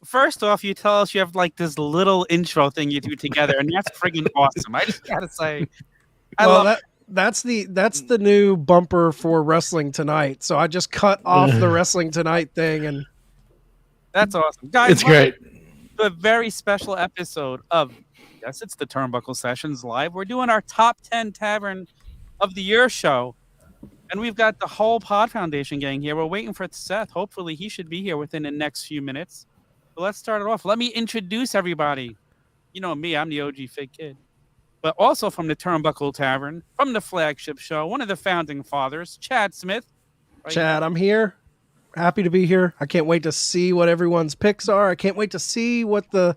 first off, you tell us you have like this little intro thing you do together, and that's friggin' awesome. I just gotta say, I Well, love that's the new bumper for Wrestling Tonight. So I just cut off the Wrestling Tonight thing, and that's awesome, guys. It's great. A very special episode of yes, it's the Turnbuckle Sessions Live. We're doing our top 10 Tavern of the Year show, and we've got the whole Pod Foundation gang here. We're waiting for Seth. Hopefully, he should be here within the next few minutes. But let's start it off. Let me introduce everybody. You know me, I'm the OG Fig Kid. But also from the Turnbuckle Tavern, from the flagship show, one of the founding fathers, Chad Smith. Chad, I'm here. Happy to be here. I can't wait to see what everyone's picks are. I can't wait to see what the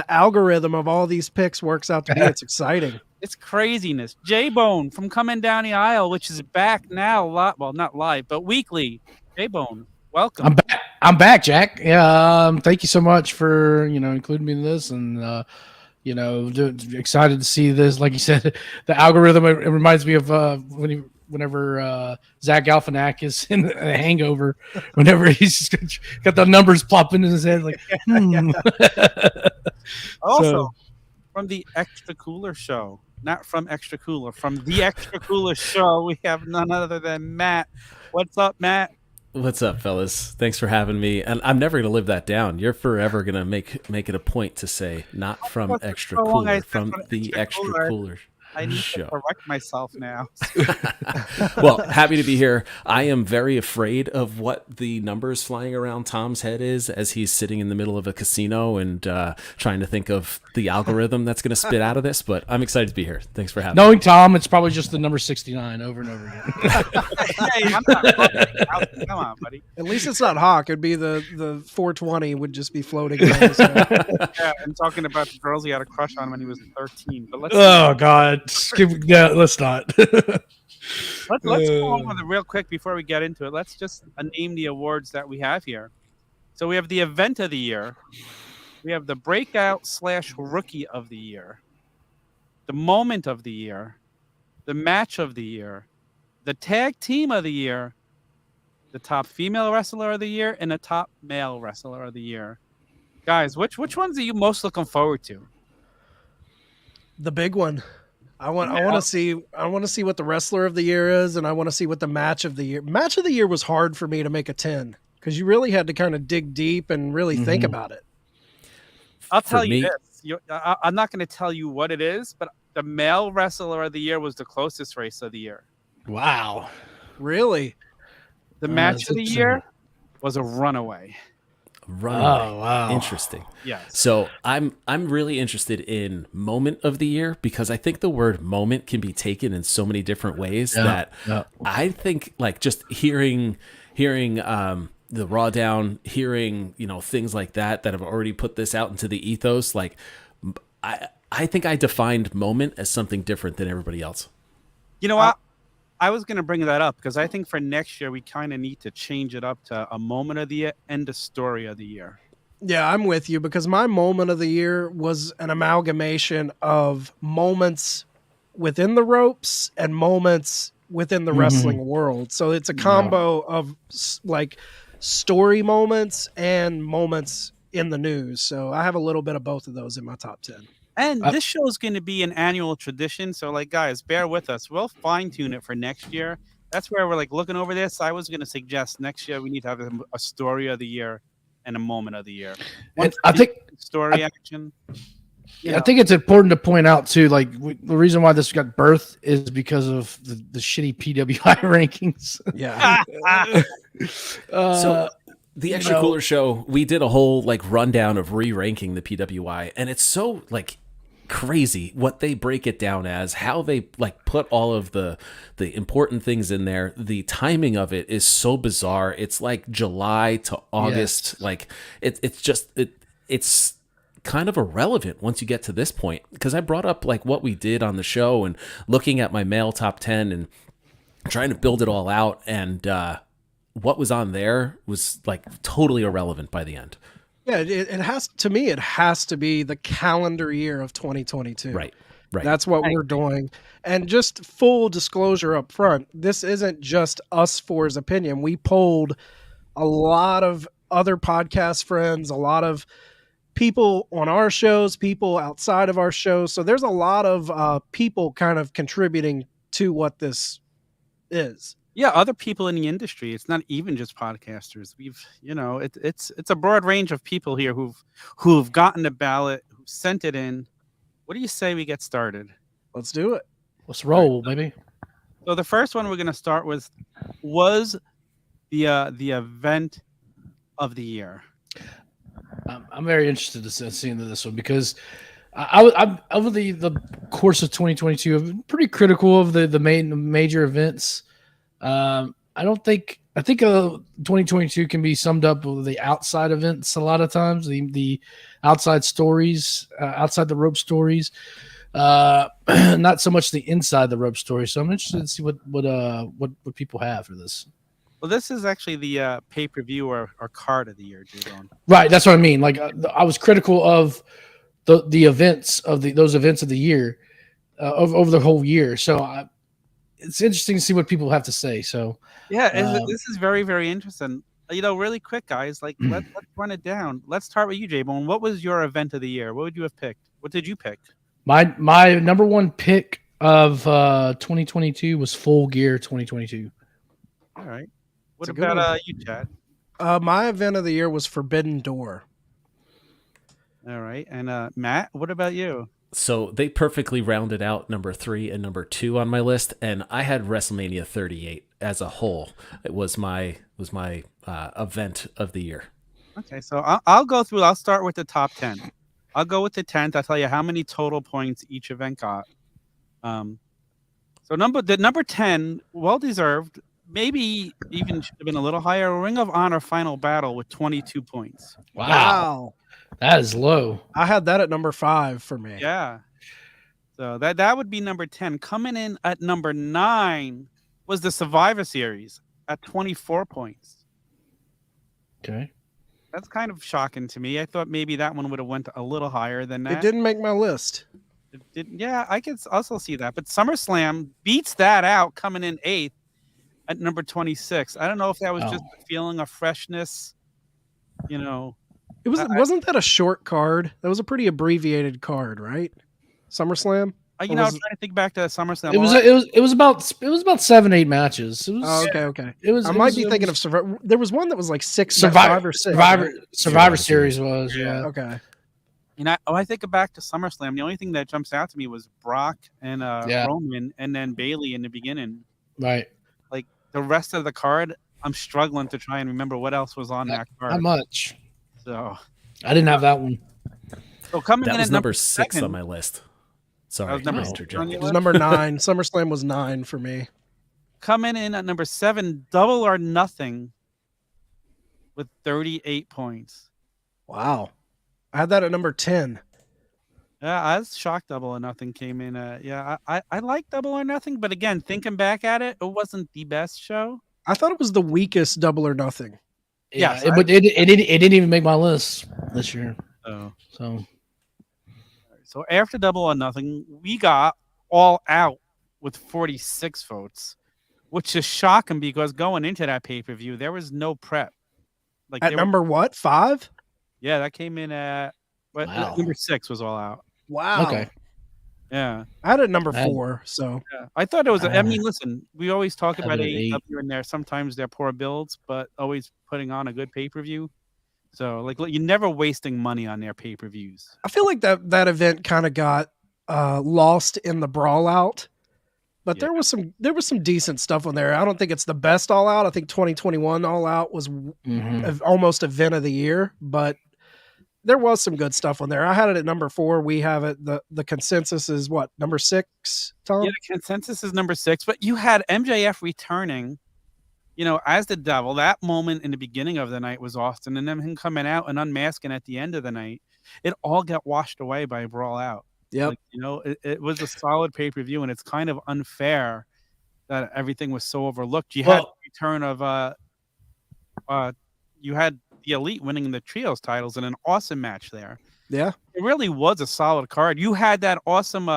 algorithm of all these picks works out to be. It's exciting. It's craziness. J-Bone from Coming Down the Aisle, which is back now. Well, not live, but weekly. J-Bone, welcome. I'm back, Jack. Yeah, thank you so much for including me in this, and excited to see this. Like you said, the algorithm. It reminds me of whenever Zach Galifianakis is in The Hangover. Whenever he's got the numbers popping in his head, like. Also, from the Extra Cooler show, not from Extra Cooler, from the Extra Cooler show, we have none other than Matt. What's up, Matt? What's up, fellas? Thanks for having me. And I'm never going to live that down. You're forever going to make it a point to say, not from Extra Cooler, from the Extra Cooler. I need to correct myself now. Well, happy to be here. I am very afraid of what the numbers flying around Tom's head is as he's sitting in the middle of a casino and trying to think of the algorithm that's going to spit out of this. But I'm excited to be here. Thanks for having me. Knowing Tom, it's probably just the number 69 over and over again. Hey, I'm not come on, buddy. At least it's not Hawk. It'd be the 420 would just be floating. Yeah, I'm talking about the girls he had a crush on when he was 13. But God. Let's not. Let's go on with it real quick before we get into it. Let's just name the awards that we have here. So we have the Event of the Year. We have the Breakout / Rookie of the Year. The Moment of the Year. The Match of the Year. The Tag Team of the Year. The Top Female Wrestler of the Year. And the Top Male Wrestler of the Year. Guys, which ones are you most looking forward to? The big one. I want to see what the Wrestler of the Year is, and I want to see what the Match of the Year. Match of the Year was hard for me to make a 10 because you really had to kind of dig deep and really think about it. I'll tell you this. I'm not going to tell you what it is, but the Male Wrestler of the Year was the closest race of the year. Wow. Really? The Match of the Year was a runaway. Oh, wow. Interesting. Yes. So I'm really interested in Moment of the Year because I think the word moment can be taken in so many different ways that I think like just hearing the Raw Down, hearing, things like that have already put this out into the ethos. Like I think I defined moment as something different than everybody else. You know what? I was going to bring that up because I think for next year, we kind of need to change it up to a moment of the year and a story of the year. Yeah, I'm with you because my moment of the year was an amalgamation of moments within the ropes and moments within the wrestling world. So it's a combo of like story moments and moments in the news. So I have a little bit of both of those in my top 10. And this show is going to be an annual tradition. So, like, guys, bear with us. We'll fine tune it for next year. That's where we're like looking over this. I was going to suggest next year we need to have a story of the year and a moment of the year. I think story action. I think it's important to point out too, like the reason why this got birthed is because of the shitty PWI rankings. Yeah. So the Extra Cooler show, we did a whole like rundown of re-ranking the PWI, and it's so like crazy what they break it down as, how they like put all of the important things in there. The timing of it is so bizarre. It's like July to August. Yes. Like it's kind of irrelevant once you get to this point, because I brought up like what we did on the show and looking at my male top 10 and trying to build it all out, and what was on there was like totally irrelevant by the end. Yeah, it has to me. It has to be the calendar year of 2022. Right. That's what we're doing. And just full disclosure up front, this isn't just us four's opinion. We polled a lot of other podcast friends, a lot of people on our shows, people outside of our shows. So there's a lot of people kind of contributing to what this is. Yeah, other people in the industry. It's not even just podcasters. We've, it's a broad range of people here who've gotten the ballot, who sent it in. What do you say we get started? Let's do it. Let's roll, baby. So the first one we're going to start with was the event of the year. I'm very interested in seeing this one because I'm over the course of 2022. I've been pretty critical of the major events. I think 2022 can be summed up with the outside events a lot of times, the outside stories, outside the rope stories, not so much the inside the rope story. So I'm interested to see what people have for this. Well, this is actually the pay-per-view or card of the year, J-Bone. Right, that's what I mean. Like I was critical of the events of those events of the year over the whole year. So it's interesting to see what people have to say. So yeah, this is very, very interesting. Really quick, guys. Like let's run it down. Let's start with you, J-Bone. What was your event of the year? What would you have picked? What did you pick? My number one pick of 2022 was Full Gear 2022. All right. What about you, Chad? My event of the year was Forbidden Door. All right. And Matt, what about you? So they perfectly rounded out number 3 and number 2 on my list, and I had WrestleMania 38 as a whole. It was my event of the year. Okay, so I'll go through. I'll start with the top 10. I'll go with the 10th. I'll tell you how many total points each event got. So number 10, well deserved. Maybe even should have been a little higher. Ring of Honor Final Battle with 22 points. Wow. That is low. I had that at number 5 for me. Yeah. So that would be number 10. Coming in at number 9 was the Survivor Series at 24 points. Okay. That's kind of shocking to me. I thought maybe that one would have went a little higher than that. It didn't make my list. It didn't. Yeah, I could also see that. But SummerSlam beats that out, coming in 8th at number 26. I don't know if that was just a feeling of freshness. Wasn't that a short card? That was a pretty abbreviated card, right? SummerSlam. I'm trying to think back to SummerSlam. It was about 7-8 matches. It was, okay. I might be thinking of Survivor. There was one that was like 6, Survivor, 5 or 6. Survivor Series was, yeah. Okay. I think back to SummerSlam. The only thing that jumps out to me was Brock and Roman, and then Bayley in the beginning. Right. Like the rest of the card, I'm struggling to try and remember what else was on that card. Not much. So I didn't have that one. So coming that in was at number 6 on my list. Sorry, that was number 6 on your It was list? number 9. SummerSlam was 9 for me. Coming in at number 7, Double or Nothing with 38 points. Wow. I had that at number 10. Yeah, I was shocked Double or Nothing came in. I like Double or Nothing, but again, thinking back at it, it wasn't the best show. I thought it was the weakest Double or Nothing. Yeah, but it didn't even make my list this year. So after Double or Nothing, we got All Out with 46 votes, which is shocking because going into that pay-per-view, there was no prep. Like at number what? 5? Yeah, that came in at number 6 was All Out. Wow. Okay. Yeah. I had it number 4, so yeah. I thought it was listen, we always talk about AEW in there. Sometimes they're poor builds, but always putting on a good pay-per-view. So you're never wasting money on their pay-per-views. I feel like that event kind of got lost in the brawl out. But there was some decent stuff on there. I don't think it's the best All Out. I think 2021 All Out was almost event of the year, but there was some good stuff on there. I had it at number 4. We have it. The consensus is what, number 6, Tom? Yeah, the consensus is number 6, but you had MJF returning, as the devil. That moment in the beginning of the night was awesome, and then him coming out and unmasking at the end of the night. It all got washed away by Brawl Out. Yeah, it was a solid pay-per-view, and it's kind of unfair that everything was so overlooked. You had the return of you had the Elite winning the trios titles in an awesome match there. Yeah, it really was a solid card. You had that awesome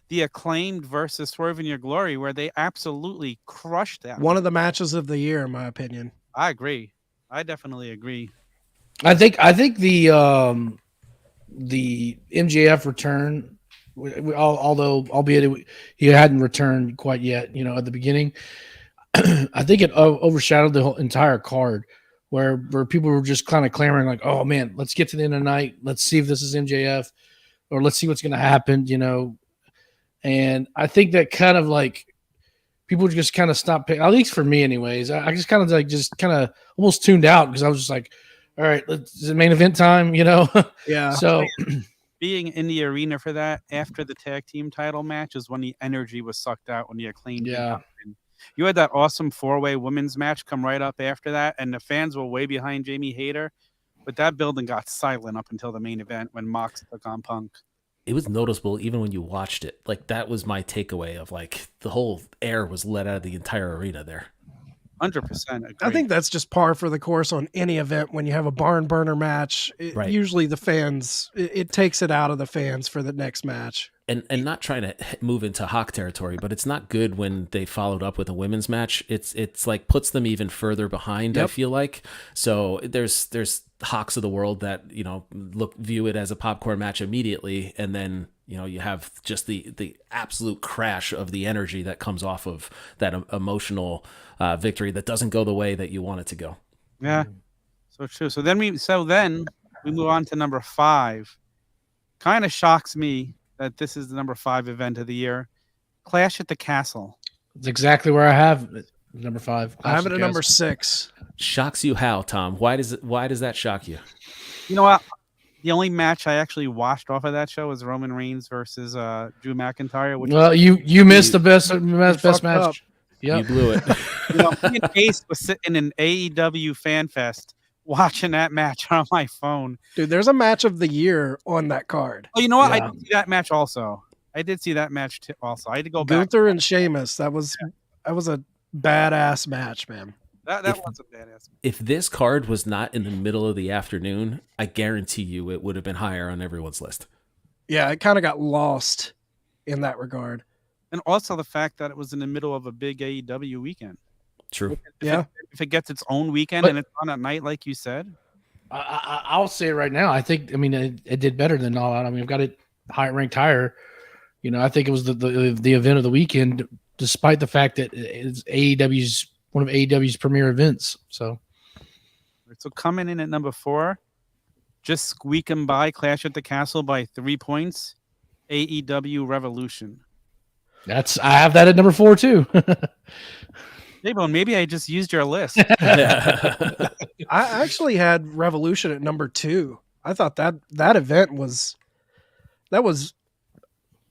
the Acclaimed versus Swerve in Your Glory, where they absolutely crushed that. One of the matches of the year, in my opinion. I agree. I definitely agree. I think the MJF return, although albeit he hadn't returned quite yet, at the beginning, I think it overshadowed the whole entire card, where people were just kind of clamoring like, "Oh man, let's get to the end of the night. Let's see if this is MJF, or let's see what's going to happen." And I think that kind of like people just kind of stopped paying, at least for me, anyways. I just kind of almost tuned out because I was just like, "All right, it's the main event time," Yeah. So being in the arena for that after the tag team title match is when the energy was sucked out when the Acclaimed. Yeah. You had that awesome 4-way women's match come right up after that, and the fans were way behind Jamie Hayter, but that building got silent up until the main event when Mox took on Punk. It was noticeable even when you watched it. Like, that was my takeaway of, like, the whole air was let out of the entire arena there. 100% agree. I think that's just par for the course on any event when you have a barn burner match. Right. Usually the fans, it takes it out of the fans for the next match. And not trying to move into Hawk territory, but it's not good when they followed up with a women's match. It's like puts them even further behind. Yep. I feel like so there's Hawks of the world that view it as a popcorn match immediately, and then you have just the absolute crash of the energy that comes off of that emotional victory that doesn't go the way that you want it to go. Yeah, so true. So then we move on to number 5. Kind of shocks me that this is the number 5 event of the year. Clash at the Castle. it's exactly where I have it, number 5. I have it at number 6. Shocks you how, Tom? Why does that shock you? You know what? The only match I actually watched off of that show was Roman Reigns versus Drew McIntyre. Which you missed the best fucked match. up. You Yep. blew it. me and Ace was sitting in an AEW fan fest watching that match on my phone. Dude, there's a match of the year on that card. Oh, you know what? Yeah. I did see that match also. I did see that match also. I had to go back. Gunther and Sheamus. That was a badass match, man. That was a badass. If this card was not in the middle of the afternoon, I guarantee you it would have been higher on everyone's list. Yeah, it kind of got lost in that regard. And also the fact that it was in the middle of a big AEW weekend. True. If it gets its own weekend But- and it's on at night, like you said. I'll say it right now. I think, it did better than All Out. I've got it ranked higher. I think it was the event of the weekend, despite the fact that it's one of AEW's premier events. So Coming in at number 4, just squeaking by Clash at the Castle by 3 points, AEW Revolution. I have that at number 4 too. J-Bone, maybe I just used your list. I actually had Revolution at number 2. I thought that event was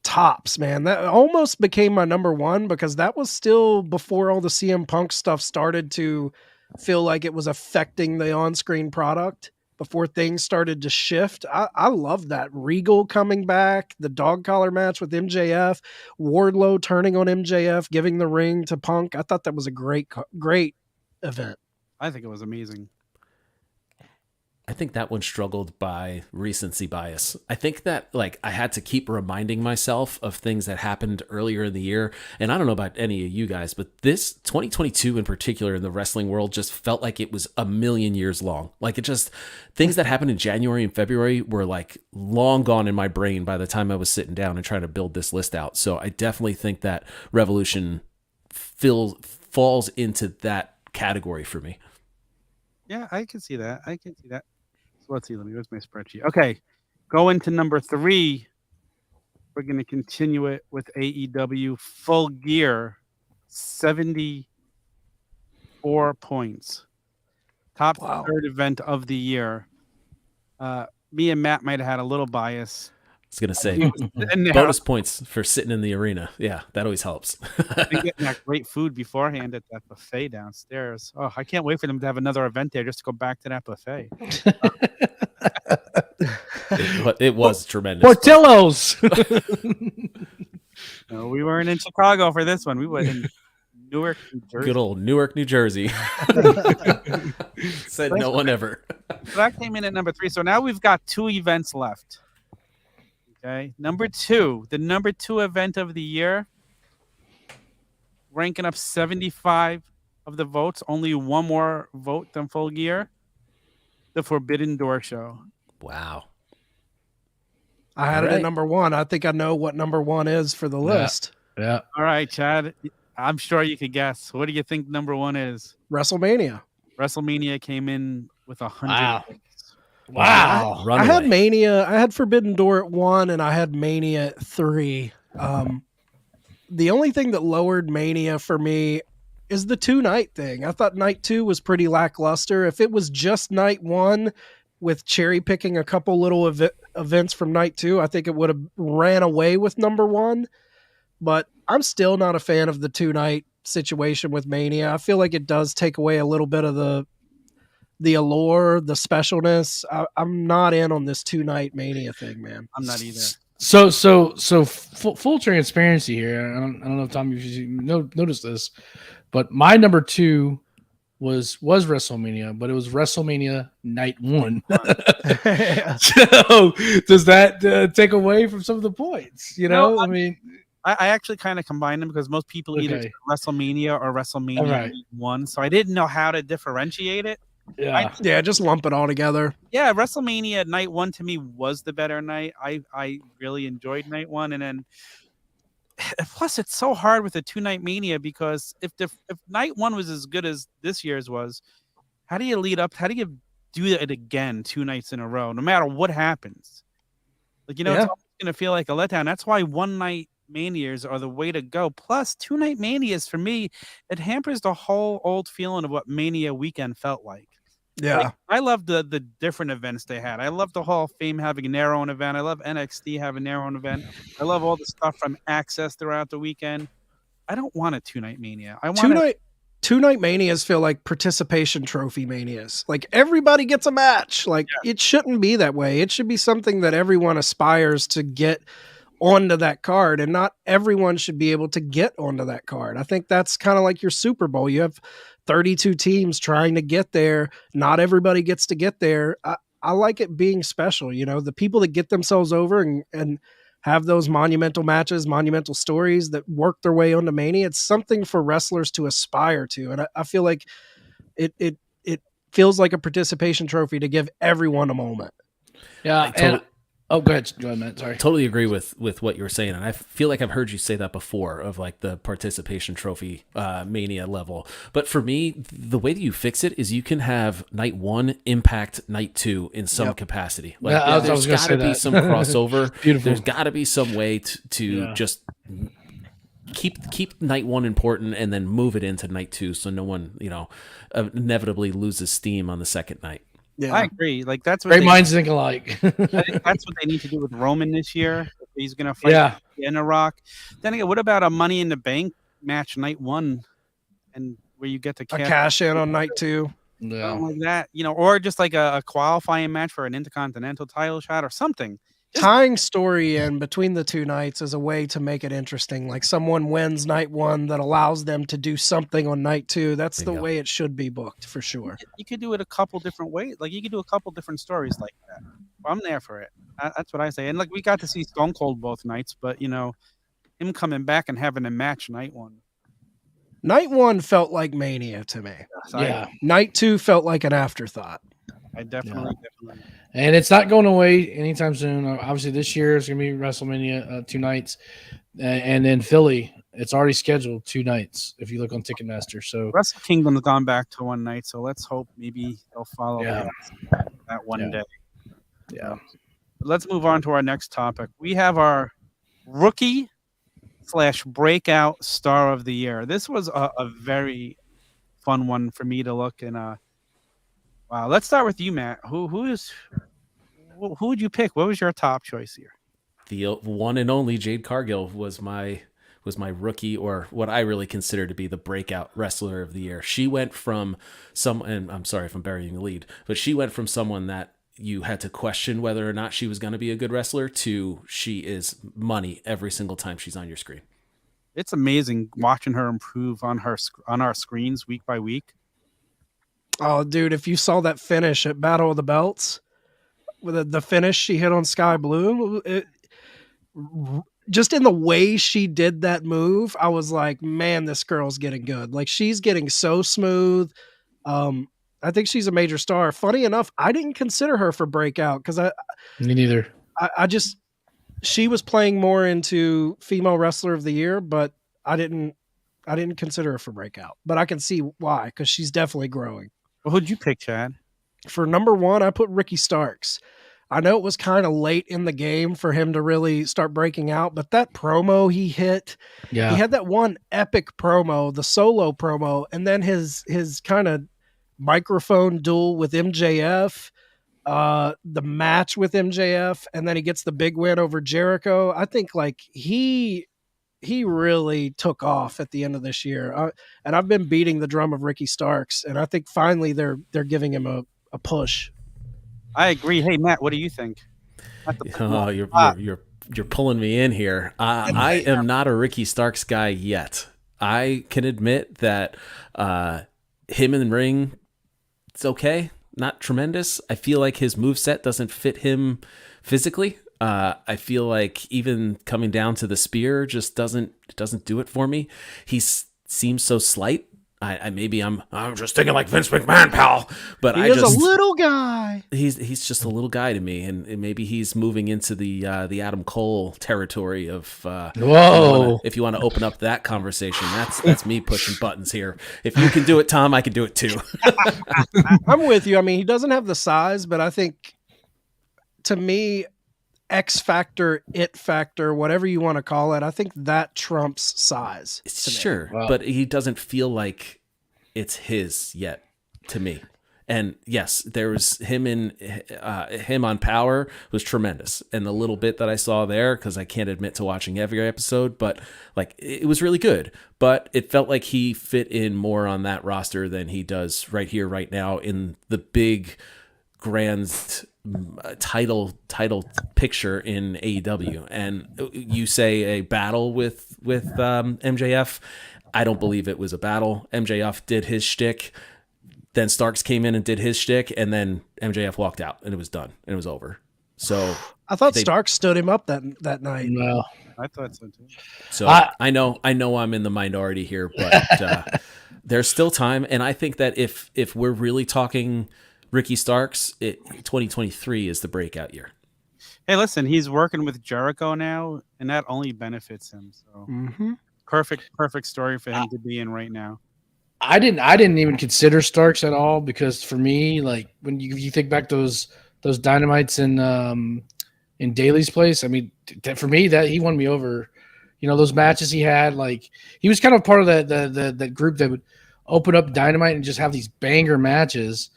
tops, man. That almost became my number 1 because that was still before all the CM Punk stuff started to feel like it was affecting the on-screen product, before things started to shift. I love that. Regal coming back, the dog collar match with MJF, Wardlow turning on MJF, giving the ring to Punk. I thought that was a great event. I think it was amazing. I think that one struggled by recency bias. I think that I had to keep reminding myself of things that happened earlier in the year. And I don't know about any of you guys, but this 2022 in particular in the wrestling world just felt like it was a million years long. Things that happened in January and February were long gone in my brain by the time I was sitting down and trying to build this list out. So I definitely think that Revolution falls into that category for me. Yeah, I can see that. So let's see. Where's my spreadsheet? Okay, going to number 3. We're going to continue it with AEW Full Gear, 74 points. Top Wow. 3rd event of the year. Me and Matt might have had a little bias. I was going to say, And bonus points for sitting in the arena. Yeah, that always helps. getting that great food beforehand at that buffet downstairs. Oh, I can't wait for them to have another event there just to go back to that buffet. It was tremendous. Portillo's. No, we weren't in Chicago for this one. We were in Newark, New Jersey. Good old Newark, New Jersey. Said no one ever. So that came in at number 3. So now we've got 2 events left. Okay. Number 2, the number 2 event of the year, ranking up 75 of the votes, only one more vote than Full Gear. the Forbidden Door show. Wow. I had All it at right. number 1. I think I know what number 1 is for the list. Yeah. All right, Chad. I'm sure you could guess. What do you think number 1 is? WrestleMania. WrestleMania came in with 100 Wow. votes. Wow. I Runaway. had Mania. I had Forbidden Door at 1, and I had Mania at 3. The only thing that lowered Mania for me is the 2-night thing. I thought night 2 was pretty lackluster. If it was just night 1 with cherry picking a couple little events from night 2, I think it would have ran away with number 1. But I'm still not a fan of the 2-night situation with Mania. I feel like it does take away a little bit of the allure, the specialness. I'm not in on this 2-night Mania thing, man. I'm not either. So full transparency here. I don't know if Tom you noticed this, but my number 2 was WrestleMania, but it was WrestleMania night 1. So does that take away from some of the points? You know, No, I mean, I actually kind of combined them because most people either Okay. say WrestleMania or WrestleMania All right. Night 1, so I didn't know how to differentiate it. yeah. Yeah, just lump it all together. Yeah, WrestleMania Night 1 to me was the better night. I really enjoyed Night 1, and then plus it's so hard with a 2-night Mania because if Night 1 was as good as this year's was, how do you lead up? How do you do it again 2 nights in a row, no matter what happens? Like, you know, Yeah. it's always going to feel like a letdown. That's why 1-night Manias are the way to go. Plus, 2-night Manias, for me, it hampers the whole old feeling of what Mania weekend felt like. Yeah. Like, I love the different events they had. I love the Hall of Fame having their own event. I love NXT having their own event. I love all the stuff from Access throughout the weekend. I don't want a 2-night Mania. I want Two-night manias feel like participation trophy manias. Like everybody gets a match. Like it shouldn't be that way. It should be something that everyone aspires to get onto that card, and not everyone should be able to get onto that card. I think that's kind of like your Super Bowl. You have 32 teams trying to get there. Not everybody gets to get there. I like it being special. You know, the people that get themselves over and have those monumental matches, monumental stories that work their way onto Mania. It's something for wrestlers to aspire to. And I feel like it feels like a participation trophy to give everyone a moment. Yeah. Go ahead, Matt. Sorry. Totally agree with what you were saying, and I feel like I've heard you say that before of like the participation trophy Mania level. But for me, the way that you fix it is you can have night 1 impact night 2 in some capacity. Like Yeah, I was there's gonna got say to be that. some crossover. Beautiful. There's got to be some way to just keep night 1 important and then move it into night 2, so no one inevitably loses steam on the second night. Yeah. I agree. Like that's what Great minds think alike. I think that's what they need to do with Roman this year. If he's going to fight in a Rock. Then again, what about a Money in the Bank match night 1, and where you get to cash in on night 2? Yeah. something like that, or just like a qualifying match for an Intercontinental title shot or something. Tying story in between the 2 nights is a way to make it interesting. Like someone wins night 1 that allows them to do something on night 2. That's the way it should be booked for sure. You could do it a couple different ways. Like you could do a couple different stories like that. I'm there for it. That's what I say. And like we got to see Stone Cold both nights, but him coming back and having a match night 1. Night 1 felt like Mania to me. Yeah. Night 2 felt like an afterthought. I definitely. And it's not going away anytime soon. Obviously, this year is going to be WrestleMania 2 nights. And then Philly, it's already scheduled 2 nights if you look on Ticketmaster. So Wrestle Kingdom's gone back to 1 night, so let's hope maybe they'll follow that one day. Yeah. Let's move on to our next topic. We have our rookie/breakout star of the year. This was a very fun one for me to look and wow. Let's start with you, Matt. Who would you pick? What was your top choice here? The one and only Jade Cargill was my rookie, or what I really consider to be the breakout wrestler of the year. She went from and I'm sorry if I'm burying the lead, but she went from someone that you had to question whether or not she was going to be a good wrestler to she is money every single time she's on your screen. It's amazing watching her improve on our screens week by week. Oh, dude, if you saw that finish at Battle of the Belts, with the finish she hit on Sky Blue, just in the way she did that move, I was like, man, this girl's getting good. Like she's getting so smooth. I think she's a major star. Funny enough, I didn't consider her for breakout because Me neither. I just she was playing more into female wrestler of the year, but I didn't consider her for breakout. But I can see why, because she's definitely growing. Well, who'd you pick, Chad? For number one, I put Ricky Starks. I know it was kind of late in the game for him to really start breaking out, but that promo he hit, he had that one epic promo, the solo promo, and then his kind of microphone duel with MJF, the match with MJF, and then he gets the big win over Jericho. I think like he really took off at the end of this year. And I've been beating the drum of Ricky Starks, and I think finally they're giving him a push. I agree. Hey, Matt, what do you think? Oh, you're pulling me in here. I am not a Ricky Starks guy yet. I can admit that him in the ring, it's okay, not tremendous. I feel like his moveset doesn't fit him physically. I feel like even coming down to the spear just doesn't do it for me. He seems so slight. I'm just thinking like Vince McMahon, pal. But he is a little guy. He's just a little guy to me, and maybe he's moving into the Adam Cole territory of. Whoa! If you want to open up that conversation, that's me pushing buttons here. If you can do it, Tom, I can do it too. I'm with you. I mean, he doesn't have the size, but I think to me, X factor, it factor, whatever you want to call it, I think that trumps size. Sure, but he doesn't feel like it's his yet to me. And yes, there was him on Power was tremendous, and the little bit that I saw there, because I can't admit to watching every episode, but like it was really good. But it felt like he fit in more on that roster than he does right here, right now in the big grand title picture in AEW. And you say a battle with MJF. I don't believe it was a battle. MJF did his shtick, then Starks came in and did his shtick, and then MJF walked out, and it was done, and it was over. So I thought Starks stood him up that night. No, I thought so too. So I know I'm in the minority here, but there's still time, and I think that if we're really talking Ricky Starks, 2023 is the breakout year. Hey, listen, he's working with Jericho now, and that only benefits him. So perfect story for him to be in right now. I didn't even consider Starks at all, because for me, like when you think back those Dynamites in Daly's place, I mean, for me that he won me over. You know, those matches he had, like he was kind of part of that group that would open up Dynamite and just have these banger matches.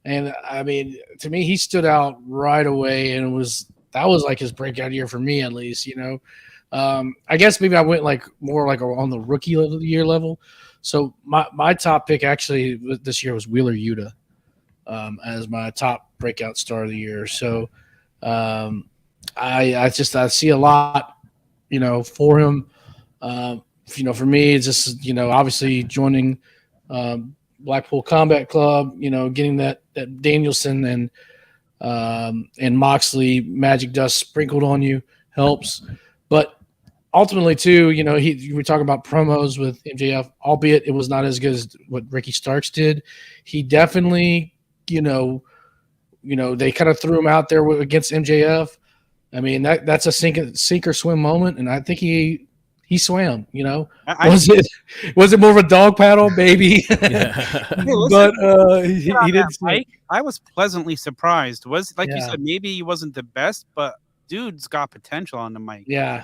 And I mean, to me, he stood out right away, and that was like his breakout year for me, at least. You know, I guess maybe I went like more like on the rookie year level. So my top pick actually this year was Wheeler Yuta as my top breakout star of the year. So I see a lot, you know, for him. You know, for me, it's just, you know, obviously joining Blackpool Combat Club, you know, getting that Danielson and Moxley magic dust sprinkled on you helps. But ultimately, too, you know, we talk about promos with MJF, albeit it was not as good as what Ricky Starks did. He definitely, you know, they kind of threw him out there against MJF. I mean, that's a sink or swim moment, and I think he swam. You know, was it more of a dog paddle, maybe? But he didn't swim. I was pleasantly surprised. You said, maybe he wasn't the best, but dude's got potential on the mic. Yeah.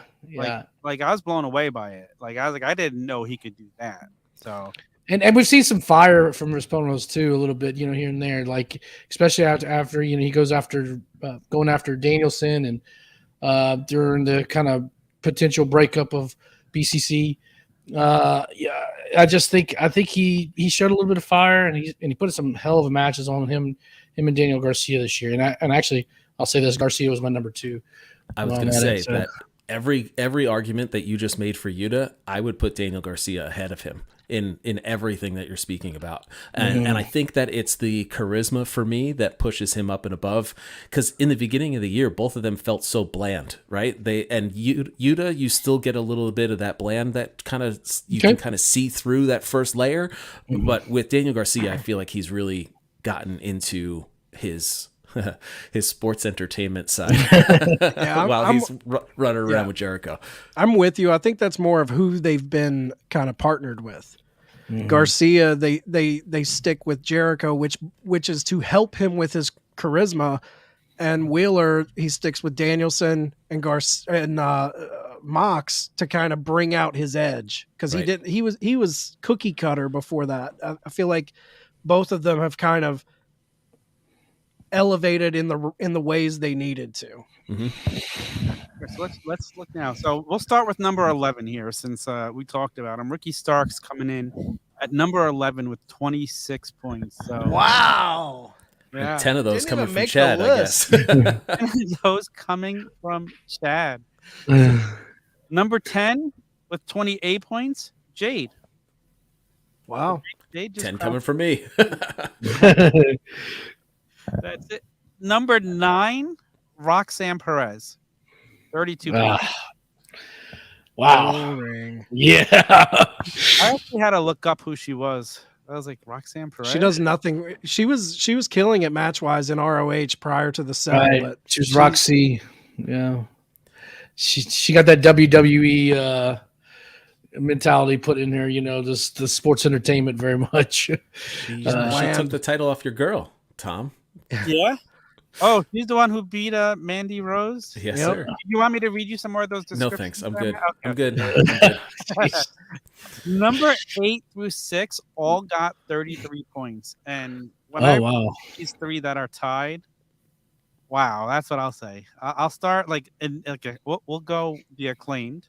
Like I was blown away by it. Like I was like, I didn't know he could do that. So and we've seen some fire from his promos too, a little bit, you know, here and there. Like especially after you know, he goes after going after Danielson and during the kind of potential breakup of BCC. I think he showed a little bit of fire, and he put some hell of a matches on him and Daniel Garcia this year. And actually, I'll say this: Garcia was my number 2. I was going to say that every argument that you just made for Yuta, I would put Daniel Garcia ahead of him in everything that you're speaking about. And I think that it's the charisma for me that pushes him up and above, because in the beginning of the year, both of them felt so bland, right? Yuta, you still get a little bit of that bland that kind of, you can kind of see through that first layer. But with Daniel Garcia, I feel like he's really gotten into his his sports entertainment side while he's running around with Jericho. I'm with you. I think that's more of who they've been kind of partnered with. Garcia, they stick with Jericho, which is to help him with his charisma, and Wheeler, he sticks with Danielson and Mox to kind of bring out his edge, because he was cookie cutter before that. I feel like both of them have kind of elevated in the ways they needed to. So let's look now. So we'll start with number 11 here, since we talked about him. Ricky Starks coming in at number 11 with 26 points. So wow. Yeah. 10 of those Didn't coming even from make Chad, the I guess. 10 of those coming from Chad. Number 10 with 28 points, Jade. Wow. Jade just 10 coming from me. That's it. Number 9, Roxanne Perez. 32 points. Wow. Boring. Yeah. I actually had to look up who she was. I was like, Roxanne Perez? She does nothing. She was killing it match wise in ROH prior to the sell, Right. but She was Roxy. Yeah. She got that WWE mentality put in her, the sports entertainment very much. She took the title off your girl, Tom. Yeah? Oh, she's the one who beat Mandy Rose? Yes, sir. You want me to read you some more of those No, descriptions? thanks. I'm good. Okay. I'm good. Number 8 through 6 all got 33 points. And when wow. these 3 that are tied, wow, that's what I'll say. I'll start we'll go the Acclaimed.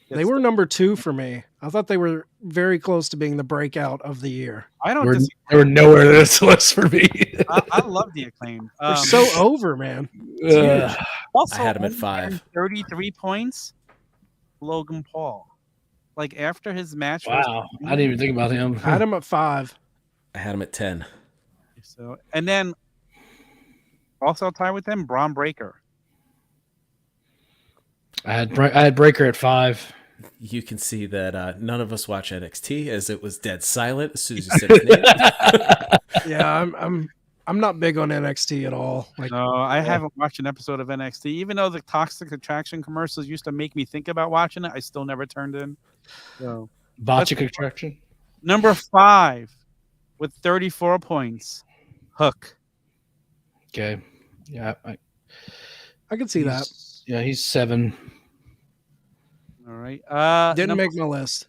they were number 2 for me. I thought they were very close to being the breakout of the year. I don't They disagree. were nowhere on this list for me. I love the Acclaimed. They're so over, man. Also, I had him at only 5. getting 33 points. Logan Paul. Like after his match. Wow. I didn't even think about him. I had him at 5. I had him at 10. So, and then also tied with him, Braun Breaker. I had Breaker at 5. You can see that none of us watch NXT, as it was dead silent as soon as you said his name. Yeah, I'm not big on NXT at all. Like, No, I haven't watched an episode of NXT. Even though the Toxic Attraction commercials used to make me think about watching it, I still never turned in. So, Botchic Attraction. number 5 with 34 points, Hook. Okay. Yeah. I can see that. Yeah, he's 7. All right. Didn't make my list.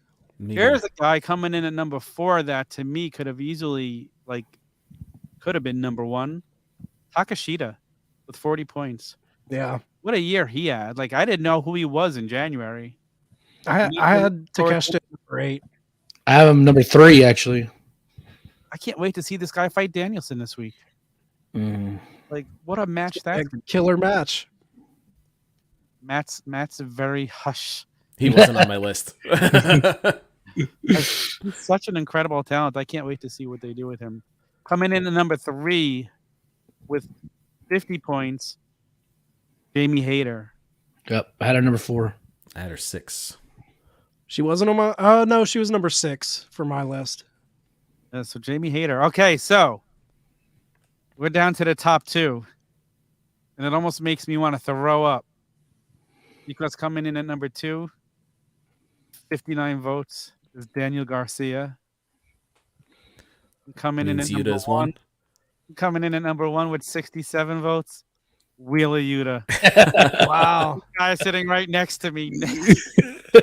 Here's a guy coming in at number 4 that to me could have easily could have been number 1. Takashita with 40 points. Yeah. What a year he had. I didn't know who he was in January. I had Takeshita number 8. I have him number 3, actually. I can't wait to see this guy fight Danielson this week. What a match that's A killer match. Matt's very hush. He wasn't on my list. He's such an incredible talent. I can't wait to see what they do with him. Coming in at number 3 with 50 points, Jamie Hayter. Yep. I had her number 4. I had her 6. She wasn't on my no, she was number 6 for my list. So Jamie Hayter. Okay, so we're down to the top 2. And it almost makes me want to throw up. Because coming in at number 2, 59 votes, is Daniel Garcia. Coming in at number 1. Coming in at number 1 with 67 votes, Wheeler Yuta. Wow. Guy sitting right next to me.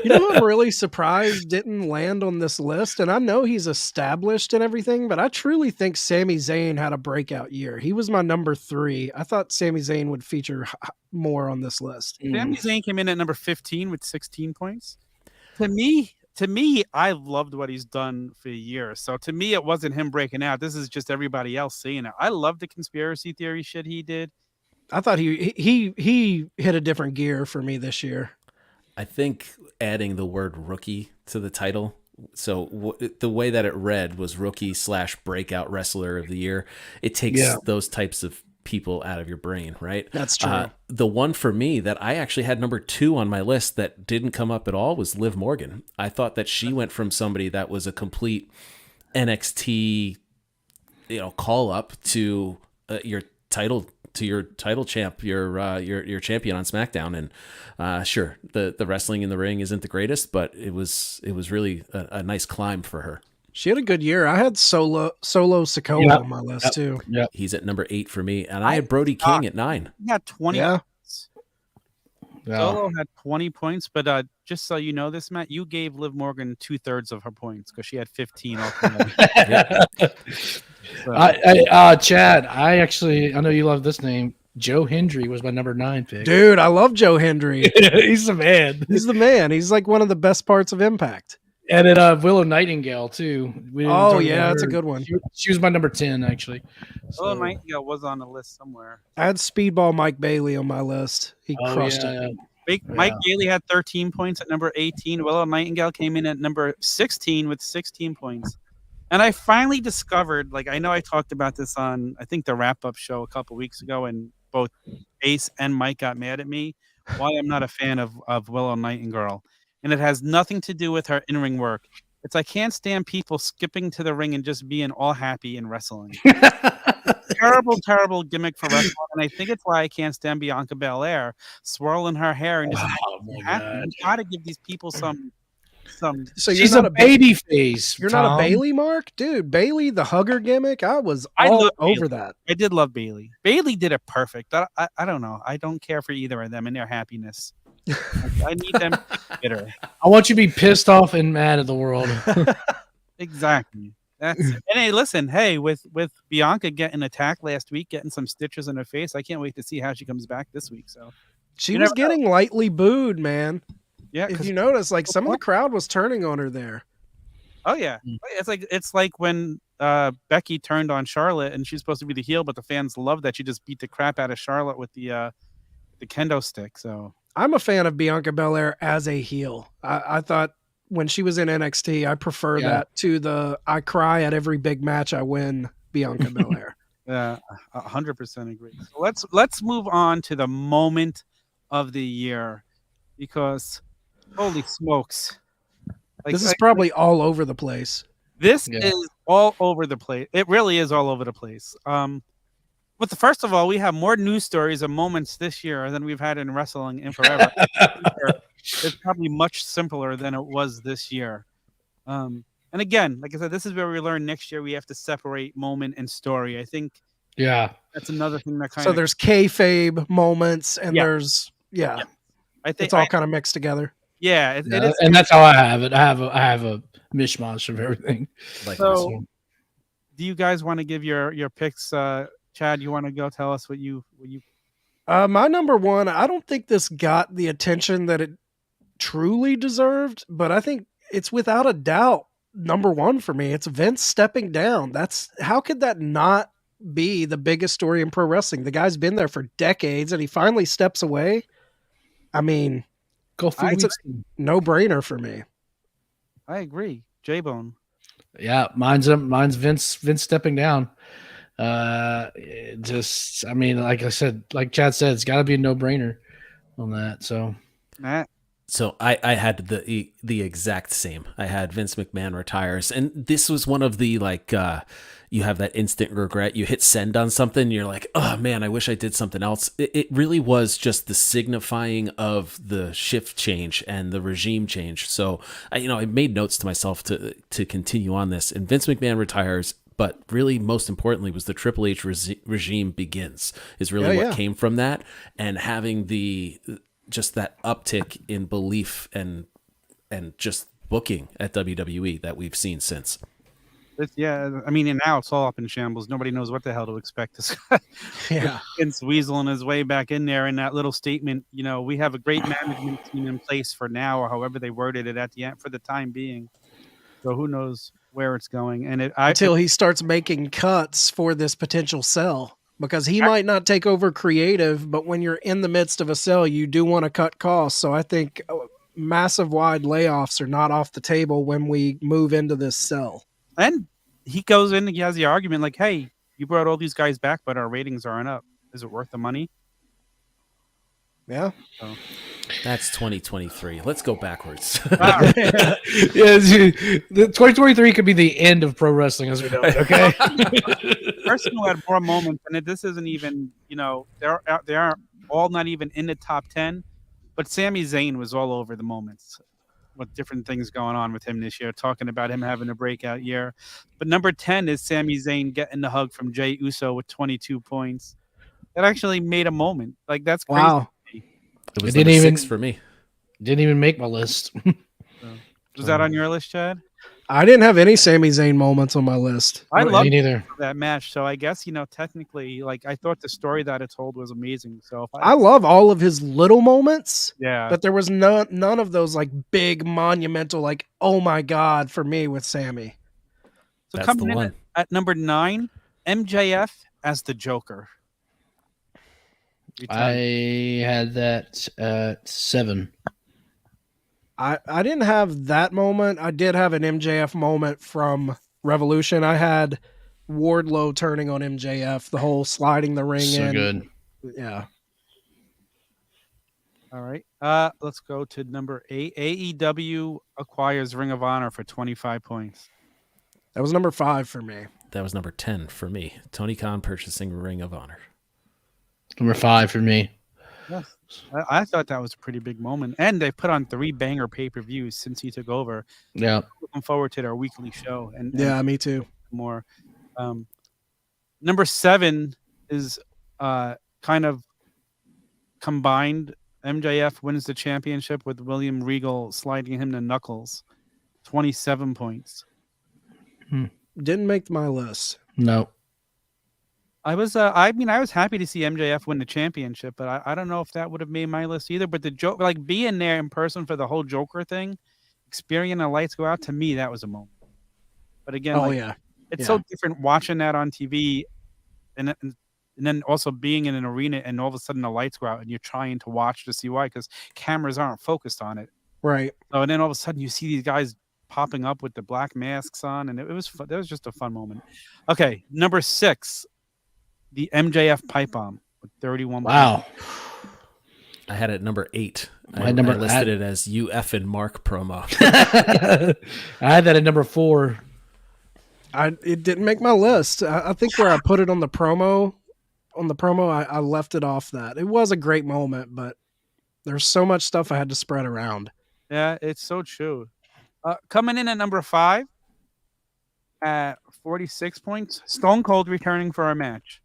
You know, I'm really surprised didn't land on this list. And I know he's established and everything, but I truly think Sami Zayn had a breakout year. He was my number 3. I thought Sami Zayn would feature more on this list. Sami Zayn came in at number 15 with 16 points. To me, I loved what he's done for years. So to me, it wasn't him breaking out. This is just everybody else seeing it. I love the conspiracy theory shit he did. I thought he hit a different gear for me this year. I think adding the word rookie to the title. So the way that it read was rookie/breakout wrestler of the year. It takes those types of people out of your brain, right? That's true. The one for me that I actually had number 2 on my list that didn't come up at all was Liv Morgan. I thought that she went from somebody that was a complete NXT call up to your title champ, your champion on SmackDown. And sure, the wrestling in the ring isn't the greatest, but it was really a nice climb for her. She had a good year. I had Solo Sikoa on my list too. Yeah, he's at number 8 for me, and I had Brody King at 9. He had 20 Yeah. points. Solo had 20 points, but just so you know this, Matt, you gave Liv Morgan 2/3 of her points because she had 15 altogether. Chad, I know you love this name. Joe Hendry was my number 9 pick. Dude, I love Joe Hendry. He's the man. He's the man. He's like one of the best parts of Impact. And then Willow Nightingale too. Oh yeah, that's a good one. She was my number 10 actually. Willow Nightingale was on the list somewhere. I had Speedball Mike Bailey on my list. He crushed it. Mike Bailey had 13 points at number 18. Willow Nightingale came in at number 16 with 16 points. And I finally discovered, like, I know I talked about this on, I think, the wrap-up show a couple weeks ago, and both Ace and Mike got mad at me why I'm not a fan of Willow Nightingale. And it has nothing to do with her in-ring work. It's I can't stand people skipping to the ring and just being all happy in wrestling. Terrible gimmick for wrestling. And I think it's why I can't stand Bianca Belair swirling her hair and just happy. You got to give these people some. So she's a baby face. You're not a Bailey, Mark? Dude, Bailey, the hugger gimmick, I was all over that. I did love Bailey. Bailey did it perfect. I don't know. I don't care for either of them and their happiness. I need them bitter. I want you to be pissed off and mad at the world. Exactly. And hey, listen, with Bianca getting attacked last week, getting some stitches in her face, I can't wait to see how she comes back this week. So she was getting lightly booed, man. Yeah, if you notice, like some of the crowd was turning on her there. Oh yeah, it's like when Becky turned on Charlotte, and she's supposed to be the heel, but the fans love that she just beat the crap out of Charlotte with the kendo stick. So I'm a fan of Bianca Belair as a heel. I thought when she was in NXT, I prefer that to the I cry at every big match I win Bianca Belair. Yeah, 100% agree. So let's move on to the moment of the year, because holy smokes. This is probably all over the place. This is all over the place. It really is all over the place. But first of all, we have more news stories and moments this year than we've had in wrestling in forever. It's probably much simpler than it was this year. And again, like I said, this is where we learn next year we have to separate moment and story. I think that's another thing that So there's kayfabe moments and there's I think it's all kind of mixed together. Yeah, it is, and that's how I have it. I have a mishmash of everything. So, do you guys want to give your picks? Chad, you want to go tell us what you? My number one. I don't think this got the attention that it truly deserved, but I think it's without a doubt number one for me. It's Vince stepping down. How could that not be the biggest story in pro wrestling? The guy's been there for decades, and he finally steps away. I mean. It's a no-brainer for me. I agree, J-Bone. Yeah, mine's Vince stepping down. I mean, like I said, like Chad said, it's got to be a no-brainer on that. So, Matt. So I had the exact same. I had Vince McMahon retires, and this was one of the you have that instant regret. You hit send on something, you're like, oh man, I wish I did something else. It really was just the signifying of the shift change and the regime change. So I made notes to myself to continue on this. And Vince McMahon retires, but really most importantly was the Triple H regime begins. Is really what came from that, and having just that uptick in belief and just booking at WWE that we've seen since. I mean, and now it's all up in shambles. Nobody knows what the hell to expect. Vince weaseling his way back in there in that little statement. We have a great management team in place for now, or however they worded it at the end, for the time being. So who knows where it's going? And until he starts making cuts for this potential sell. Because he might not take over creative, but when you're in the midst of a sell, you do want to cut costs. So I think massive wide layoffs are not off the table when we move into this sell. And he goes in and he has the argument like, hey, you brought all these guys back, but our ratings aren't up. Is it worth the money? Yeah. That's 2023. Let's go backwards. Wow. The 2023 could be the end of pro wrestling as we know it. Okay. Person who had more moments, and this isn't even, they are all not even in the top 10, but Sami Zayn was all over the moments with different things going on with him this year, talking about him having a breakout year. But number 10 is Sami Zayn getting the hug from Jey Uso with 22 points. That actually made a moment. Like, that's crazy. Wow. It was It didn't number even- 6 for me. Didn't even make my list. Was that on your list, Chad? I didn't have any Sami Zayn moments on my list. I Me love neither. that match. So I guess, technically, like, I thought the story that it told was amazing. So if I love all of his little moments, yeah. but there was none of those like big monumental, like, oh my God, for me with Sammy. So That's coming the in one. at number 9, MJF as the Joker. I had that at 7. I didn't have that moment. I did have an MJF moment from Revolution. I had Wardlow turning on MJF, the whole sliding the ring So in. good. Yeah. All right. Let's go to number 8. AEW acquires Ring of Honor for 25 points. That was number 5 for me. That was number 10 for me. Tony Khan purchasing Ring of Honor. Number 5 for me. Yes. I thought that was a pretty big moment. And they put on 3 banger pay-per-views since he took over. Yeah. Looking forward to their weekly show and Yeah, me too. more. Number 7 is kind of combined. MJF wins the championship with William Regal sliding him to knuckles. 27 points. Didn't make my list. No. I was happy to see MJF win the championship, but I don't know if that would have made my list either. But the joke, like being there in person for the whole Joker thing, experiencing the lights go out, to me that was a moment. But again, Yeah. it's so different watching that on TV, and then also being in an arena, and all of a sudden the lights go out, and you're trying to watch to see why, because cameras aren't focused on it. Right. So, and then all of a sudden you see these guys popping up with the black masks on, and it was fun. That was just a fun moment. Okay, number 6. The MJF pipe bomb with 31 Wow. I had it at number 8. My I number- listed it as UF and Mark promo. I had that at number 4. It didn't make my list. I think where I put it on the promo, I left it off that. It was a great moment, but there's so much stuff I had to spread around. Yeah, it's so true. Coming in at number 5 at 46 points, Stone Cold returning for a match.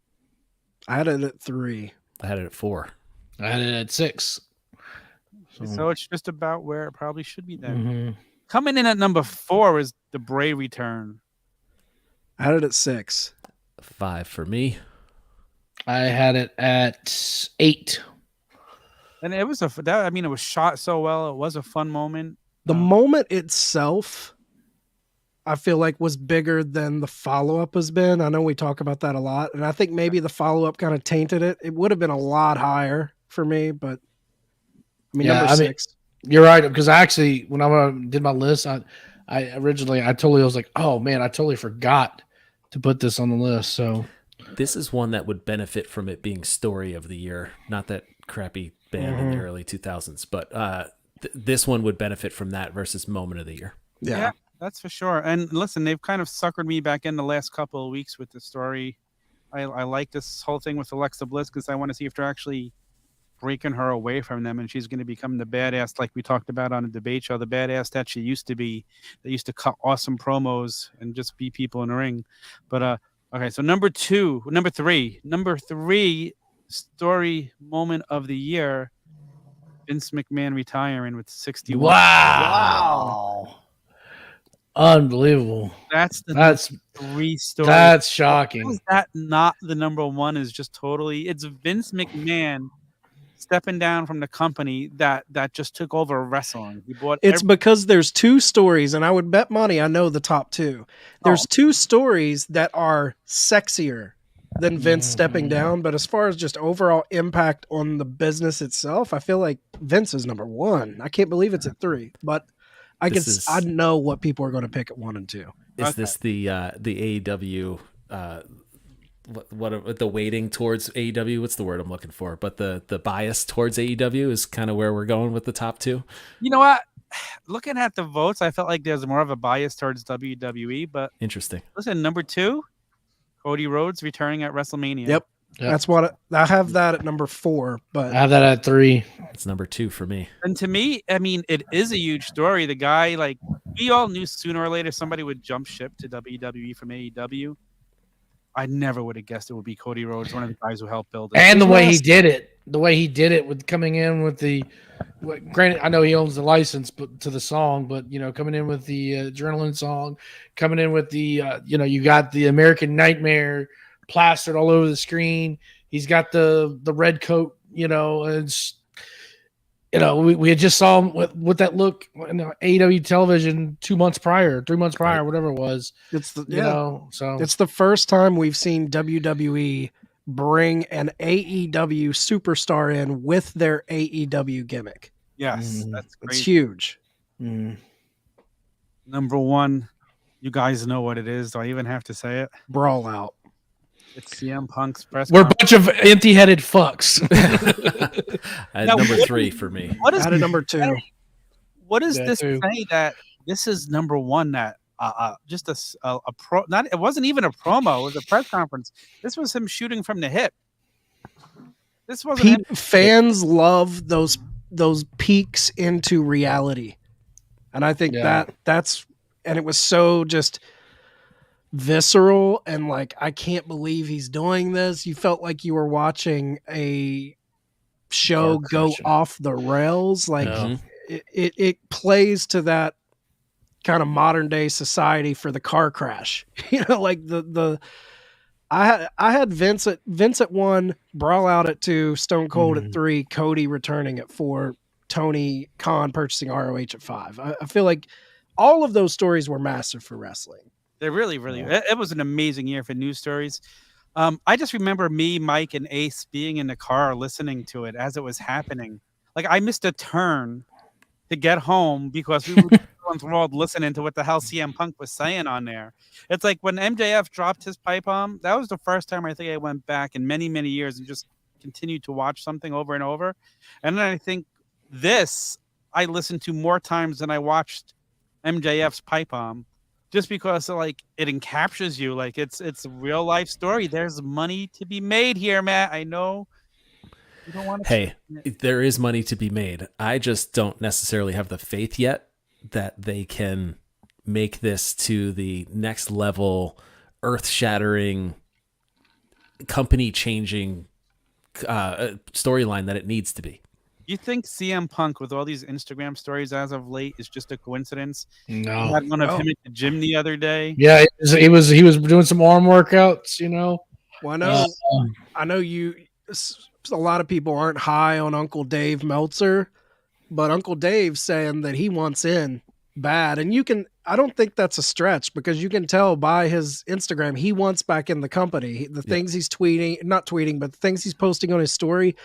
I had it at 3. I had it at 4. I had it at 6. So it's just about where it probably should be then. Mhm. Coming in at number 4 is the Bray return. I had it at 6. 5 for me. I had it at 8. And it was it was shot so well. It was a fun moment. The moment itself, I feel like, was bigger than the follow-up has been. I know we talk about that a lot, and I think maybe the follow-up kind of tainted it. It would have been a lot higher for me, but number 6. You're right, because I actually, when I did my list, I totally was like, oh man, I totally forgot to put this on the list. So This is one that would benefit from it being story of the year, not that crappy band in the early 2000s, but this one would benefit from that versus moment of the year. Yeah. That's for sure. And listen, they've kind of suckered me back in the last couple of weeks with the story. I like this whole thing with Alexa Bliss because I want to see if they're actually breaking her away from them and she's going to become the badass like we talked about on the debate show, the badass that she used to be, that used to cut awesome promos and just beat people in the ring. But okay, so number 3 story moment of the year, Vince McMahon retiring with 61. wow. Unbelievable. That's 3 stories. That's How shocking. is that not the number 1? Is just totally, it's Vince McMahon stepping down from the company that just took over wrestling. He bought Because there's 2 stories, and I would bet money I know the top 2. There's 2 stories that are sexier than Vince stepping down, but as far as just overall impact on the business itself, I feel like Vince is number 1. I can't believe it's at 3, but I know what people are going to pick at 1 and 2. Is this the AEW what the weighting towards AEW. What's the word I'm looking for? But the bias towards AEW is kind of where we're going with the top two. You know what? Looking at the votes, I felt like there's more of a bias towards WWE. But Interesting. listen, number 2, Cody Rhodes returning at WrestleMania. Yep. That's what I have that at number 4, but I have that at 3. It's number 2 for me. And to me, I mean, it is a huge story. The guy, like, we all knew sooner or later somebody would jump ship to WWE from AEW. I never would have guessed it would be Cody Rhodes, one of the guys who helped build it. And the way he did it with coming in with granted, I know he owns the license to the song, but coming in with the Adrenaline song, coming in with the you got the American Nightmare plastered all over the screen. He's got the red coat, we had just saw him with that look in AEW television 3 months prior, whatever it was. it's the so it's the first time we've seen WWE bring an AEW superstar in with their AEW gimmick. Yes, that's It's great. huge. Number 1, you guys know what it is. Do I even have to say it? Brawl out. It's CM Punk's press we're a conference. bunch of empty-headed fucks. Now, Number what- 3 for me. What is Added number 2. What does Yeah, this too. say that this is number 1? That just a pro. Not it wasn't even a promo. It was a press conference. This was him shooting from the hip. This wasn't him. Fans love those peaks into reality, and I think Yeah. that's and it was so just visceral and like, I can't believe he's doing this. You felt like you were watching a show Car go crash. off the rails. Like Yeah. it plays to that kind of modern day society for the car crash. Like I had Vince at 1, Brawl out at 2, Stone Cold at 3, Cody returning at 4, Tony Khan purchasing ROH at 5. I feel like all of those stories were massive for wrestling. They really, it was an amazing year for news stories. I just remember me, Mike, and Ace being in the car listening to it as it was happening. Like, I missed a turn to get home because we were all listening to what the hell CM Punk was saying on there. It's like when MJF dropped his pipe bomb, that was the first time I think I went back in many, many years and just continued to watch something over and over. And then I think this I listened to more times than I watched MJF's pipe bomb. Just because like it encaptures you, like it's a real life story. There's money to be made here, Matt. I know you don't want to. Hey, there is money to be made. I just don't necessarily have the faith yet that they can make this to the next level, earth-shattering, company-changing storyline that it needs to be. You think CM Punk, with all these Instagram stories as of late, is just a coincidence? I No. had one of him at the gym the other day. Yeah, he was doing some arm workouts, Well, I know a lot of people aren't high on Uncle Dave Meltzer, but Uncle Dave's saying that he wants in bad. And I don't think that's a stretch, because you can tell by his Instagram, he wants back in the company. The things he's not tweeting, but the things he's posting on his story.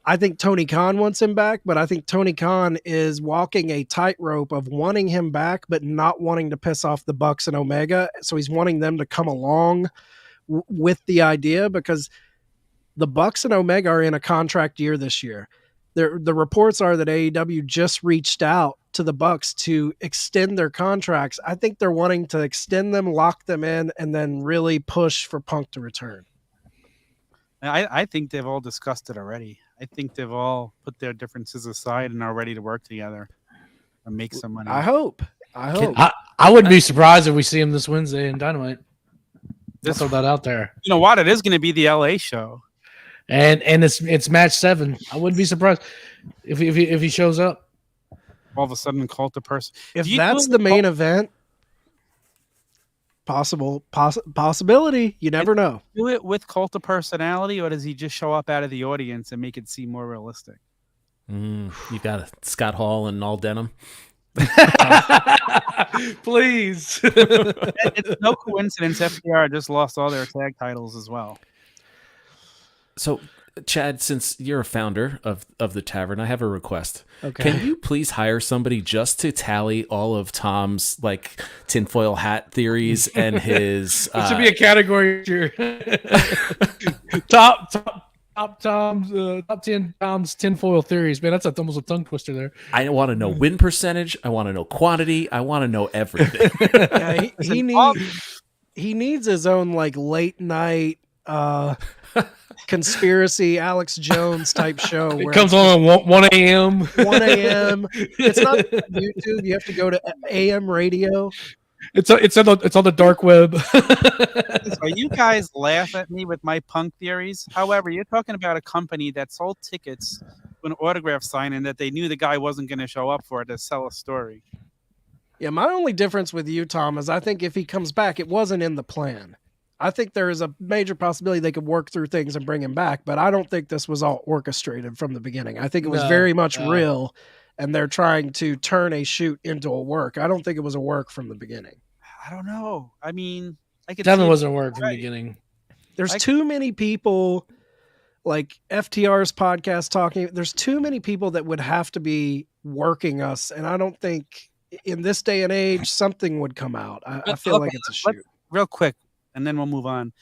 I think Tony Khan wants him back, but I think Tony Khan is walking a tightrope of wanting him back, but not wanting to piss off the Bucks and Omega. So he's wanting them to come along with the idea, because the Bucks and Omega are in a contract year this year. The reports are that AEW just reached out to the Bucks to extend their contracts. I think they're wanting to extend them, lock them in, and then really push for Punk to return. I think they've all discussed it already. I think they've all put their differences aside and are ready to work together and make some money. I hope. I wouldn't be surprised if we see him this Wednesday in Dynamite. Just throw that out there. You know what? It is going to be the LA show. And it's match 7. I wouldn't be surprised if he shows up. All of a sudden, cult a person. If Do you that's do the main event, possibility. You never know. Do it with cult of personality, or does he just show up out of the audience and make it seem more realistic? You got Scott Hall and all denim. Please. It's no coincidence FTR just lost all their tag titles as well. So Chad, since you're a founder of the Tavern, I have a request. Okay. Can you please hire somebody just to tally all of Tom's like tinfoil hat theories and his? It should be a category. top 10 Tom's tinfoil theories. Man, that's almost a tongue twister there. I want to know win percentage. I want to know quantity. I want to know everything. Yeah, he needs his own like late night conspiracy Alex Jones type show. It where comes on at 1 a.m. 1 a.m. It's not on YouTube. You have to go to AM radio. It's on the dark web. So you guys laugh at me with my punk theories. However, you're talking about a company that sold tickets to an autograph signing that they knew the guy wasn't going to show up for to sell a story. Yeah, my only difference with you, Tom, is I think if he comes back, it wasn't in the plan. I think there is a major possibility they could work through things and bring him back, but I don't think this was all orchestrated from the beginning. I think it was very much real, and they're trying to turn a shoot into a work. I don't think it was a work from the beginning. I don't know. I mean, I could Definitely see wasn't a work from the beginning. There's too many people, like FTR's podcast talking. There's too many people that would have to be working us, and I don't think in this day and age something would come out. I feel like it's a shoot. Real quick, and then we'll move on.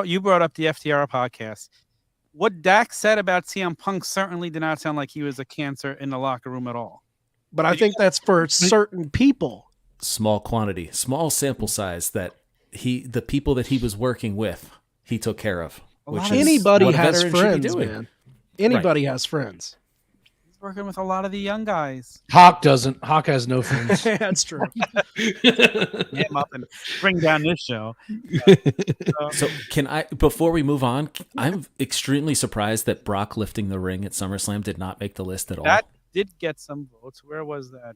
You brought up the FTR podcast. What Dak said about CM Punk certainly did not sound like he was a cancer in the locker room at all. But I think that's for certain people. Small quantity, small sample size that the people that he was working with, he took care of. Which is anybody what a has veteran should be friends, doing. man. Anybody has friends. He's working with a lot of the young guys. Hawk doesn't. Hawk has no friends. That's true. Him up and bring down this show. So can I, before we move on, I'm extremely surprised that Brock lifting the ring at SummerSlam did not make the list at all. That did get some votes. Where was that?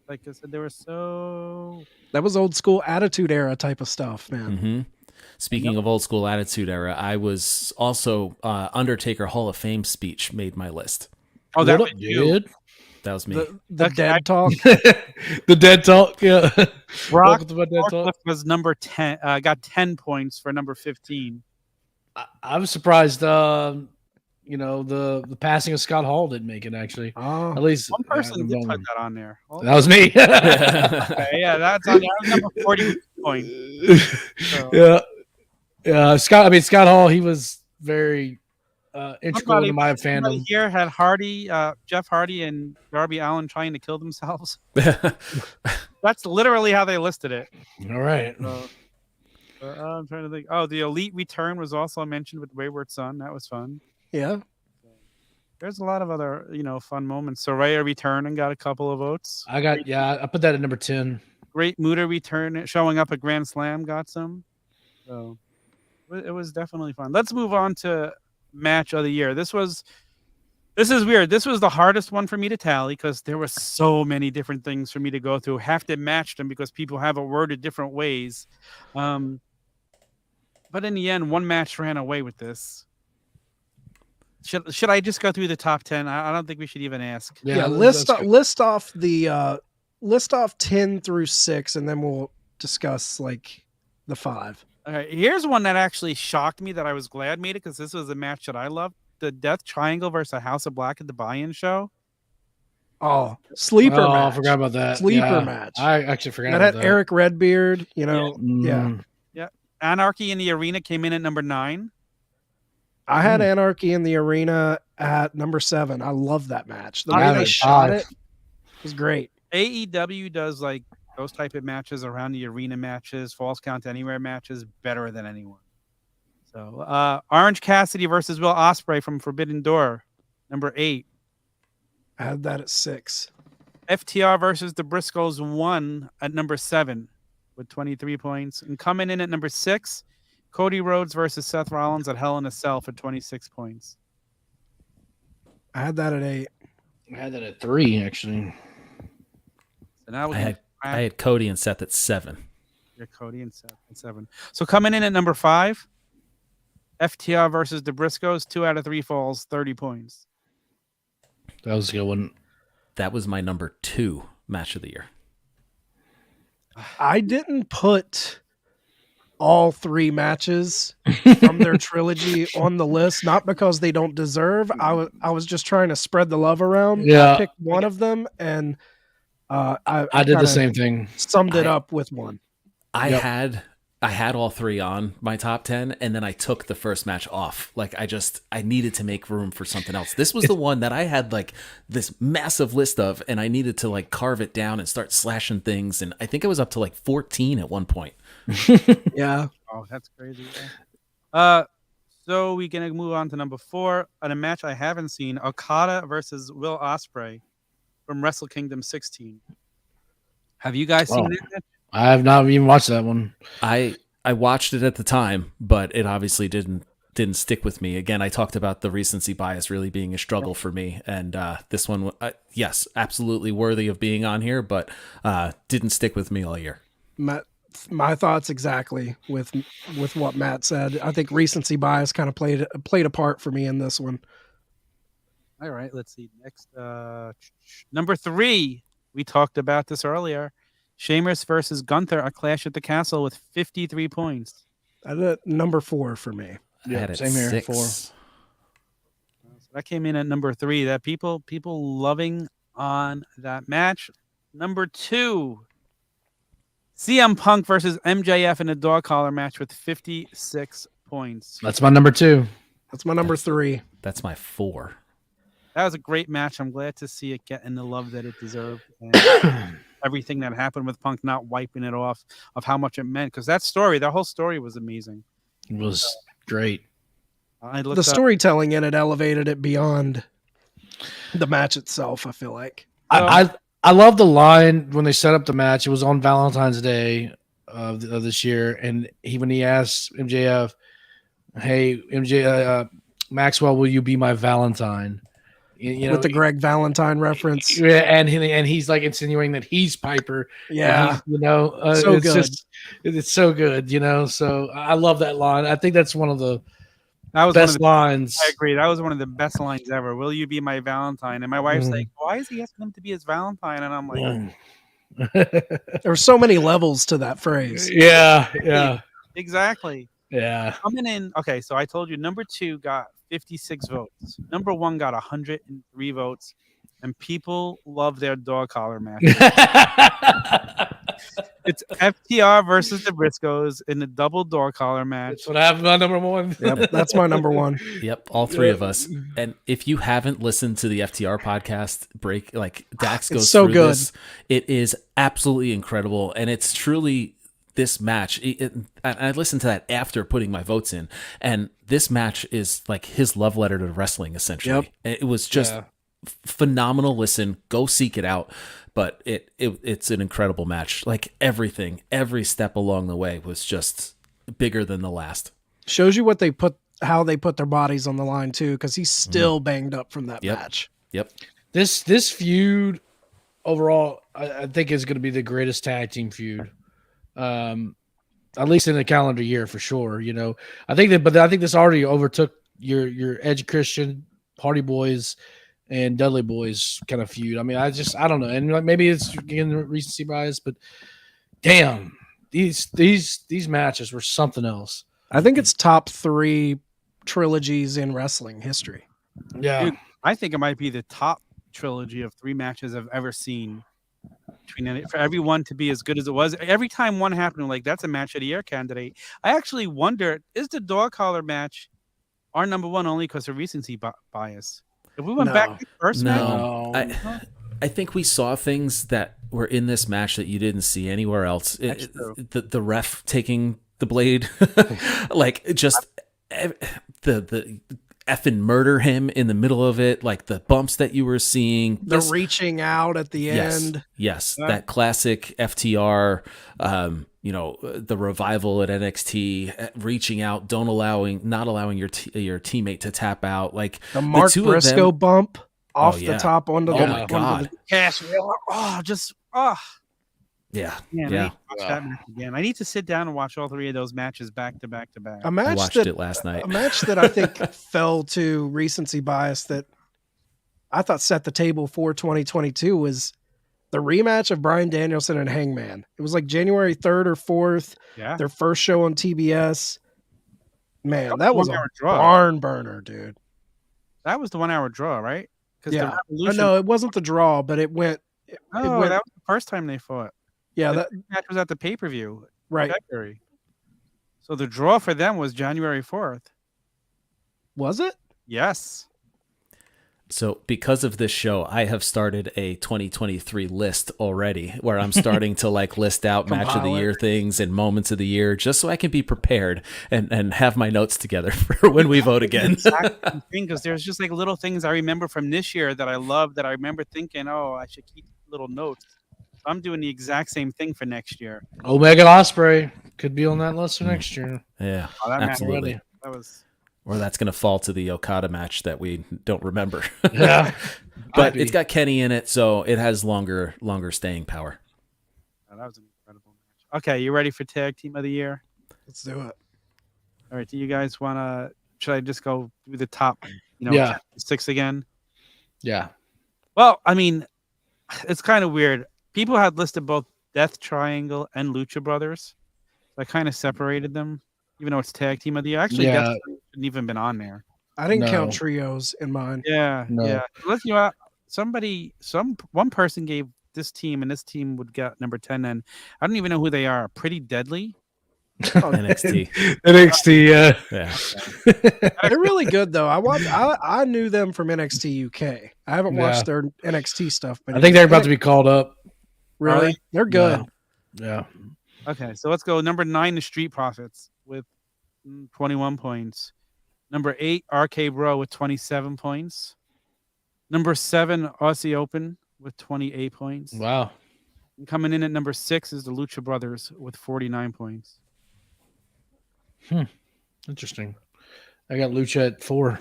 Like I said, they were so... That was old school Attitude Era type of stuff, man. Mm-hmm. Speaking of old school Attitude Era, I was also Undertaker Hall of Fame speech made my list. Oh, that was you. That was me. The dead talk. The dead talk. Yeah. Brock Welcome to my dead talk. was number 10. Got 10 points for number 15. I was surprised. The passing of Scott Hall didn't make it. Actually, at least one person did put that on there. Oh. That was me. Okay, yeah, that's on there. That was number 40 point. So. Yeah. Scott Hall. He was very integral to my fandom. Here had Jeff Hardy, and Darby Allin trying to kill themselves. That's literally how they listed it. All right. I'm trying to think. Oh, the Elite Return was also mentioned with Wayward Son. That was fun. Yeah. There's a lot of other, fun moments. Soraya return and got a couple of votes. I put that at number 10. Great Muta return, showing up at Grand Slam, got some. So it was definitely fun. Let's move on to match of the year. This is weird. This was the hardest one for me to tally because there were so many different things for me to go through. Have to match them because people have it worded different ways. But in the end, one match ran away with this. Should I just go through the top 10? I don't think we should even ask. Yeah, list off 10 through 6, and then we'll discuss like the 5. All right, here's one that actually shocked me that I was glad made it because this was a match that I loved. The Death Triangle versus House of Black at the buy-in show. Oh, sleeper match. I forgot about that. Sleeper match. I actually forgot that about had that. Eric Redbeard, Yeah. Anarchy in the Arena came in at number 9. I had Anarchy in the Arena at number 7. I love that match. The way they shot it was great. AEW does like those type of matches around the arena matches, false count anywhere matches better than anyone. So Orange Cassidy versus Will Ospreay from Forbidden Door, number 8. I had that at 6. FTR versus the Briscoes 1 at number 7 with 23 points. And coming in at number 6, Cody Rhodes versus Seth Rollins at Hell in a Cell for 26 points. I had that at 8. I had that at 3, actually. So now I had Cody and Seth at 7. Yeah, Cody and Seth at 7. So coming in at number 5, FTR versus the Briscoes, 2 out of 3 falls, 30 points. That was a good one. That was my number 2 match of the year. I didn't put all 3 matches from their trilogy on the list, not because they don't deserve. I was just trying to spread the love around. Yeah. I picked one of them, and I I did the kinda same thing. summed it up with one. I Yep. had all 3 on my top 10, and then I took the first match off. Like I needed to make room for something else. This was the one that I had like this massive list of, and I needed to like carve it down and start slashing things. And I think I was up to like 14 at one point. Yeah. Oh, that's crazy. So we're gonna move on to number 4 on a match I haven't seen: Okada versus Will Ospreay from Wrestle Kingdom 16. Have you guys seen that match? I have not even watched that one. I watched it at the time, but it obviously didn't stick with me. Again, I talked about the recency bias really being a struggle for me, and this one, yes, absolutely worthy of being on here, but didn't stick with me all year. My thoughts exactly with what Matt said. I think recency bias kind of played a part for me in this one. All right, let's see. Next, number 3. We talked about this earlier. Sheamus versus Gunther, a Clash at the Castle with 53 points. Number 4 for me. I had it same here, 6. 4. So that came in at number 3. That people loving on that match. Number 2, CM Punk versus MJF in a dog collar match with 56 points. That's my number 2. That's my number 3. That's my 4. That was a great match. I'm glad to see it getting the love that it deserved. And everything that happened with Punk not wiping it off of how much it meant. Because that whole story was amazing. It was great. The storytelling in it elevated it beyond the match itself, I feel like. I love the line when they set up the match. It was on Valentine's Day of this year, and when he asked MJF, "Hey, Maxwell, will you be my Valentine?" You know, with the Greg Valentine reference, and he's like insinuating that he's Piper. Yeah, so it's good. It's so good, So I love that line. I think that's one of the best one of the lines. I agree. That was one of the best lines ever. Will you be my Valentine? And my wife's like, why is he asking him to be his Valentine? And I'm like, there were so many levels to that phrase. Yeah. Exactly. Yeah. Coming in. Okay, so I told you number 2 got 56 votes. Number 1 got 103 votes. And people love their dog collar match. It's FTR versus the Briscoes in the double dog collar match. That's what I have my number 1. Yep, that's my number 1. Yep, all 3 of us. And if you haven't listened to the FTR podcast, Dax goes so through good. this. It is absolutely incredible, and it's truly this match. I listened to that after putting my votes in, and this match is like his love letter to wrestling, essentially. Yep. It was just phenomenal. Listen, go seek it out. But it's an incredible match. Like everything, every step along the way was just bigger than the last. Shows you how they put their bodies on the line too, because he's still banged up from that match. Yep. This feud overall, I think is going to be the greatest tag team feud, at least in the calendar year for sure. I think this already overtook your Edge Christian, Hardy Boys, and Dudley Boys kind of feud. I mean, I don't know, and maybe it's again recency bias, but damn, these matches were something else. I think it's top 3 trilogies in wrestling history. Yeah, dude, I think it might be the top trilogy of 3 matches I've ever seen. For everyone to be as good as it was, every time one happened, I'm like, that's a match of the year candidate. I actually wonder, is the dog collar match our number 1 only because of recency bias? If we went back to the first match, I think we saw things that were in this match that you didn't see anywhere else. The ref taking the blade, like just the effing murder him in the middle of it, like the bumps that you were seeing, the reaching out at the end. Yes, that classic FTR. The revival at NXT, reaching out, not allowing your teammate to tap out, like the Mark Briscoe bump off the top onto the my god, cash. Yeah. Watch that match again. I need to sit down and watch all 3 of those matches back to back to back. I watched it last night. A match that I think fell to recency bias that I thought set the table for 2022 was the rematch of Bryan Danielson and Hangman. It was like January 3rd or 4th. Yeah. Their first show on TBS. Man, that was a 1 hour draw. barn burner, dude. That was the 1 hour draw, right? Because Yeah. the Revolution. No, it wasn't the draw, but it went. It Oh, went, that was the first time they fought. yeah, The that match was at the pay-per-view. right. February. So the draw for them was January 4th. Was it? Yes. So because of this show, I have started a 2023 list already where I'm starting to like list out match of the year things and moments of the year just so I can be prepared and have my notes together for when we vote again. Exactly because there's just like little things I remember from this year that I love that I remember thinking, oh, I should keep little notes. So I'm doing the exact same thing for next year. Omega Ospreay could be on that list for next year. Yeah, Oh, that match absolutely. already. That was Or that's going to fall to the Okada match that we don't remember. Yeah. But it's got Kenny in it, so it has longer staying power. oh, that was an incredible match. Okay, you ready for tag team of the year? Let's do it. All right, do you guys want to? Should I just go through the top? Yeah. 6 again. Yeah. Well, I mean, it's kind of weird. People had listed both Death Triangle and Lucha Brothers. So I kind of separated them, even though it's tag team of the year. Actually, Yeah. Death Triangle shouldn't even been on there. I didn't No. count trios in mine. Yeah, No. yeah. Let's one person gave this team, and this team would get number 10. And I don't even know who they are. Pretty Deadly. NXT. NXT, yeah. Yeah. They're really good though. I knew them from NXT UK. I haven't watched their NXT stuff, but I think they're about to be called up. really. They're good. Yeah. Okay, so let's go. Number 9, the Street Profits with 21 points. Number 8, RK Bro with 27 points. Number 7, Aussie Open with 28 points. Wow. And coming in at number 6 is the Lucha Brothers with 49 points. Interesting. I got Lucha at 4.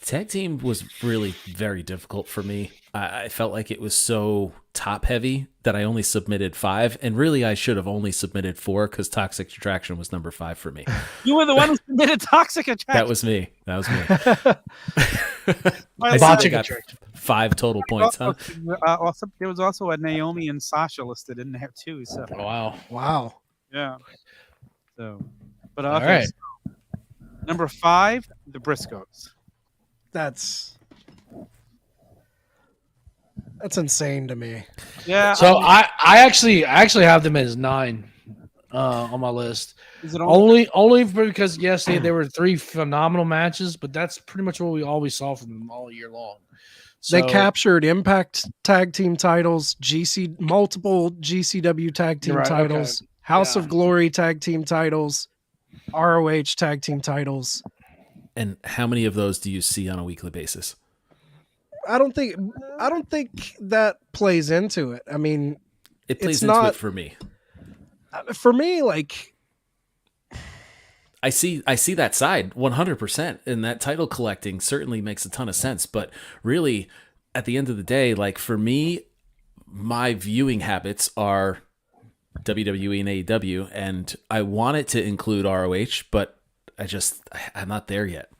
Tag team was really very difficult for me. I felt like it was so top heavy that I only submitted 5, and really I should have only submitted 4 because Toxic Attraction was number 5 for me. You were the one who submitted Toxic Attraction. That was me. I Botching got 5 total points, huh? Also, there was also a Naomi and Sasha listed in there too. So Wow. yeah. So, but All okay, right. so number 5, the Briscoes. That's insane to me. Yeah. So I actually have them as 9 on my list. Is it Only because yes, they were 3 phenomenal matches, but that's pretty much what we always saw from them all year long. They So, captured Impact tag team titles, multiple GCW tag team Right, titles, okay. House Yeah. of Glory tag team titles, ROH tag team titles. And how many of those do you see on a weekly basis? I don't think that plays into it. I mean, It plays It's into not- it for me. for me, like I see that side 100%, and that title collecting certainly makes a ton of sense. But really, at the end of the day, like for me, my viewing habits are WWE and AEW, and I want it to include ROH, but I'm not there yet. I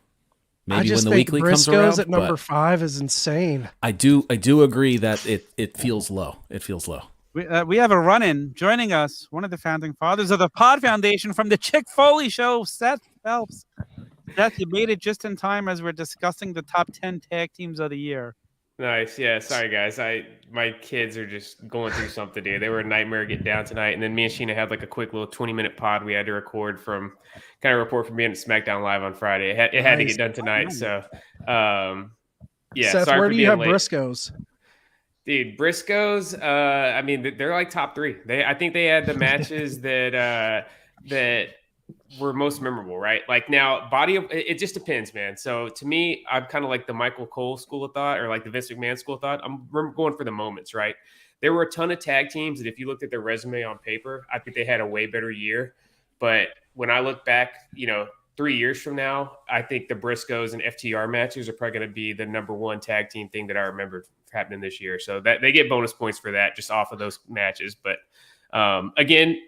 Maybe when just the think weekly Briscoes comes around, at number but 5 is insane. I do agree that it feels low. It feels low. We have a run-in joining us, one of the founding fathers of the Pod Foundation from the Chick Foley Show, Seth Phelps. Seth, you made it just in time as we're discussing the top 10 tag teams of the year. Nice. Yeah. Sorry, guys. My kids are just going through something today. They were a nightmare getting down tonight. And then me and Sheena had like a quick little 20-minute pod we had to record from report from being at SmackDown Live on Friday. It had to Nice. get done tonight. So, yeah. Seth, sorry where for do you being have late. Briscoes? Dude, Briscoes, I mean, they're like top 3. I think they had the matches that were most memorable, right? Like now, it just depends, man. So to me, I'm kind of like the Michael Cole school of thought, or like the Vince McMahon school of thought. I'm going for the moments, right? There were a ton of tag teams that if you looked at their resume on paper, I think they had a way better year. But when I look back, 3 years from now, I think the Briscoes and FTR matches are probably going to be the number 1 tag team thing that I remember happening this year. So that they get bonus points for that just off of those matches. But again,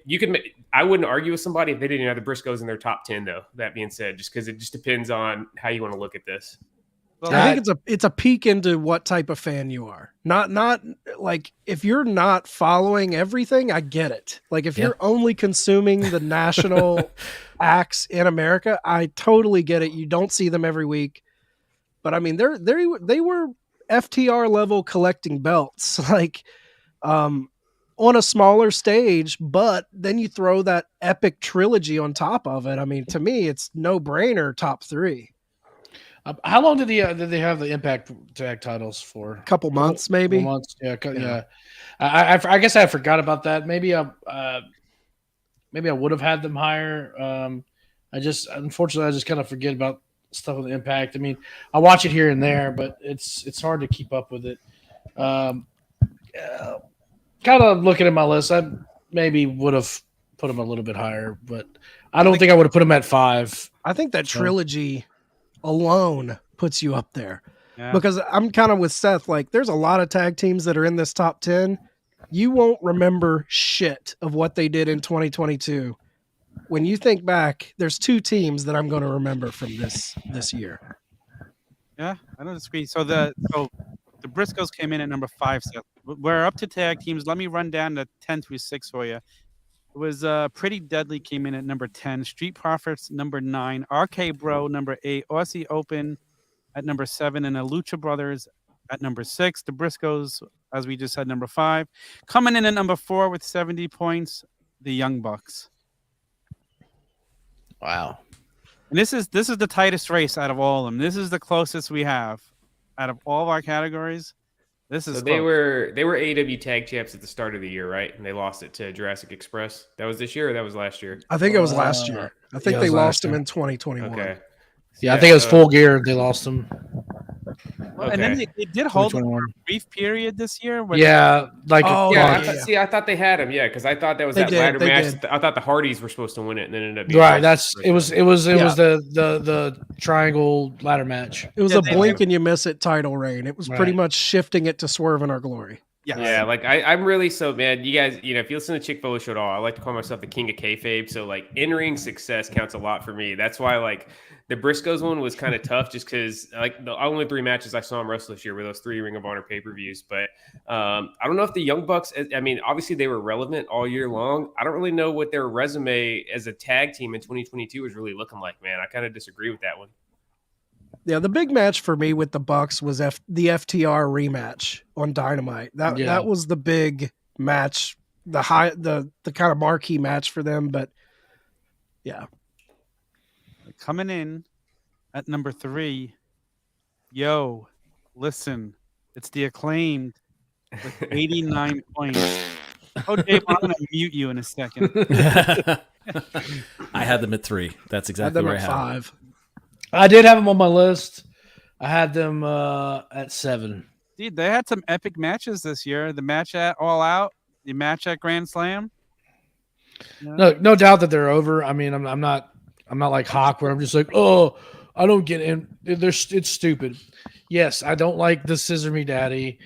I wouldn't argue with somebody if they didn't have the Briscoes in their top 10, though. That being said, just because it just depends on how you want to look at this. Well, I think it's a peek into what type of fan you are. Not like if you're not following everything, I get it. Like if you're only consuming the national acts in America, I totally get it. You don't see them every week. But I mean they were FTR level collecting belts like on a smaller stage, but then you throw that epic trilogy on top of it. I mean, to me it's no-brainer top 3. How long did they have the Impact Tag titles for? A couple months, maybe. Couple months, yeah. I guess I forgot about that. Maybe I would have had them higher. Unfortunately, I just kind of forget about stuff with the Impact. I mean, I watch it here and there, but it's hard to keep up with it. Kind of looking at my list, I maybe would have put them a little bit higher, but I don't think I would have put them at 5. I think that trilogy alone puts you up there. Yeah. Because I'm kind of with Seth. Like, there's a lot of tag teams that are in this top 10. You won't remember shit of what they did in 2022. When you think back, there's 2 teams that I'm going to remember from this year. Yeah, I don't disagree. So the Briscoes came in at number 5. So we're up to tag teams. Let me run down the 10 through 6 for you. It was Pretty Deadly came in at number 10. Street Profits number 9. RK Bro number 8. Aussie Open at number 7, and the Lucha Brothers at number 6. The Briscoes, as we just said, number 5. Coming in at number 4 with 70 points, the Young Bucks. Wow. And this is the tightest race out of all of them. This is the closest we have out of all of our categories. This is so they were AEW tag champs at the start of the year, right? And they lost it to Jurassic Express. That was this year, or that was last year? I think it was last year. I think they lost them in 2021. Okay. Yeah, I think it was Full Gear. They lost them. Well, and then they did hold them for a brief period this year. Yeah, like I thought they had him. Yeah, because I thought that was ladder match. I thought the Hardys were supposed to win it, and then it ended up being right. It was the triangle ladder match. It was a blink and you miss it title reign. It was pretty much shifting it to Swerve in Our Glory. Yes. Yeah, like I'm really so man. You guys, if you listen to Chick Foley Show at all, I like to call myself the king of kayfabe. So like in-ring success counts a lot for me. That's why like the Briscoes one was kind of tough, just because like the only 3 matches I saw them wrestle this year were those 3 Ring of Honor pay-per-views. But I don't know if the Young Bucks. I mean, obviously they were relevant all year long. I don't really know what their resume as a tag team in 2022 was really looking like. Man, I kind of disagree with that one. Yeah, the big match for me with the Bucks was the FTR rematch on Dynamite. That was the big match, the kind of marquee match for them. But yeah, coming in at number 3, yo, listen, it's the Acclaimed with 89 points. Oh, Dave, I'm gonna mute you in a second. I had them at 3. That's exactly where I had 5. I did have them on my list. I had them at 7. Dude, they had some epic matches this year. The match at All Out, the match at Grand Slam. No doubt that they're over. I mean, I'm not like Hawk where I'm just like, oh, I don't get in. It's stupid. Yes, I don't like the Scissor Me Daddy,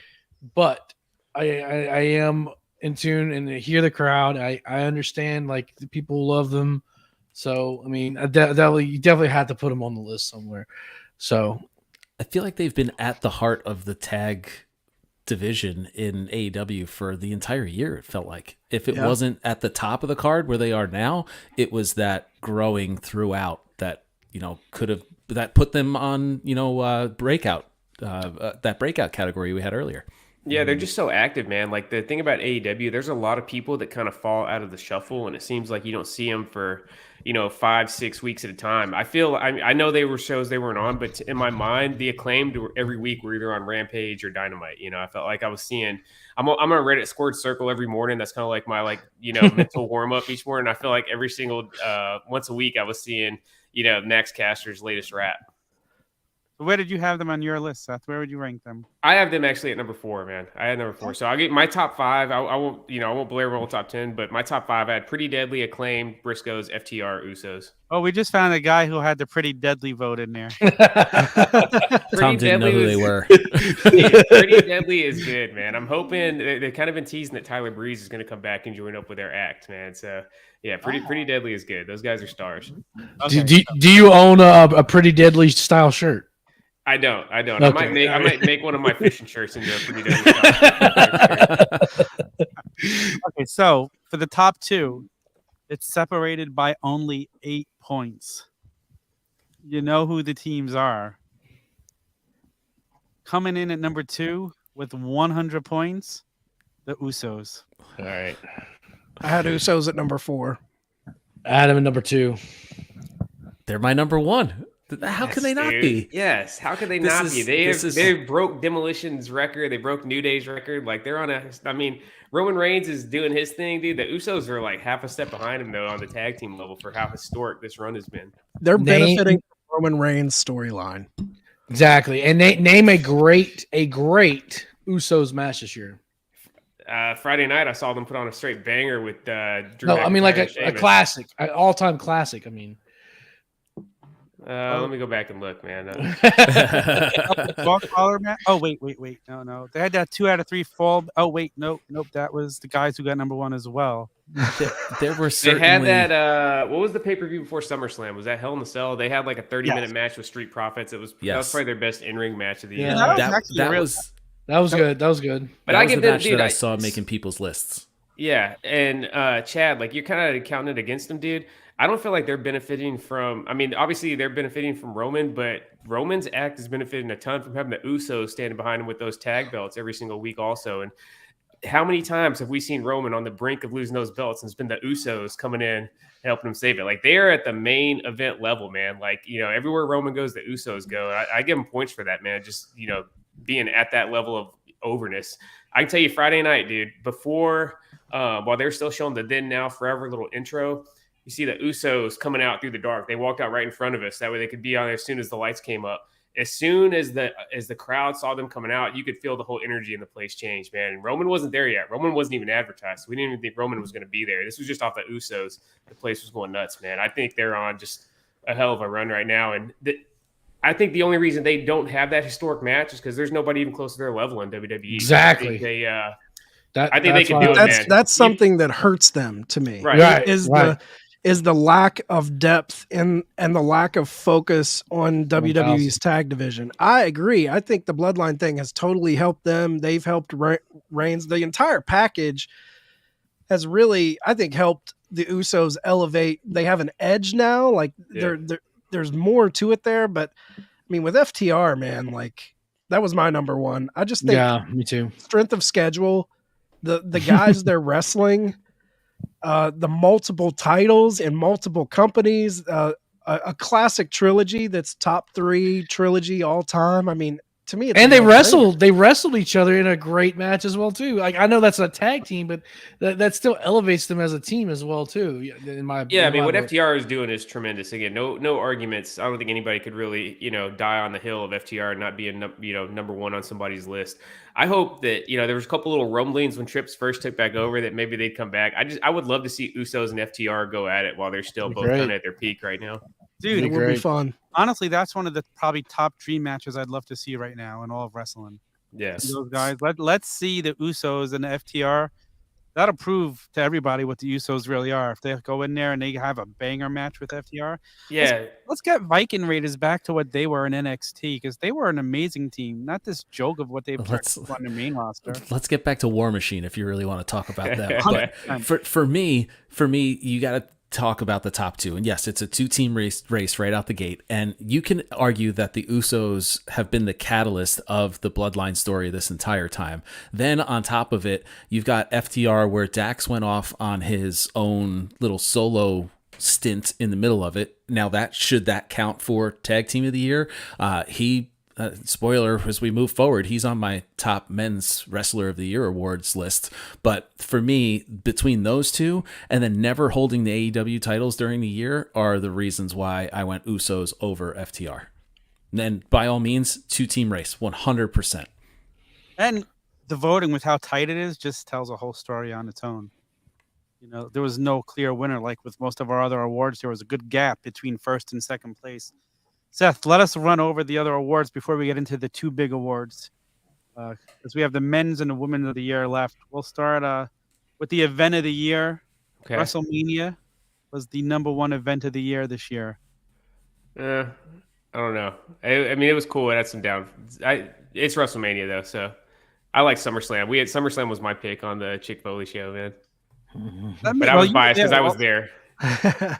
but I am in tune and hear the crowd. I understand like the people love them. So, I mean, you definitely had to put them on the list somewhere. So, I feel like they've been at the heart of the tag division in AEW for the entire year. It felt like if it wasn't at the top of the card where they are now, it was that growing throughout that, that put them on, breakout, that breakout category we had earlier. Yeah, they're just so active, man. Like the thing about AEW, there's a lot of people that kind of fall out of the shuffle, and it seems like you don't see them for 5-6 weeks at a time. I know they were shows they weren't on, but in my mind, the Acclaimed every week were either on Rampage or Dynamite. I felt like I was seeing. I'm on Reddit Scored Circle every morning. That's kind of like my mental warm up each morning. I feel like every single once a week I was seeing Max Caster's latest rap. Where did you have them on your list, Seth? Where would you rank them? I have them actually at number 4, man. I had number 4. So I'll get my top 5. I won't blare roll top 10, but my top 5 I had Pretty Deadly, Acclaimed, Briscoes, FTR, Usos. Oh, we just found a guy who had the Pretty Deadly vote in there. Tom didn't know who they were. Pretty Deadly is good, man. I'm hoping they've kind of been teasing that Tyler Breeze is going to come back and join up with their act, man. So yeah, Pretty Deadly is good. Those guys are stars. Okay. Do you own a Pretty Deadly style shirt? I don't. Okay. I might make one of my fishing shirts into a pretty damn Okay, so for the top two, it's separated by only 8 points. You know who the teams are. Coming in at number 2 with 100 points, the Usos. All right. I had Usos at number 4. Adam at number 2. They're my number 1. How can they not be? Yes. How could they This not is- be? this is- They broke Demolition's record. They broke New Day's record. Like they're on a. I mean, Roman Reigns is doing his thing, dude. The Usos are like half a step behind him though on the tag team level for how historic this run has been. They're benefiting from Roman Reigns' storyline. Exactly. And name a great Usos match this year. Friday night, I saw them put on a straight banger with Drew. No, I mean like McIntyre and a Sheamus. classic, an all-time classic. I mean, Let me go back and look, man. Dog collar match. Oh wait. No. They had that 2 out of 3 fall. Oh wait, nope. That was the guys who got number 1 as well. There were They certainly had that. What was the pay per view before SummerSlam? Was that Hell in the Cell? They had like a 30-minute match with Street Profits. That was probably their best in-ring match of the year. Yeah. that was good. That was good. But that I was give the them, match dude, that I saw making people's lists. Yeah, and Chad, like you're kind of counting it against them, dude. I don't feel like they're benefiting from. I mean, obviously they're benefiting from Roman, but Roman's act is benefiting a ton from having the Usos standing behind him with those tag belts every single week, also. And how many times have we seen Roman on the brink of losing those belts, and it's been the Usos coming in helping him save it? Like they are at the main event level, man. Like everywhere Roman goes, the Usos go. I give him points for that, man. Just being at that level of overness. I can tell you, Friday night, dude. Before. While they're still showing the then now forever little intro, you see the Usos coming out through the dark. They walked out right in front of us. That way they could be on there as soon as the lights came up. As soon as the crowd saw them coming out, you could feel the whole energy in the place change, man. And Roman wasn't there yet. Roman wasn't even advertised. We didn't even think Roman was going to be there. This was just off the Usos. The place was going nuts, man. I think they're on just a hell of a run right now. And I think the only reason they don't have that historic match is because there's nobody even close to their level in WWE. Exactly. I think they can do it, man. That's something that hurts them to me. Right. Is the lack of depth and the lack of focus on WWE's tag division. I agree. I think the Bloodline thing has totally helped them. They've helped Reigns. The entire package has really, I think, helped the Usos elevate. They have an edge now. Like there's more to it there. But I mean, with FTR, man, like that was my number 1. I just think, me too. Strength of schedule. The guys they're wrestling, the multiple titles in multiple companies, a classic trilogy that's top 3 trilogy all time. I mean, to me, they wrestled each other in a great match as well too. Like I know that's a tag team, but that still elevates them as a team as well too. What FTR is doing is tremendous. Again, no arguments. I don't think anybody could really die on the hill of FTR not being number 1 on somebody's list. I hope that there was a couple little rumblings when Trips first took back over that maybe they'd come back. I would love to see Usos and FTR go at it while they're still both kind of at their peak right now. Dude, it would be fun. Honestly, that's one of the probably top dream matches I'd love to see right now in all of wrestling. Yes. Those guys. Let's see the Usos and the FTR. That'll prove to everybody what the Usos really are. If they go in there and they have a banger match with FTR. Yeah. Let's get Viking Raiders back to what they were in NXT because they were an amazing team. Not this joke of what they've on the main roster. Let's get back to War Machine if you really want to talk about that. But for me, you got to talk about the top 2. And yes, it's a 2-team race right out the gate. And you can argue that the Usos have been the catalyst of the Bloodline story this entire time. Then on top of it, you've got FTR where Dax went off on his own little solo stint in the middle of it. Now should that count for tag team of the year? Spoiler, as we move forward, he's on my top men's wrestler of the year awards list. But for me, between those two and then never holding the AEW titles during the year are the reasons why I went Usos over FTR. And then by all means, 2-team race, 100%. And the voting with how tight it is just tells a whole story on its own. There was no clear winner. Like with most of our other awards, there was a good gap between first and second place. Seth, let us run over the other awards before we get into the 2 big awards. Because we have the men's and the women of the year left. We'll start with the event of the year. Okay. WrestleMania was the number 1 event of the year this year. I don't know. I mean, it was cool. It had some down. It's WrestleMania though, so I like SummerSlam. SummerSlam was my pick on the Chick Foley show, man. But I was biased because I was there.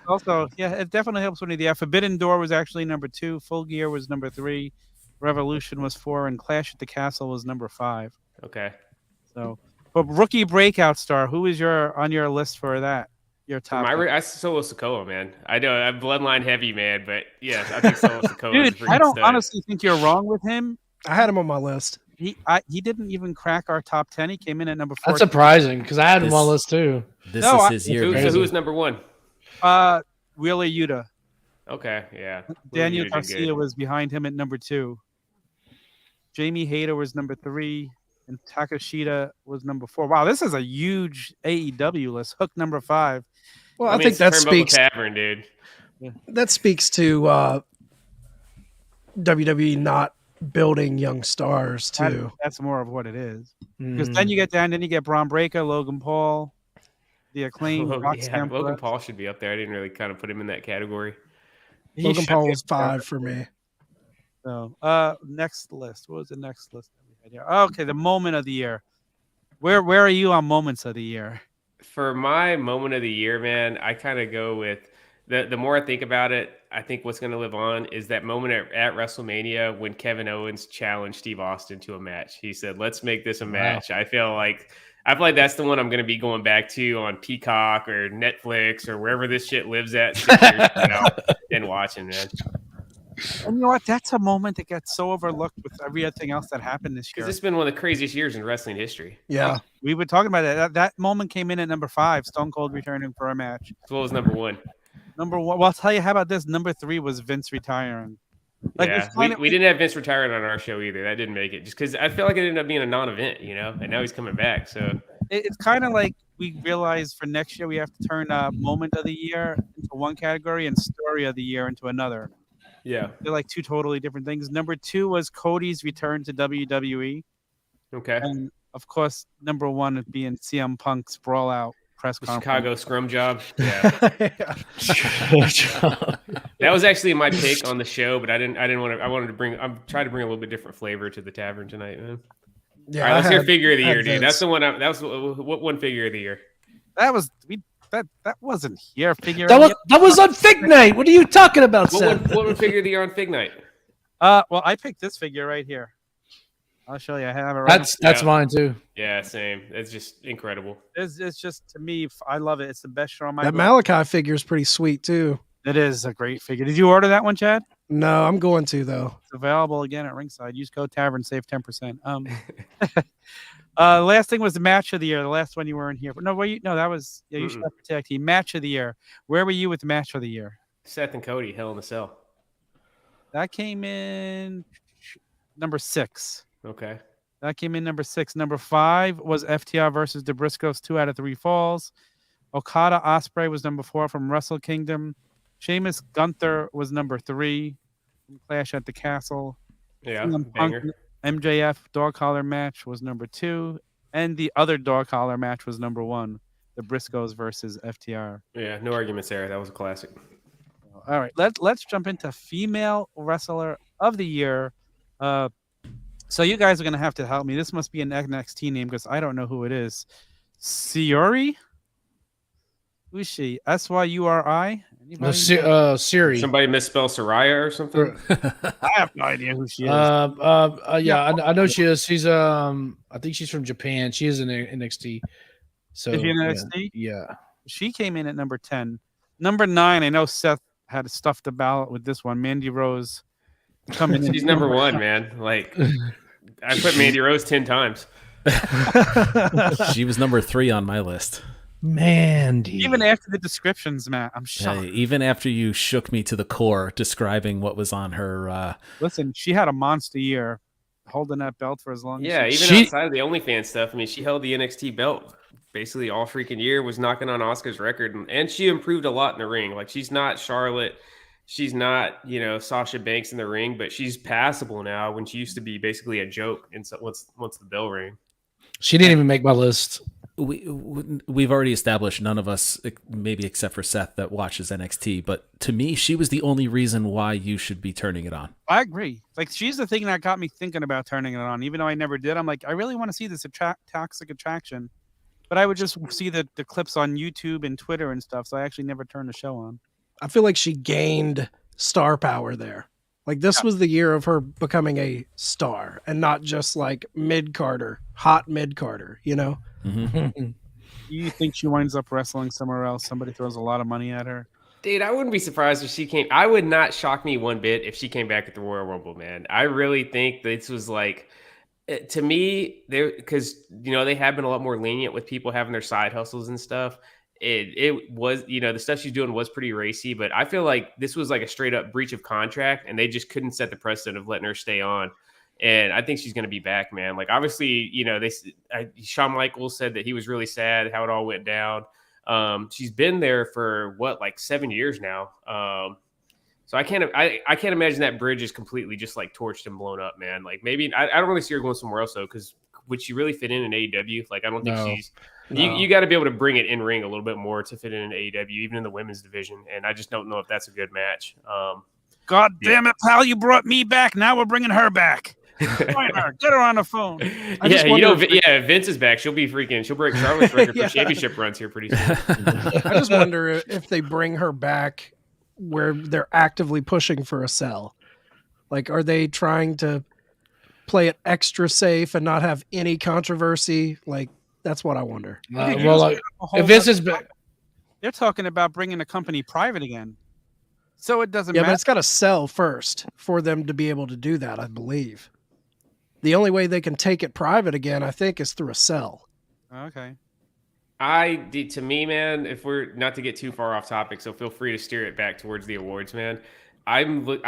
Also, yeah, it definitely helps when you're there. Forbidden Door was actually number 2. Full Gear was number 3. Revolution was 4, and Clash at the Castle was number 5. Okay. So, but rookie breakout star, who is on your list for that? Your top. I Solo Sikoa, man. I know I'm bloodline heavy, man, but yes, I think Solo Sikoa. Dude, is a freaking I don't stud. honestly think you're wrong with him. I had him on my list. He didn't even crack our top 10. He came in at number 4. That's surprising because I had him on my list too. This No, is his year. So who's number 1? Wheeler Yuta. Okay, yeah. Daniel Yuta did Garcia good. was behind him at number 2. Jamie Hayter was number 3, and Takashita was number 4. Wow, this is a huge AEW list. Hook number 5. Well, I I mean, think it's that Turnbuckle speaks Tavern, dude. to WWE not building young stars too. That's more of what it is. Because then you get Braun Breaker, Logan Paul, the Acclaimed. Logan Paul should be up there. I didn't really kind of put him in that category. Logan Paul was 5 for me. So, next list. What was the next list that we had here? Okay, the moment of the year. Where are you on moments of the year? For my moment of the year, man, I kind of go with the more I think about it, I think what's going to live on is that moment at WrestleMania when Kevin Owens challenged Steve Austin to a match. He said, "Let's make this a match." I feel like that's the one I'm going to be going back to on Peacock or Netflix or wherever this shit lives at 6 years from now and watching, man. And you know what? That's a moment that gets so overlooked with everything else that happened this year. Because it's been one of the craziest years in wrestling history. Yeah. We were talking about it. That moment came in at number 5, Stone Cold returning for a match. As well as number 1. Number 1. Well, I'll tell you, how about this? Number 3 was Vince retiring. Yeah, we didn't have Vince retiring on our show either. That didn't make it. Just because I feel like it ended up being a non-event, and now he's coming back. So it's kind of like we realized for next year we have to turn moment of the year into one category and story of the year into another. Yeah. They're like 2 totally different things. Number 2 was Cody's return to WWE. Okay. And, of course, number 1 being CM Punk's Brawl Out press conference. Chicago scrum job. Yeah. That was actually my pick on the show, but I wanted to bring a little bit different flavor to the tavern tonight, man. Yeah. All right, let's hear figure of the year, dude. That's the one. That was what one figure of the year? That wasn't here. Figure that was on Fig Night. What are you talking about, Seth? What one figure of the year on Fig Night? Well, I picked this figure right here. I'll show you. I have it right. That's mine too. Yeah, same. It's just incredible. It's just, to me, I love it. It's the best show on my. That Malachi figure is pretty sweet too. It is a great figure. Did you order that one, Chad? No, I'm going to though. It's available again at Ringside. Use code Tavern, save 10%. Last thing was the match of the year. The last one you weren't here, but that was you should have tag team match of the year. Where were you with the match of the year? Seth and Cody, Hell in a Cell. That came in number 6. Okay. That came in number 6. Number 5 was FTR versus the Briscoes, 2 out of 3 falls. Okada Ospreay was number 4 from Wrestle Kingdom. Sheamus Gunther was number 3 from Clash at the Castle. Yeah, Punk, MJF dog collar match was number 2, and the other dog collar match was number 1. The Briscoes versus FTR. Yeah, no arguments there. That was a classic. All right, let's jump into female wrestler of the year. So you guys are going to have to help me. This must be an NXT name because I don't know who it is. Syuri? Who's she? Syuri? No, Siri. Somebody misspell Soraya or something? I have no idea who she is. I know she is. She's I think she's from Japan. She is in NXT. So is she in NXT? Yeah. She came in at number 10. Number 9, I know Seth had stuffed the ballot with this one. Mandy Rose coming in. She's number 1, man. Like, I put Mandy Rose 10 times. She was number 3 on my list. Mandy. Even after the descriptions, Matt, I'm shocked. Even after you shook me to the core describing what was on her. Listen, she had a monster year holding that belt for as long as even outside of the OnlyFans stuff. I mean, she held the NXT belt basically all freaking year, was knocking on Asuka's record, and she improved a lot in the ring. Like, she's not Charlotte. She's not, Sasha Banks in the ring, but she's passable now when she used to be basically a joke. And so once the bell rang. She didn't even make my list. we've already established none of us, maybe except for Seth, that watches NXT. But to me, she was the only reason why you should be turning it on. I agree. Like, she's the thing that got me thinking about turning it on, even though I never did. I'm like, I really want to see this toxic attraction, but I would just see the clips on YouTube and Twitter and stuff. So I actually never turned the show on. I feel like she gained star power there. Like, this was the year of her becoming a star and not just like mid-Carter, hot mid-Carter, you know? Mm-hmm. Do you think she winds up wrestling somewhere else? Somebody throws a lot of money at her? Dude, I wouldn't be surprised if she came. I would not shock me one bit if she came back at the Royal Rumble, man. I really think this was like, to me, because they have been a lot more lenient with people having their side hustles and stuff. It was, the stuff she's doing was pretty racy, but I feel like this was like a straight up breach of contract, and they just couldn't set the precedent of letting her stay on. And I think she's going to be back, man. Like, obviously, Shawn Michaels said that he was really sad how it all went down. She's been there for like 7 years now. So I can't imagine that bridge is completely just like torched and blown up, man. Like, maybe I don't really see her going somewhere else though, because would she really fit in AEW? Like, I don't think she's. No. You got to be able to bring it in ring a little bit more to fit in AEW, even in the women's division. And I just don't know if that's a good match. God damn it, pal! You brought me back. Now we're bringing her back. Find her. Get her on the phone. Vince is back. She'll break Charlotte's record for championship runs here pretty soon. I just wonder if they bring her back where they're actively pushing for a sell. Like, are they trying to play it extra safe and not have any controversy? Like, that's what I wonder. If this is back, they're talking about bringing the company private again. So it doesn't matter. But it's got to sell first for them to be able to do that, I believe. The only way they can take it private again, I think, is through a sell. Okay. To me, man, if we're not to get too far off topic, so feel free to steer it back towards the awards, man. I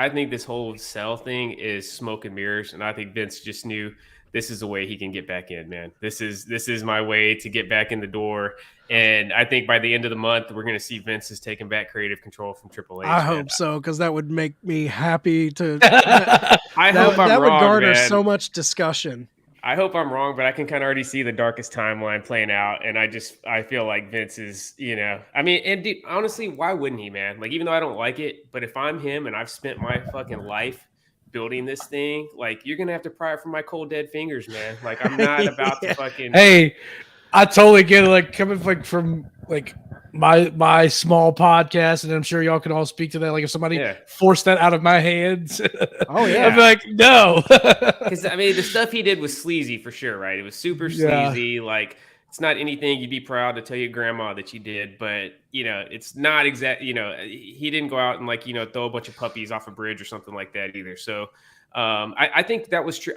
think this whole sell thing is smoke and mirrors, and I think Vince just knew this is the way he can get back in, man. This is my way to get back in the door. And I think by the end of the month, we're going to see Vince is taking back creative control from Triple H. I hope so, because that would make me happy to. I hope I'm wrong, that would garner man. so much discussion. I hope I'm wrong, but I can kind of already see the darkest timeline playing out. And I feel like Vince is, and honestly, why wouldn't he, man? Like, even though I don't like it, but if I'm him and I've spent my fucking life building this thing, like, you're gonna have to pry it from my cold dead fingers, man. Like, I'm not about to fucking. Hey, I totally get it. Like, coming from my small podcast, and I'm sure y'all can all speak to that. Like, if somebody forced that out of my hands, oh yeah, I'd be like, no. Because the stuff he did was sleazy for sure, right? It was super sleazy. Like, it's not anything you'd be proud to tell your grandma that you did, but it's not exact. He didn't go out and throw a bunch of puppies off a bridge or something like that either. So I think that was true.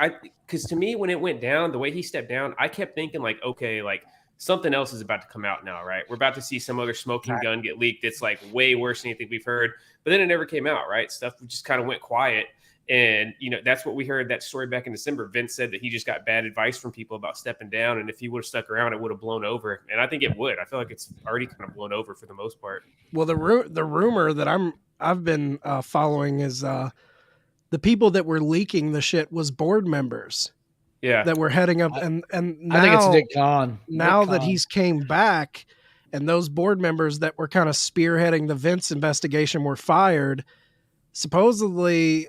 Because to me, when it went down, the way he stepped down, I kept thinking like, okay, like something else is about to come out now, right? We're about to see some other smoking gun get leaked. It's like way worse than anything we've heard, but then it never came out, right? Stuff just kind of went quiet. And, that's what we heard that story back in December. Vince said that he just got bad advice from people about stepping down. And if he would have stuck around, it would have blown over. And I think it would. I feel like it's already kind of blown over for the most part. Well, the rumor that I've been following is the people that were leaking the shit was board members. Yeah. That were heading up. And now, I think it's Nick Khan. Now that he's came back and those board members that were kind of spearheading the Vince investigation were fired, supposedly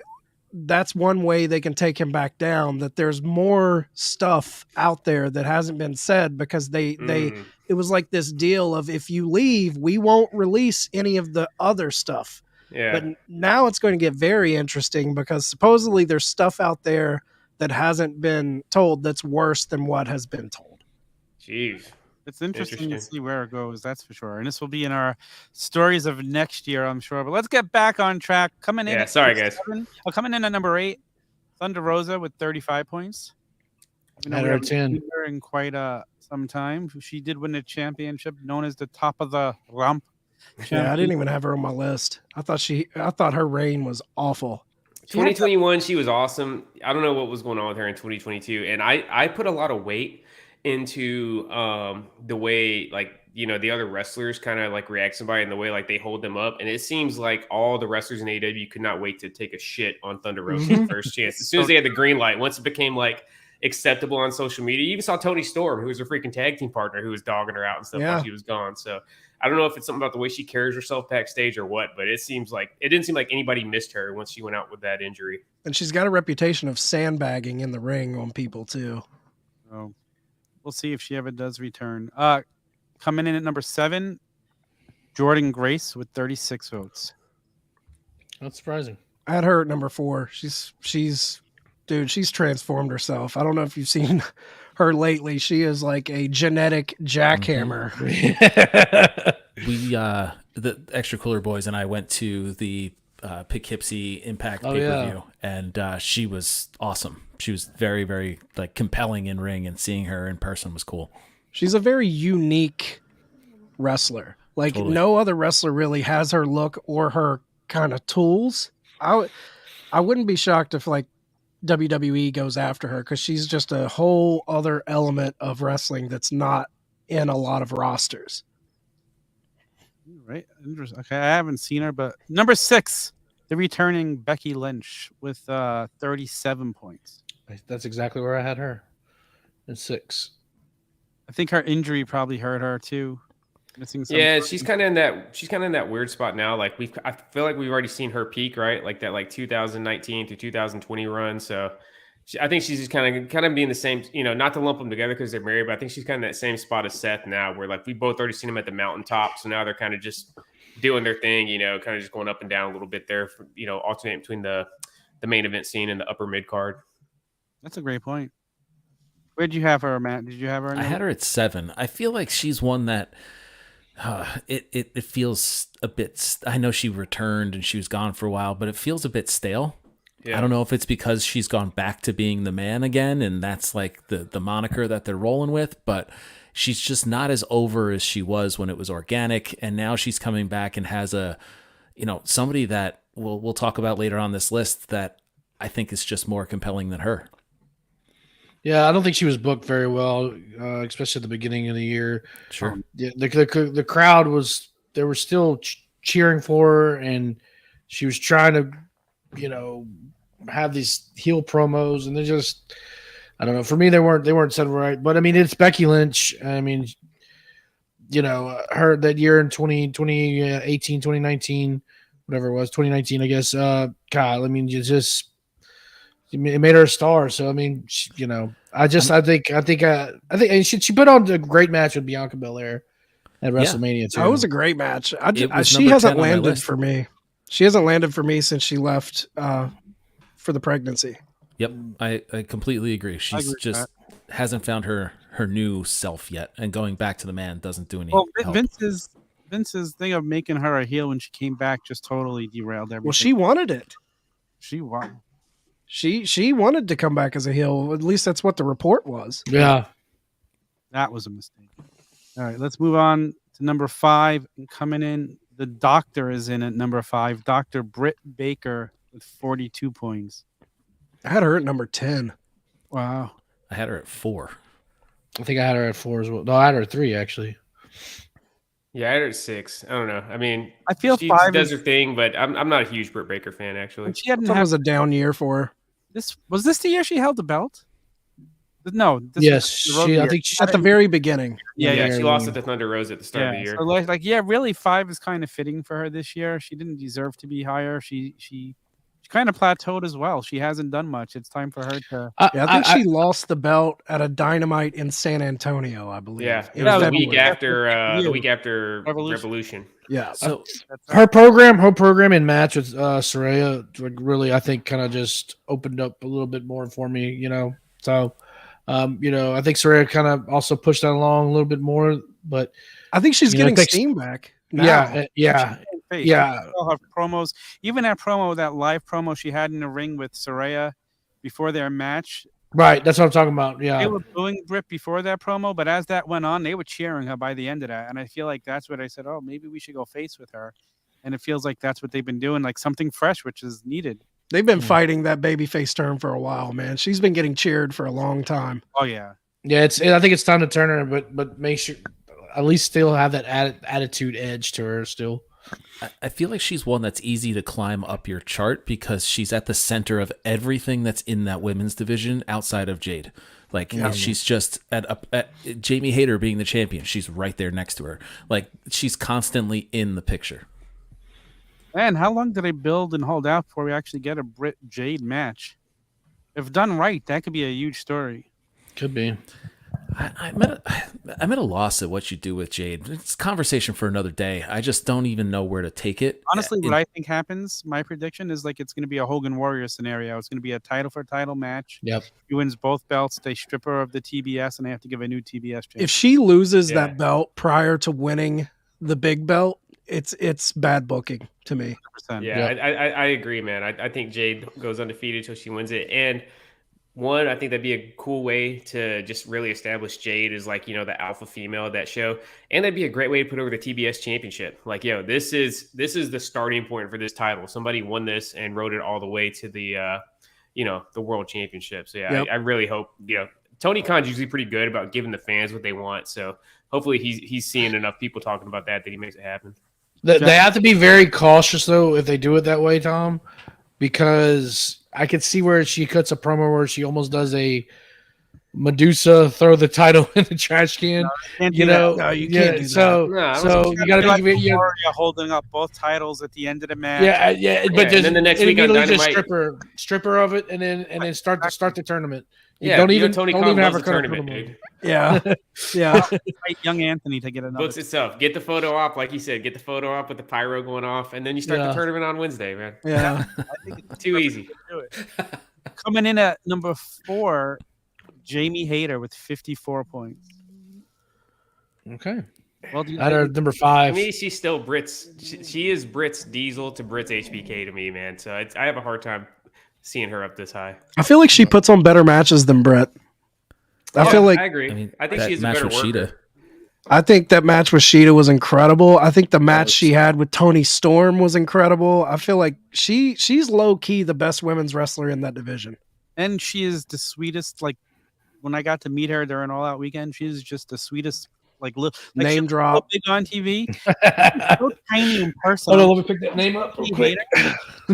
that's one way they can take him back down, that there's more stuff out there that hasn't been said because it was like this deal of, if you leave, we won't release any of the other stuff. Yeah. But now it's going to get very interesting because supposedly there's stuff out there that hasn't been told that's worse than what has been told. Jeez. It's interesting to see where it goes, that's for sure. And this will be in our stories of next year, I'm sure. But let's get back on track. Coming in at number 8, Thunder Rosa with 35 points. Out of 10. In quite some time. She did win a championship known as the top of the rump. Yeah, I didn't even have her on my list. I thought her reign was awful. 2021, she was awesome. I don't know what was going on with her in 2022. And I put a lot of weight into the way the other wrestlers kind of like react to somebody and the way like they hold them up. And it seems like all the wrestlers in AEW could not wait to take a shit on Thunder Rosa the first chance. As soon as they had the green light, once it became like, acceptable on social media. You even saw Tony Storm, who was her freaking tag team partner, who was dogging her out and stuff while she was gone. So I don't know if it's something about the way she carries herself backstage or what, but it didn't seem like anybody missed her once she went out with that injury. And she's got a reputation of sandbagging in the ring on people too. Oh, we'll see if she ever does return. Coming in at number 7, Jordan Grace with 36 votes. Not surprising. I had her at number 4. She's transformed herself. I don't know if you've seen her lately. She is like a genetic jackhammer. We the Extra Cooler Boys and I went to the Poughkeepsie Impact pay-per-view, and she was awesome. She was very, very like compelling in ring, and seeing her in person was cool. She's a very unique wrestler. Like no other wrestler really has her look or her kind of tools. I wouldn't be shocked if like WWE goes after her, because she's just a whole other element of wrestling that's not in a lot of rosters. Right. Interesting. Okay, I haven't seen her, but number 6, the returning Becky Lynch with 37 points. That's exactly where I had her. At 6. I think her injury probably hurt her too. Missing some. Yeah, she's kind of in that weird spot now. Like I feel like we've already seen her peak, right? Like that, like 2019 to 2020 run. So I think she's just kind of being the same. You know, not to lump them together because they're married, but I think she's kind of that same spot as Seth now, where like we both already seen them at the mountaintop. So now they're kind of just doing their thing. You know, kind of just going up and down a little bit there. You know, alternating between the main event scene and the upper mid card. That's a great point. Where'd you have her, Matt? Did you have her? I had her at 7. I feel like she's one that it feels a bit. I know she returned and she was gone for a while, but it feels a bit stale. Yeah. I don't know if it's because she's gone back to being the man again, and that's like the moniker that they're rolling with, but she's just not as over as she was when it was organic, and now she's coming back and has somebody that we'll talk about later on this list that I think is just more compelling than her. Yeah, I don't think she was booked very well, especially at the beginning of the year. Sure. Yeah, the crowd they were still cheering for her, and she was trying to, have these heel promos, and they just, I don't know. For me, they weren't said right. But I mean, it's Becky Lynch. I mean, her that year in 2018, 2019, whatever it was, 2019, I guess. God, I mean, it made her a star. So I mean, I think she put on a great match with Bianca Belair at WrestleMania too. That was a great match. She hasn't landed for me. She hasn't landed for me since she left for the pregnancy. Yep, I completely agree. She's hasn't found her new self yet, and going back to the man doesn't do any. Well, Vince's thing of making her a heel when she came back just totally derailed everything. Well, she wanted it. She won. She wanted to come back as a heel. At least that's what the report was. Yeah. That was a mistake. All right, let's move on to number 5. And coming in, the Doctor is in at number 5. Dr. Britt Baker with 42 points. I had her at number 10. Wow. I had her at 4. I think I had her at 4 as well. No, I had her at 3, actually. Yeah, I had her at 6. I don't know. I mean, I feel she 5 does her thing, but I'm not a huge Britt Baker fan, actually. She hadn't was a down year for her. Was this the year she held the belt? No. Yes, I think at the very beginning. Yeah, she lost it to Thunder Rose at the start of the year. So really 5 is kind of fitting for her this year. She didn't deserve to be higher. She kind of plateaued as well. She hasn't done much. It's time for her to. I think she lost the belt at a Dynamite in San Antonio, I believe. Yeah, it was the week after Revolution. Yeah. So her program in match with Saraya really, I think, kind of just opened up a little bit more for me. So. I think Saraya kind of also pushed that along a little bit more, but I think she's getting steam back. Now. Yeah. Her promos, even that live promo she had in the ring with Saraya before their match. Right, that's what I'm talking about. Yeah, they were booing Britt before that promo, but as that went on, they were cheering her by the end of that, and I feel like that's what I said. Oh, maybe we should go face with her, and it feels like that's what they've been doing, like something fresh, which is needed. They've been fighting that babyface turn for a while, man. She's been getting cheered for a long time. Oh yeah, yeah. I think it's time to turn her, but make sure at least still have that attitude edge to her still. I feel like she's one that's easy to climb up your chart because she's at the center of everything that's in that women's division outside of Jade. Like she's just at Jamie Hayter being the champion. She's right there next to her. Like she's constantly in the picture. And how long do they build and hold out before we actually get a Britt Jade match? If done right, that could be a huge story. Could be. I'm at a loss at what you do with Jade. It's a conversation for another day. I just don't even know where to take it. Honestly, what I think happens, my prediction is like it's going to be a Hogan Warrior scenario. It's going to be a title for title match. Yep. He wins both belts. They strip her of the TBS, and they have to give a new TBS champion. If she loses that belt prior to winning the big belt, it's bad booking to me. 100%. Yeah, I agree, man. I think Jade goes undefeated until she wins it. And one, I think that'd be a cool way to just really establish Jade as like, the alpha female of that show. And that'd be a great way to put over the TBS championship. Like, this is the starting point for this title. Somebody won this and rode it all the way to the, the world championship. So yeah, I really hope, Tony Khan's usually pretty good about giving the fans what they want. So hopefully he's seeing enough people talking about that he makes it happen. They have to be very cautious though if they do it that way, Tom, because I could see where she cuts a promo where she almost does a Medusa throw the title in the trash can. No, you can't do that. So you got to like be holding up both titles at the end of the match. But and then the next week on Dynamite, strip her of it, and then start the tournament. Don't even have her tournament, dude. Yeah. Young Anthony to get another. Books itself. Get the photo op, like you said. Get the photo op with the pyro going off, and then you start the tournament on Wednesday, man. Yeah. I think it's too easy. To do it. Coming in at number 4, Jamie Hayter with 54 points. Okay. Well, number 5. To me, she's still Brit's. She is Brit's Diesel to Brit's HBK to me, man. So I have a hard time seeing her up this high. I feel like she puts on better matches than Brett. I agree. I think she's a better worker. Sheeta. I think that match with Sheeta was incredible. I think the match she had with Toni Storm was incredible. I feel like she's low key the best women's wrestler in that division. And she is the sweetest. Like when I got to meet her during All Out Weekend, she's just the sweetest. Name drop. Big on TV. So tiny in person. Hold on, let me pick that name up real quick. I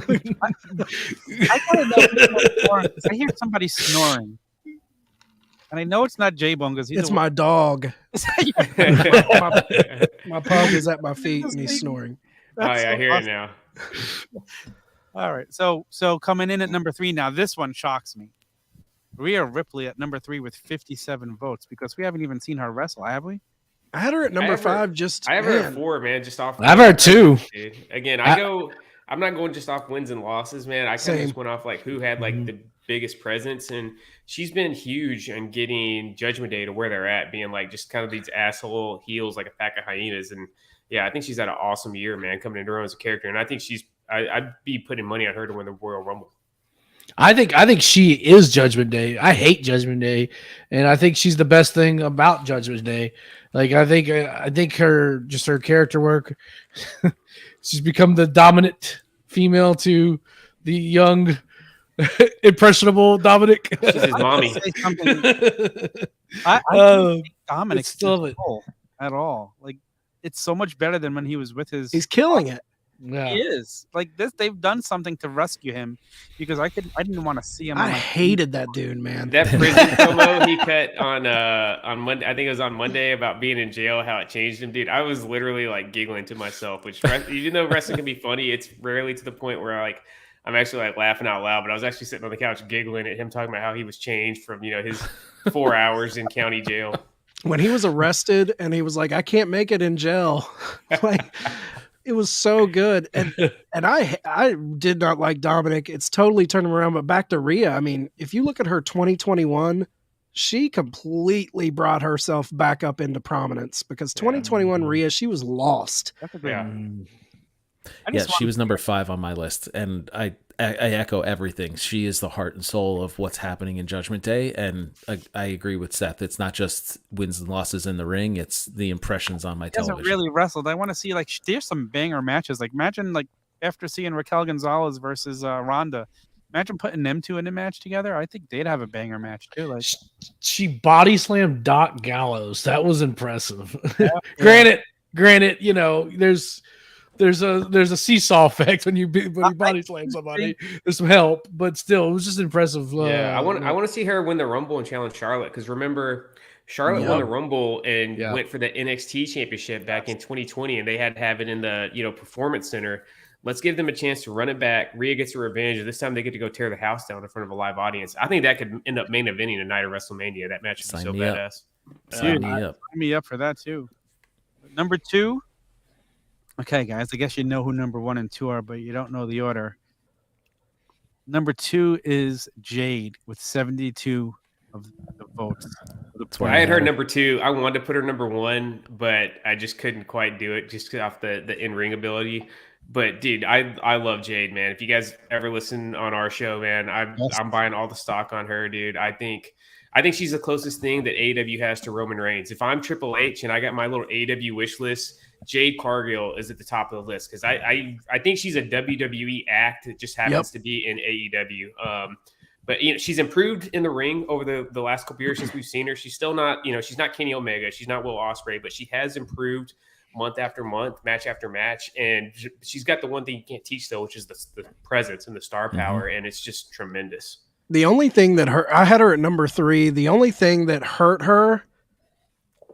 gotta know because I hear somebody snoring. And I know it's not J-Bone because it's my dog. my pug is at my feet and he's snoring. I hear it now. All right. So coming in at number 3 now, this one shocks me. Rhea Ripley at number 3 with 57 votes because we haven't even seen her wrestle, have we? I had her at number 5. I have her at 4, man. Just off. I've heard 2. Dude. Again, I'm not going just off wins and losses, man. I kind of just went off like who had like the biggest presence, and she's been huge in getting Judgment Day to where they're at, being like just kind of these asshole heels like a pack of hyenas. And yeah, I think she's had an awesome year, man, coming into her own as a character. And I think I'd be putting money on her to win the Royal Rumble. I think she is Judgment Day. I hate Judgment Day, and I think she's the best thing about Judgment Day. Like I think her character work. She's become the dominant female to the young, impressionable Dominic. She's his mommy. I don't think Dominic still at all. Like it's so much better than when he was with his. He's killing it. Yeah. He is like this. They've done something to rescue him because I didn't want to see him. I hated that dude, man. That prison promo he cut on Monday. I think it was on Monday about being in jail, how it changed him, dude. I was literally like giggling to myself. Which even though wrestling can be funny, it's rarely to the point where I'm actually like laughing out loud. But I was actually sitting on the couch giggling at him talking about how he was changed from his 4 hours in county jail. When he was arrested and he was like, "I can't make it in jail," like. It was so good, and I did not like Dominic. It's totally turned him around. But back to Rhea, I mean, if you look at her 2021, she completely brought herself back up into prominence because 2021 Rhea, she was lost. She was number 5 on my list, and I echo everything. She is the heart and soul of what's happening in Judgment Day, and I agree with Seth. It's not just wins and losses in the ring; it's the impressions on my television. Hasn't really wrestled. I want to see there's some banger matches. Like imagine after seeing Raquel Gonzalez versus Ronda, imagine putting them two in a match together. I think they'd have a banger match too. Like she body slammed Doc Gallows. That was impressive. Granted, there's there's a seesaw effect when you body slam somebody. There's some help, but still, it was just impressive. I want to see her win the Rumble and challenge Charlotte, because remember, Charlotte won the Rumble and went for the NXT championship back in 2020, and they had to have it in the Performance Center. Let's give them a chance to run it back. Rhea gets her revenge. This time they get to go tear the house down in front of a live audience. I think that could end up main eventing a night of WrestleMania. That match would be so badass. Sign me up for that too. Number 2. Okay, guys, I guess you know who number 1 and 2 are, but you don't know the order. Number 2 is Jade with 72 of the votes. I had her number 2. I wanted to put her number 1, but I just couldn't quite do it just off the in-ring ability. But dude, I love Jade, man. If you guys ever listen on our show, man, I'm buying all the stock on her, dude. I think she's the closest thing that AEW has to Roman Reigns. If I'm Triple H and I got my little AEW wish list, Jade Cargill is at the top of the list, because I think she's a WWE act that just happens to be in AEW. But she's improved in the ring over the last couple years since we've seen her. She's still not, she's not Kenny Omega, she's not Will Ospreay, but she has improved month after month, match after match, and she's got the one thing you can't teach though, which is the presence and the star power, and it's just tremendous. The only thing that I had her at number 3. The only thing that hurt her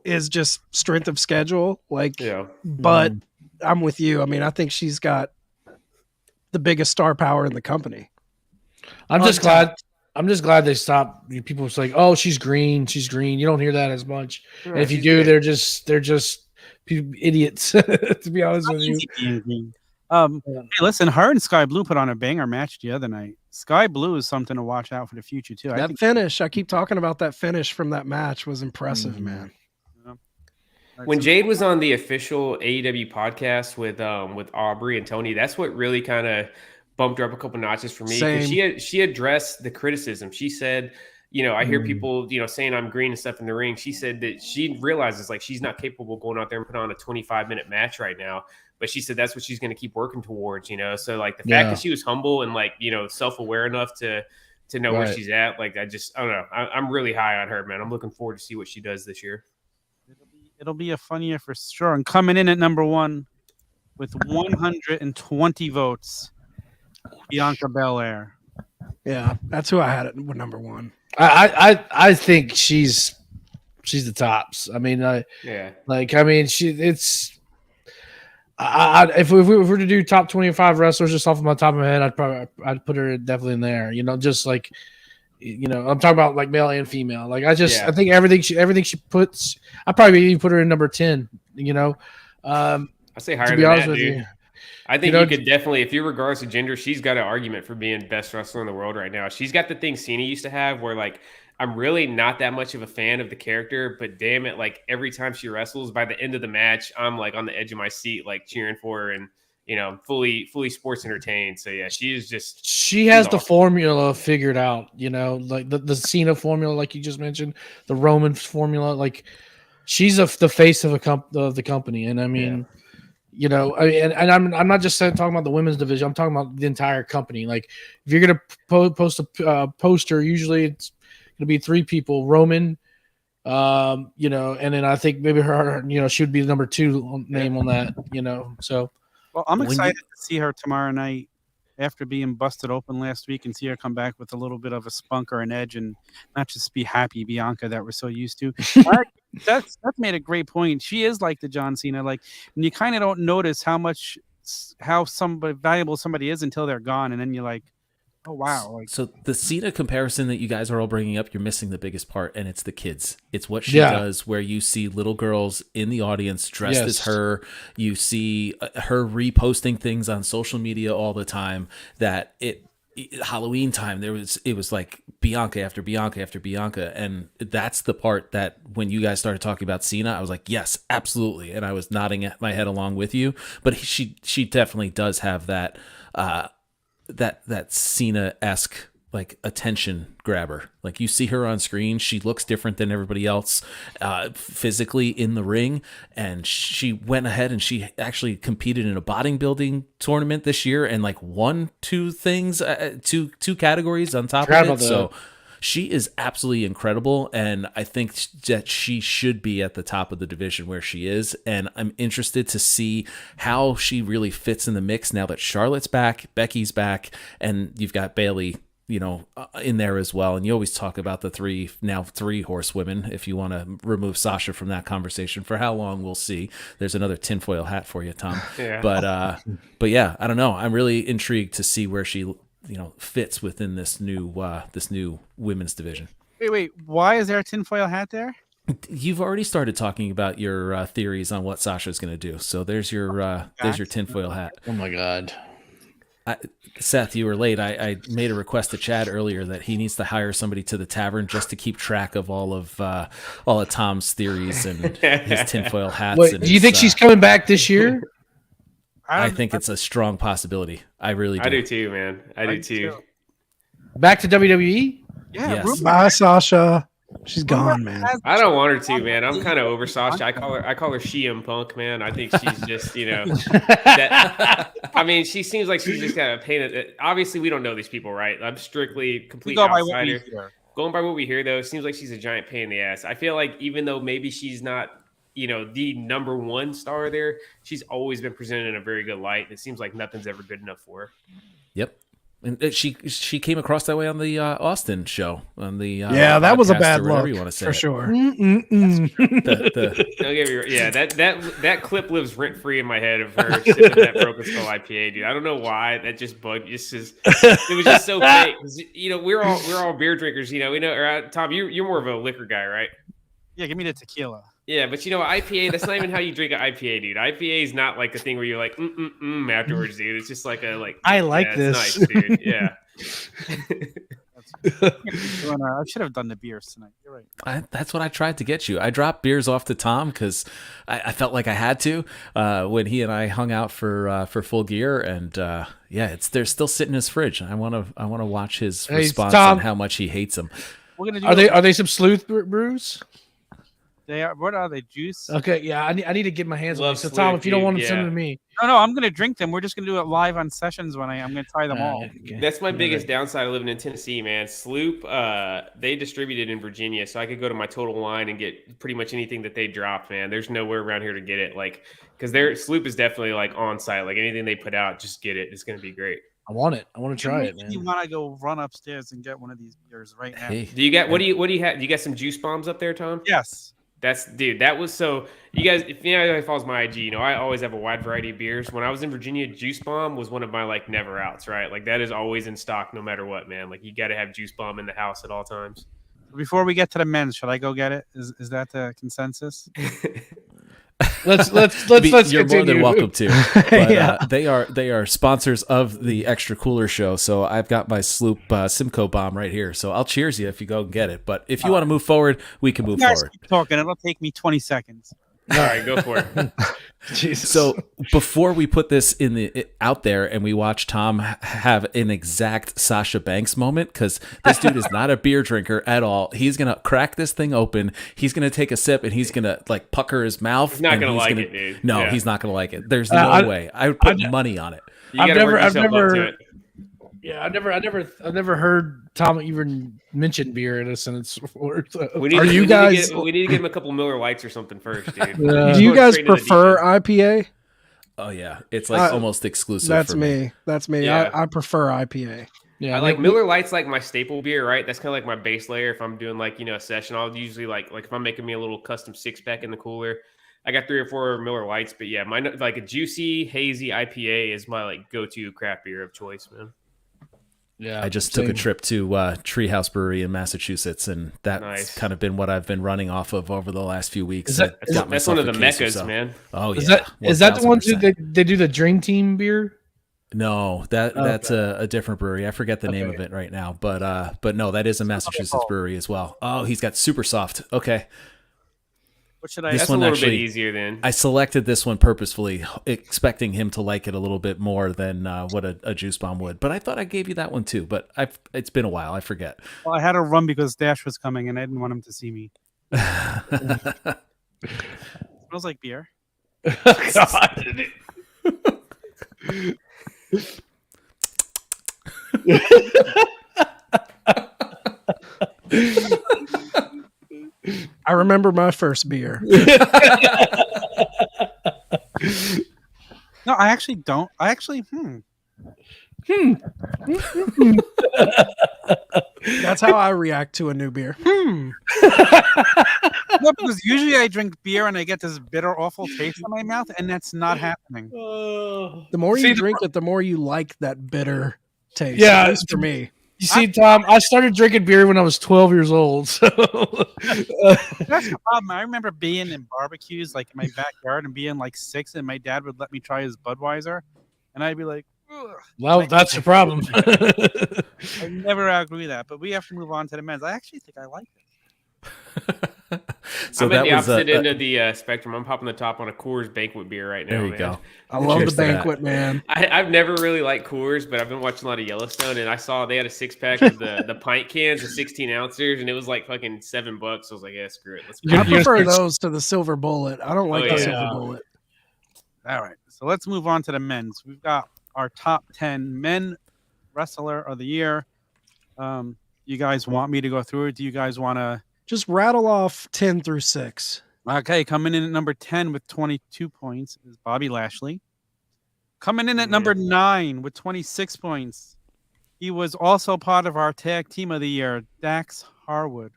is just strength of schedule. But I'm with you. I mean, I think she's got the biggest star power in the company. I'm just glad they stopped. People was like, "Oh, she's green. She's green." You don't hear that as much. Right, and if you do, they're just idiots. To be honest with you. Hey, listen, her and Sky Blue put on a banger match the other night. Sky Blue is something to watch out for the future too. That finish, I keep talking about that finish from that match, was impressive, man. When Jade was on the official AEW podcast with Aubrey and Tony, that's what really kind of bumped her up a couple notches for me. She addressed the criticism. She said, I hear people, saying I'm green and stuff in the ring. She said that she realizes she's not capable of going out there and put on a 25-minute match right now. But she said that's what she's going to keep working towards, So the fact that she was humble and self-aware enough to know where she's at, I don't know. I'm really high on her, man. I'm looking forward to see what she does this year. It'll be a fun year for sure. And coming in at number 1 with 120 votes, Bianca Belair. Yeah, that's who I had at number 1. I think she's the tops. I mean, if we were to do top 25 wrestlers just off of my top of my head, I'd put her definitely in there. I'm talking about male and female. I think everything she puts, I'd probably even put her in number 10. I say higher than that, dude. I think you could definitely, if you regardless of gender, she's got an argument for being best wrestler in the world right now. She's got the thing Cena used to have where I'm really not that much of a fan of the character, but damn it, every time she wrestles, by the end of the match, I'm on the edge of my seat, cheering for her and, fully sports entertained. So yeah, she has awesome. The formula figured out, the Cena formula, like you just mentioned, the Roman formula, she's the face of the company. And I mean, I'm not just talking about the women's division. I'm talking about the entire company. If you're going to post a poster, usually it's going to be 3 people, Roman, and then I think maybe her, she would be the number 2 name on that, so. Well, I'm excited to see her tomorrow night after being busted open last week and see her come back with a little bit of a spunk or an edge and not just be happy Bianca that we're so used to. That's made a great point. She is like the John Cena, and you kind of don't notice how valuable somebody is until they're gone, and then you're like, oh wow. So the Cena comparison that you guys are all bringing up, you're missing the biggest part, and it's the kids. It's what she does, where you see little girls in the audience dressed as her. You see her reposting things on social media all the time. That Halloween time, it was like Bianca after Bianca after Bianca, and that's the part that when you guys started talking about Cena, I was like, yes, absolutely, and I was nodding at my head along with you. But she definitely does have that. That Cena-esque attention grabber. You see her on screen, she looks different than everybody else physically in the ring, and she went ahead and she actually competed in a bodybuilding tournament this year and won 2 things, two categories on top of it. So she is absolutely incredible, and I think that she should be at the top of the division where she is, and I'm interested to see how she really fits in the mix now that Charlotte's back, Becky's back, and you've got Bailey, in there as well. And you always talk about the three horsewomen. If you want to remove Sasha from that conversation, for how long, we'll see. There's another tinfoil hat for you, Tom. Yeah. But yeah, I don't know. I'm really intrigued to see where she, fits within this new women's division. Wait. Why is there a tinfoil hat there? You've already started talking about your theories on what Sasha's going to do. So there's your tinfoil hat. Oh my God. Seth, you were late. I made a request to Chad earlier that he needs to hire somebody to the tavern just to keep track of all of Tom's theories and his tinfoil hats. Wait, and do you think she's coming back this year? I think it's a strong possibility. I really do. I do too, man. I do too. Back to WWE? Yeah. Yes. Rumor Bye, Sasha. She's gone, man. I don't want her to, man. I'm kind of over Sasha. I call her CM Punk, man. I think she's just, she seems like she's just kind of painted. Obviously, we don't know these people, right? I'm strictly complete outsider. Going by what we hear, though, it seems like she's a giant pain in the ass. I feel like even though maybe she's not, the number one star there, she's always been presented in a very good light. And it seems like nothing's ever good enough for her. Yep. And she came across that way on the Austin show on the that was a bad look you want to say for sure. Don't get me wrong. Yeah, that clip lives rent free in my head of her sipping that Broken Skull IPA, dude. I don't know why that just bugged. It was just so fake. We're all beer drinkers. We know. Or, Tom, you're more of a liquor guy, right? Yeah, give me the tequila. Yeah, but IPA, that's not even how you drink an IPA, dude. IPA is not like a thing where you're like, afterwards, dude. It's just like I like this. Nice, dude. Yeah. I should have done the beers tonight. You're right. That's what I tried to get you. I dropped beers off to Tom because I felt like I had to when he and I hung out for Full Gear, and they're still sitting in his fridge. I want to watch his response Tom, on how much he hates them. We're gonna do are they some sleuth brews? They are. What are they? Juice? Okay, yeah. I need to get my hands on Love these. So sleuth, Tom, if you don't want to dude, send them to me, No, I'm gonna drink them. We're just gonna do it live on sessions when I'm gonna try them all. Okay. That's my biggest downside of living in Tennessee, man. Sloop, they distributed in Virginia, so I could go to my Total Wine and get pretty much anything that they dropped, man. There's nowhere around here to get it, because their Sloop is definitely on site. Like anything they put out, just get it. It's gonna be great. I want it. I want to try it, man. You want to go run upstairs and get one of these beers right now? Hey. Do you got what do you have? Do you got some juice bombs up there, Tom? Yes. That was so. You guys, if anybody follows my IG, I always have a wide variety of beers. When I was in Virginia, Juice Bomb was one of my never outs, right? Like that is always in stock no matter what, man. Like you got to have Juice Bomb in the house at all times. Before we get to the men's, should I go get it? Is that the consensus? Let's You're more than continue. welcome to. But, Yeah. they are sponsors of the Extra Cooler Show. So I've got my Sloop Simcoe bomb right here. So I'll cheers you if you go and get it. But if you want to move forward, we can move You guys forward. keep talking. It'll take me 20 seconds. All right, go for it. Jesus. So before we put this out there and we watch Tom have an exact Sasha Banks moment, because this dude is not a beer drinker at all. He's gonna crack this thing open. He's gonna take a sip and he's gonna pucker his mouth. He's not and gonna like it, dude. No, Yeah. he's not gonna like it. There's no way. I would put money on it. You gotta work yourself up to it. Yeah, I've never heard Tom even mention beer in a sentence before. So. We need to give him a couple Miller Lights or something first, dude. Do you guys prefer IPA? Oh yeah, it's almost exclusive. That's for me. That's me. Yeah. I prefer IPA. Yeah, I like Miller Lite's like my staple beer, right? That's kind of like my base layer. If I'm doing a session, I'll usually like if I'm making me a little custom 6-pack in the cooler, I got 3 or 4 Miller Lites. But yeah, mine like a juicy, hazy IPA is my go-to craft beer of choice, man. Yeah, I just took a trip to Treehouse Brewery in Massachusetts, and that's kind of been what I've been running off of over the last few weeks. That's one of the meccas, man. Oh yeah, is that the ones they do the Dream Team beer? No, that's a different brewery. I forget the name of it right now, but no, that is a Massachusetts brewery as well. Oh, he's got Super Soft. Okay. What should I? That's a little bit easier then. I selected this one purposefully, expecting him to like it a little bit more than what a Juice Bomb would. But I thought I gave you that one too. But it's been a while. I forget. Well, I had to run because Dash was coming, and I didn't want him to see me. Smells like beer. God. I remember my first beer. No, I actually don't. I actually, That's how I react to a new beer. No, because usually I drink beer and I get this bitter, awful taste in my mouth, and that's not happening. The more See, you drink it, the more you like that bitter taste. Yeah, At least for me. You see, Tom, I started drinking beer when I was 12 years old. So That's the problem. I remember being in barbecues, like in my backyard, and being like 6, and my dad would let me try his Budweiser, and I'd be like, ugh. well, that's the problem. I never agree with that. But we have to move on to the men's. I actually think I like it. So I'm that at the was opposite end of the spectrum. I'm popping the top on a Coors Banquet beer right now. there you man. go. I love Cheers the to that. banquet, man. I've never really liked Coors, but I've been watching a lot of Yellowstone, and I saw they had a 6-pack of the pint cans, the 16 ounces, and it was like fucking $7. So I was like, yeah, screw it. Let's go. I prefer those to the Silver Bullet. I don't like Oh, the yeah. Silver Bullet. All right. So let's move on to the men's. We've got our top 10 men wrestler of the year. You guys want me to go through it? Do you guys want to? Just rattle off 10 through 6. Okay, coming in at number 10 with 22 points is Bobby Lashley. Coming in at number 9 with 26 points, he was also part of our tag team of the year, Dax Harwood.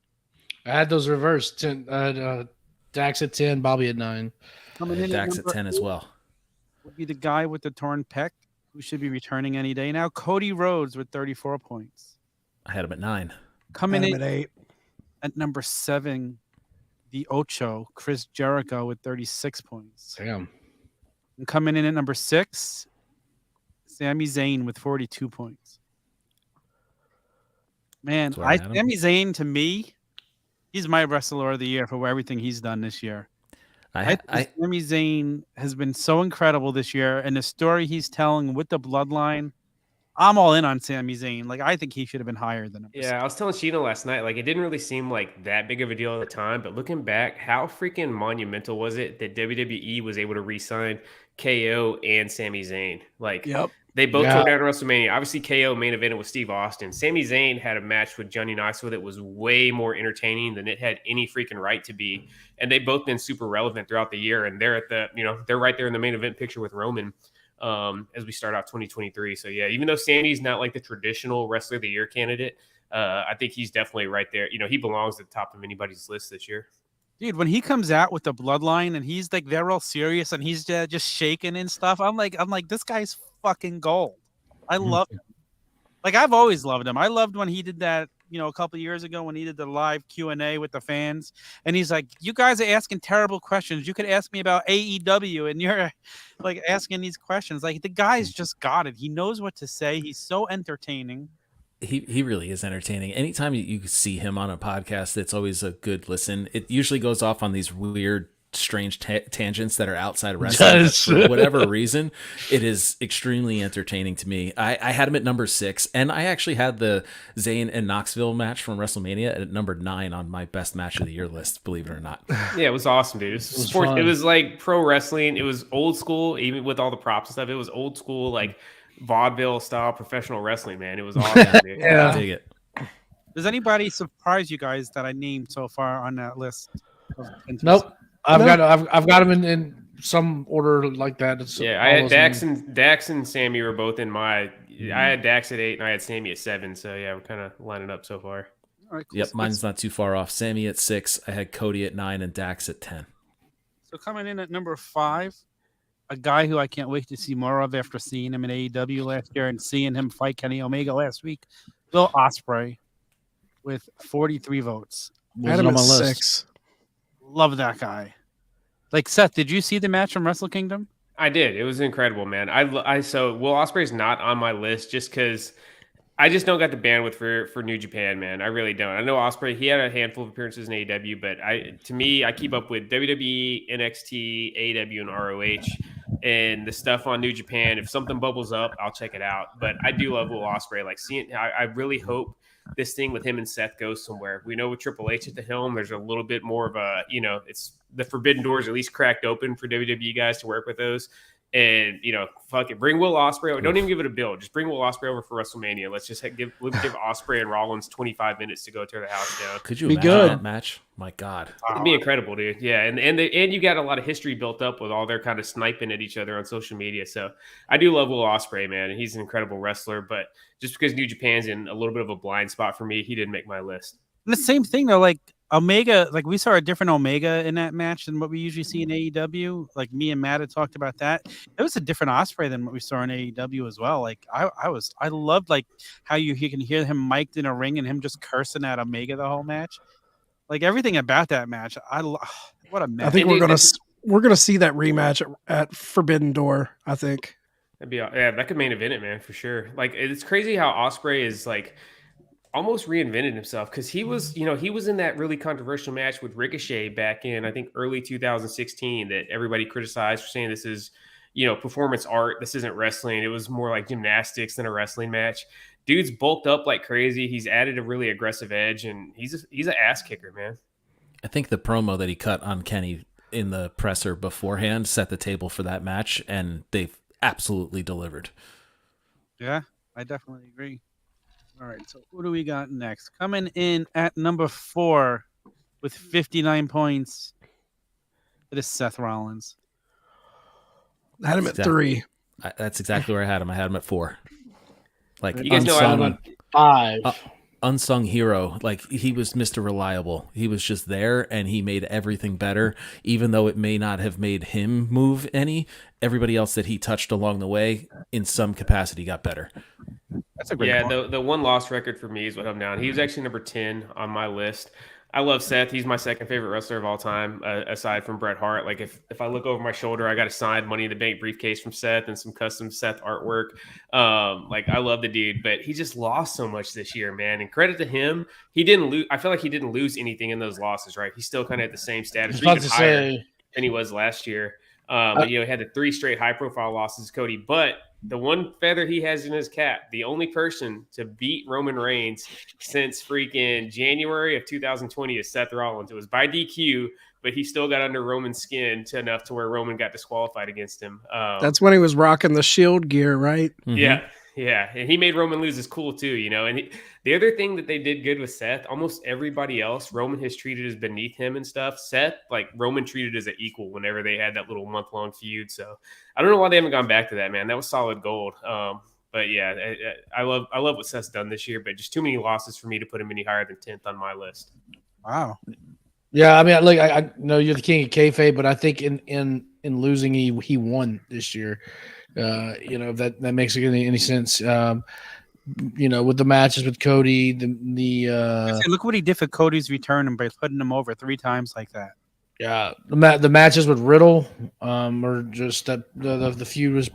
I had those reversed. Dax at 10, Bobby at 9. Coming in Dax at number 10 as 8 well. would be the guy with the torn pec, who should be returning any day now, Cody Rhodes with 34 points. I had him at 9. Coming Had him in at 8. at number 7, the Ocho, Chris Jericho with 36 points. Damn. And coming in at number 6, Sami Zayn with 42 points. Man, That's where I had him. Sami Zayn, to me, he's my wrestler of the year for everything he's done this year. I think Sami Zayn has been so incredible this year, and the story he's telling with the bloodline, I'm all in on Sami Zayn. Like, I think he should have been higher than him. Yeah, I was telling Sheena last night, like, it didn't really seem like that big of a deal at the time, but looking back, how freaking monumental was it that WWE was able to re-sign KO and Sami Zayn? Like, Yep. they both tore down WrestleMania. Obviously, KO main evented with Steve Austin. Sami Zayn had a match with Johnny Knoxville that was way more entertaining than it had any freaking right to be. And they've both been super relevant throughout the year. And they're at the, they're right there in the main event picture with Roman as we start out 2023. So yeah, even though Sami's not like the traditional wrestler of the year candidate, I think he's definitely right there. He belongs at the top of anybody's list this year. Dude, when he comes out with the bloodline and he's like, they're all serious and he's just shaking and stuff, I'm like, this guy's fucking gold. I love him. Like, I've always loved him. I loved when he did that, a couple of years ago when he did the live Q&A with the fans. And he's like, you guys are asking terrible questions. You could ask me about AEW and you're like asking these questions. Like, the guy's just got it. He knows what to say. He's so entertaining. He really is entertaining. Anytime you see him on a podcast, it's always a good listen. It usually goes off on these weird, strange tangents that are outside of wrestling. But for whatever reason, it is extremely entertaining to me. I had him at number 6, and I actually had the Zayn and Knoxville match from WrestleMania at number 9 on my best match of the year list, believe it or not. Yeah, it was awesome, dude. It was like pro wrestling. It was old school, even with all the props and stuff. It was old school, like vaudeville style professional wrestling, man. It was awesome, dude. Yeah, I dig it. Does anybody surprise you guys that I named so far on that list? Nope. I've got them in some order like that. I had Dax and Sammy were both in my. I had Dax at 8 and I had Sammy at 7. So yeah, we're kind of lining up so far. All right, cool. Yep, mine's not too far off. Sammy at 6, I had Cody at 9, and Dax at 10. So coming in at number 5, a guy who I can't wait to see more of after seeing him in AEW last year and seeing him fight Kenny Omega last week, Will Ospreay, with 43 votes. Had him at 6. Love that guy. Like, Seth, did you see the match from Wrestle Kingdom? I did. It was incredible, man. So Will Ospreay's not on my list just because I just don't got the bandwidth for New Japan, man. I really don't. I know Ospreay, he had a handful of appearances in AEW, but I keep up with WWE, NXT, AEW, and ROH, and the stuff on New Japan. If something bubbles up, I'll check it out. But I do love Will Ospreay. Like, I really hope this thing with him and Seth goes somewhere. We know with Triple H at the helm, there's a little bit more of a, it's the forbidden doors at least cracked open for WWE guys to work with those. And fuck it, bring Will Ospreay over. Don't even give it a build. Just bring Will Ospreay over for WrestleMania. Let's just give Ospreay and Rollins 25 minutes to go tear the house down. Could you Be imagine good. that match? My God, It'd be incredible, dude. Yeah, and you got a lot of history built up with all their kind of sniping at each other on social media. So I do love Will Ospreay, man, and he's an incredible wrestler. But just because New Japan's in a little bit of a blind spot for me, he didn't make my list. And the same thing though, like Omega, like we saw a different Omega in that match than what we usually see in AEW. Like me and Matt had talked about that. It was a different Ospreay than what we saw in AEW as well. Like I loved like how you can hear him mic'd in a ring and him just cursing at Omega the whole match. Like everything about that match, what a match. I think we're gonna see that rematch at Forbidden Door. I think that could main event it, man, for sure. Like it's crazy how Ospreay is like almost reinvented himself because he was in that really controversial match with Ricochet back in I think early 2016 that everybody criticized for saying this is performance art. This isn't wrestling. It was more like gymnastics than a wrestling match. Dude's bulked up like crazy. He's added a really aggressive edge, and he's an ass kicker, man. I think the promo that he cut on Kenny in the presser beforehand set the table for that match, and they've absolutely delivered. Yeah, I definitely agree. All right, so who do we got next? Coming in at number 4 with 59 points, it is Seth Rollins. I had him at 3. That's exactly where I had him. I had him at 4. Like you guys know I'm at 5. Unsung hero. Like he was Mr. Reliable. He was just there, and he made everything better. Even though it may not have made him move any, everybody else that he touched along the way, in some capacity, got better. That's a great point. The one loss record for me is what I'm down. He was actually number 10 on my list. I love Seth. He's my second favorite wrestler of all time, aside from Bret Hart. Like if I look over my shoulder, I got a signed Money in the Bank briefcase from Seth and some custom Seth artwork. Like I love the dude, but he just lost so much this year, man. And credit to him, he didn't lose. I feel like he didn't lose anything in those losses, right? He's still kind of at the same status, or even higher than he was last year. But he had the 3 straight high-profile losses, Cody. But the one feather he has in his cap, the only person to beat Roman Reigns since freaking January of 2020 is Seth Rollins. It was by DQ, but he still got under Roman's skin enough to where Roman got disqualified against him. That's when he was rocking the Shield gear, right? Mm-hmm. Yeah. And he made Roman lose his cool too, And the other thing that they did good with Seth, almost everybody else, Roman has treated as beneath him and stuff. Seth, like Roman treated as an equal whenever they had that little month-long feud. So I don't know why they haven't gone back to that, man. That was solid gold. But yeah, I love what Seth's done this year, but just too many losses for me to put him any higher than 10th on my list. Wow. Yeah, I mean, I know you're the king of kayfabe, but I think in losing he won this year. If that makes any sense. With the matches with Cody, look what he did for Cody's return and by putting him over 3 times like that. Yeah, the matches with Riddle, or just that the feud was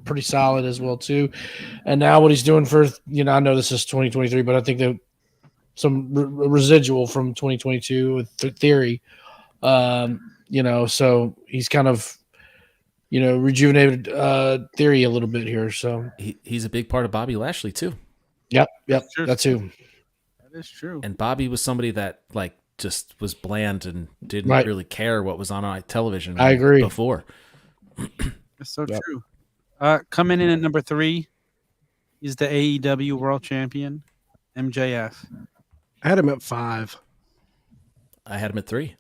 pretty solid as well too. And now what he's doing for I know this is 2023, but I think that some residual from 2022 with Theory, so he's kind of rejuvenated Theory a little bit here. So he's a big part of Bobby Lashley too. Yep, that's who. That is true. And Bobby was somebody that just was bland and didn't really care what was on television. I agree. Before. That's so true. Coming in at number 3 is the AEW World Champion, MJF. I had him at 5. I had him at 3.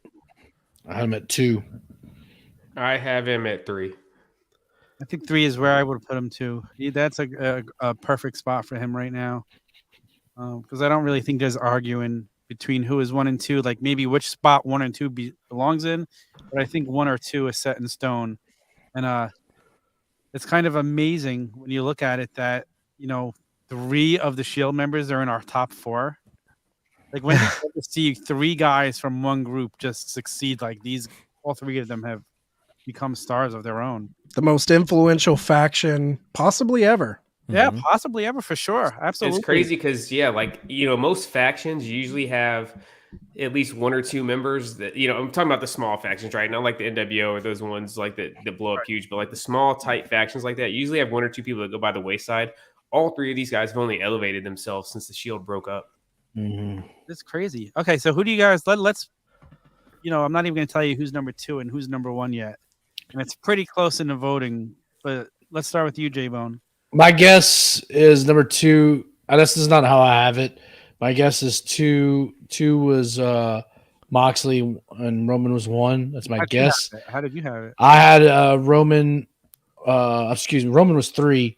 I had him at 2. I have him at 3. I think 3 is where I would put him too. That's a perfect spot for him right now. Because I don't really think there's arguing between who is 1 and 2, like maybe which spot 1 and 2 belongs in. But I think 1 or 2 is set in stone. And it's kind of amazing when you look at it that, 3 of the Shield members are in our top 4. Like when you see 3 guys from one group just succeed like these, all 3 of them have become stars of their own. The most influential faction possibly ever. Yeah, possibly ever, for sure. Absolutely. It's crazy because, most factions usually have at least 1 or 2 members that, I'm talking about the small factions, right? Not like the NWO or those ones like that blow up huge, but like the small, tight factions like that usually have 1 or 2 people that go by the wayside. All 3 of these guys have only elevated themselves since the Shield broke up. Mm-hmm. It's crazy. Okay, so who do you guys, let's, I'm not even going to tell you who's number 2 and who's number 1 yet. And it's pretty close in the voting but let's start with you, J-Bone. My guess is number 2. This is not how I have it. My guess is 2. 2 was Moxley and Roman was 1. That's my guess. How did you have it? I had Roman. Roman was 3,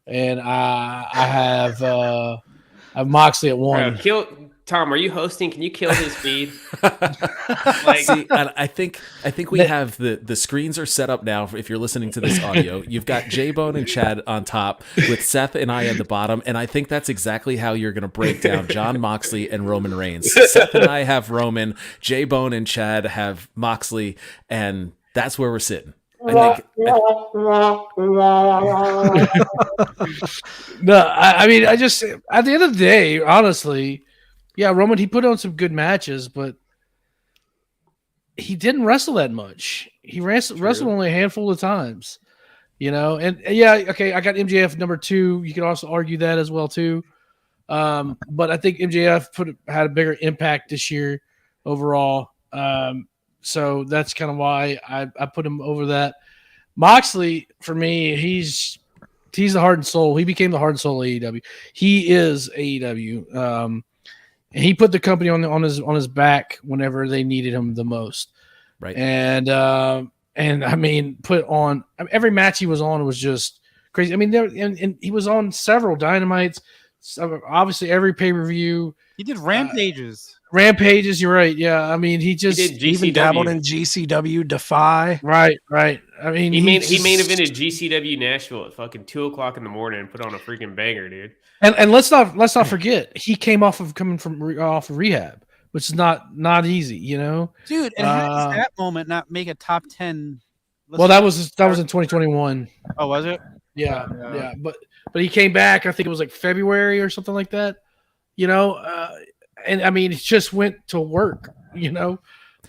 and I have Moxley at 1. Tom, are you hosting? Can you kill his feed? See, I think we have the screens are set up now. If you're listening to this audio, you've got J-Bone and Chad on top with Seth and I at the bottom, and I think that's exactly how you're going to break down John Moxley and Roman Reigns. Seth and I have Roman, J-Bone and Chad have Moxley, and that's where we're sitting. I mean, I just at the end of the day, honestly, yeah, Roman, he put on some good matches, but he didn't wrestle that much. He wrestled only a handful of times, and yeah, okay, I got MJF number 2. You could also argue that as well too. But I think MJF had a bigger impact this year overall. So that's kind of why I put him over that. Moxley, for me, he's the heart and soul. He became the heart and soul of AEW. He is AEW. And he put the company on his back whenever they needed him the most. Right. And I mean, every match he was on was just crazy. I mean, and he was on several Dynamites. Obviously, every pay-per-view. He did Rampages. Rampages, you're right. Yeah, I mean, he did even dabbled in GCW, Defy. Right. I mean, he main evented GCW Nashville at fucking 2:00 in the morning and put on a freaking banger, dude. And let's not forget, he came off of rehab, which is not easy, Dude. And how does that moment not make a top 10? That was in 2021. Oh, was it? Yeah. But he came back. I think it was like February or something like that. And I mean, it just went to work,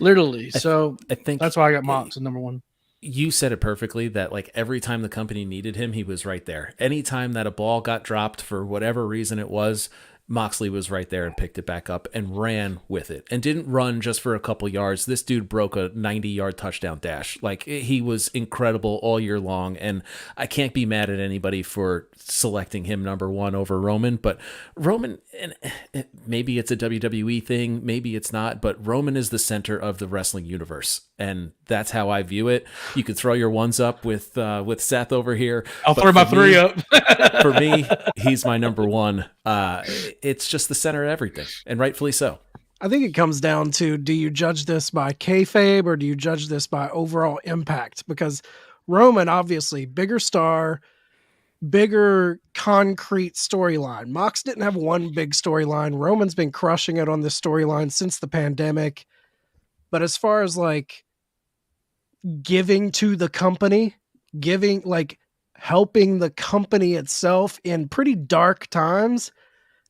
literally. So I think that's why I got Mox at number 1. You said it perfectly that like every time the company needed him, he was right there. Anytime that a ball got dropped for whatever reason it was, Moxley was right there and picked it back up and ran with it and didn't run just for a couple yards. This dude broke a 90-yard touchdown dash. Like, he was incredible all year long, and I can't be mad at anybody for selecting him number 1 over Roman. But Roman, and maybe it's a WWE thing, maybe it's not, but Roman is the center of the wrestling universe, and that's how I view it. You could throw your ones up with Seth over here. I'll throw my 3 up. For me, he's my number 1. It's just the center of everything, and rightfully so. I think it comes down to, do you judge this by kayfabe or do you judge this by overall impact? Because Roman, obviously, bigger star, bigger concrete storyline. Mox didn't have one big storyline. Roman's been crushing it on this storyline since the pandemic. But as far as like giving to the company, helping the company itself in pretty dark times,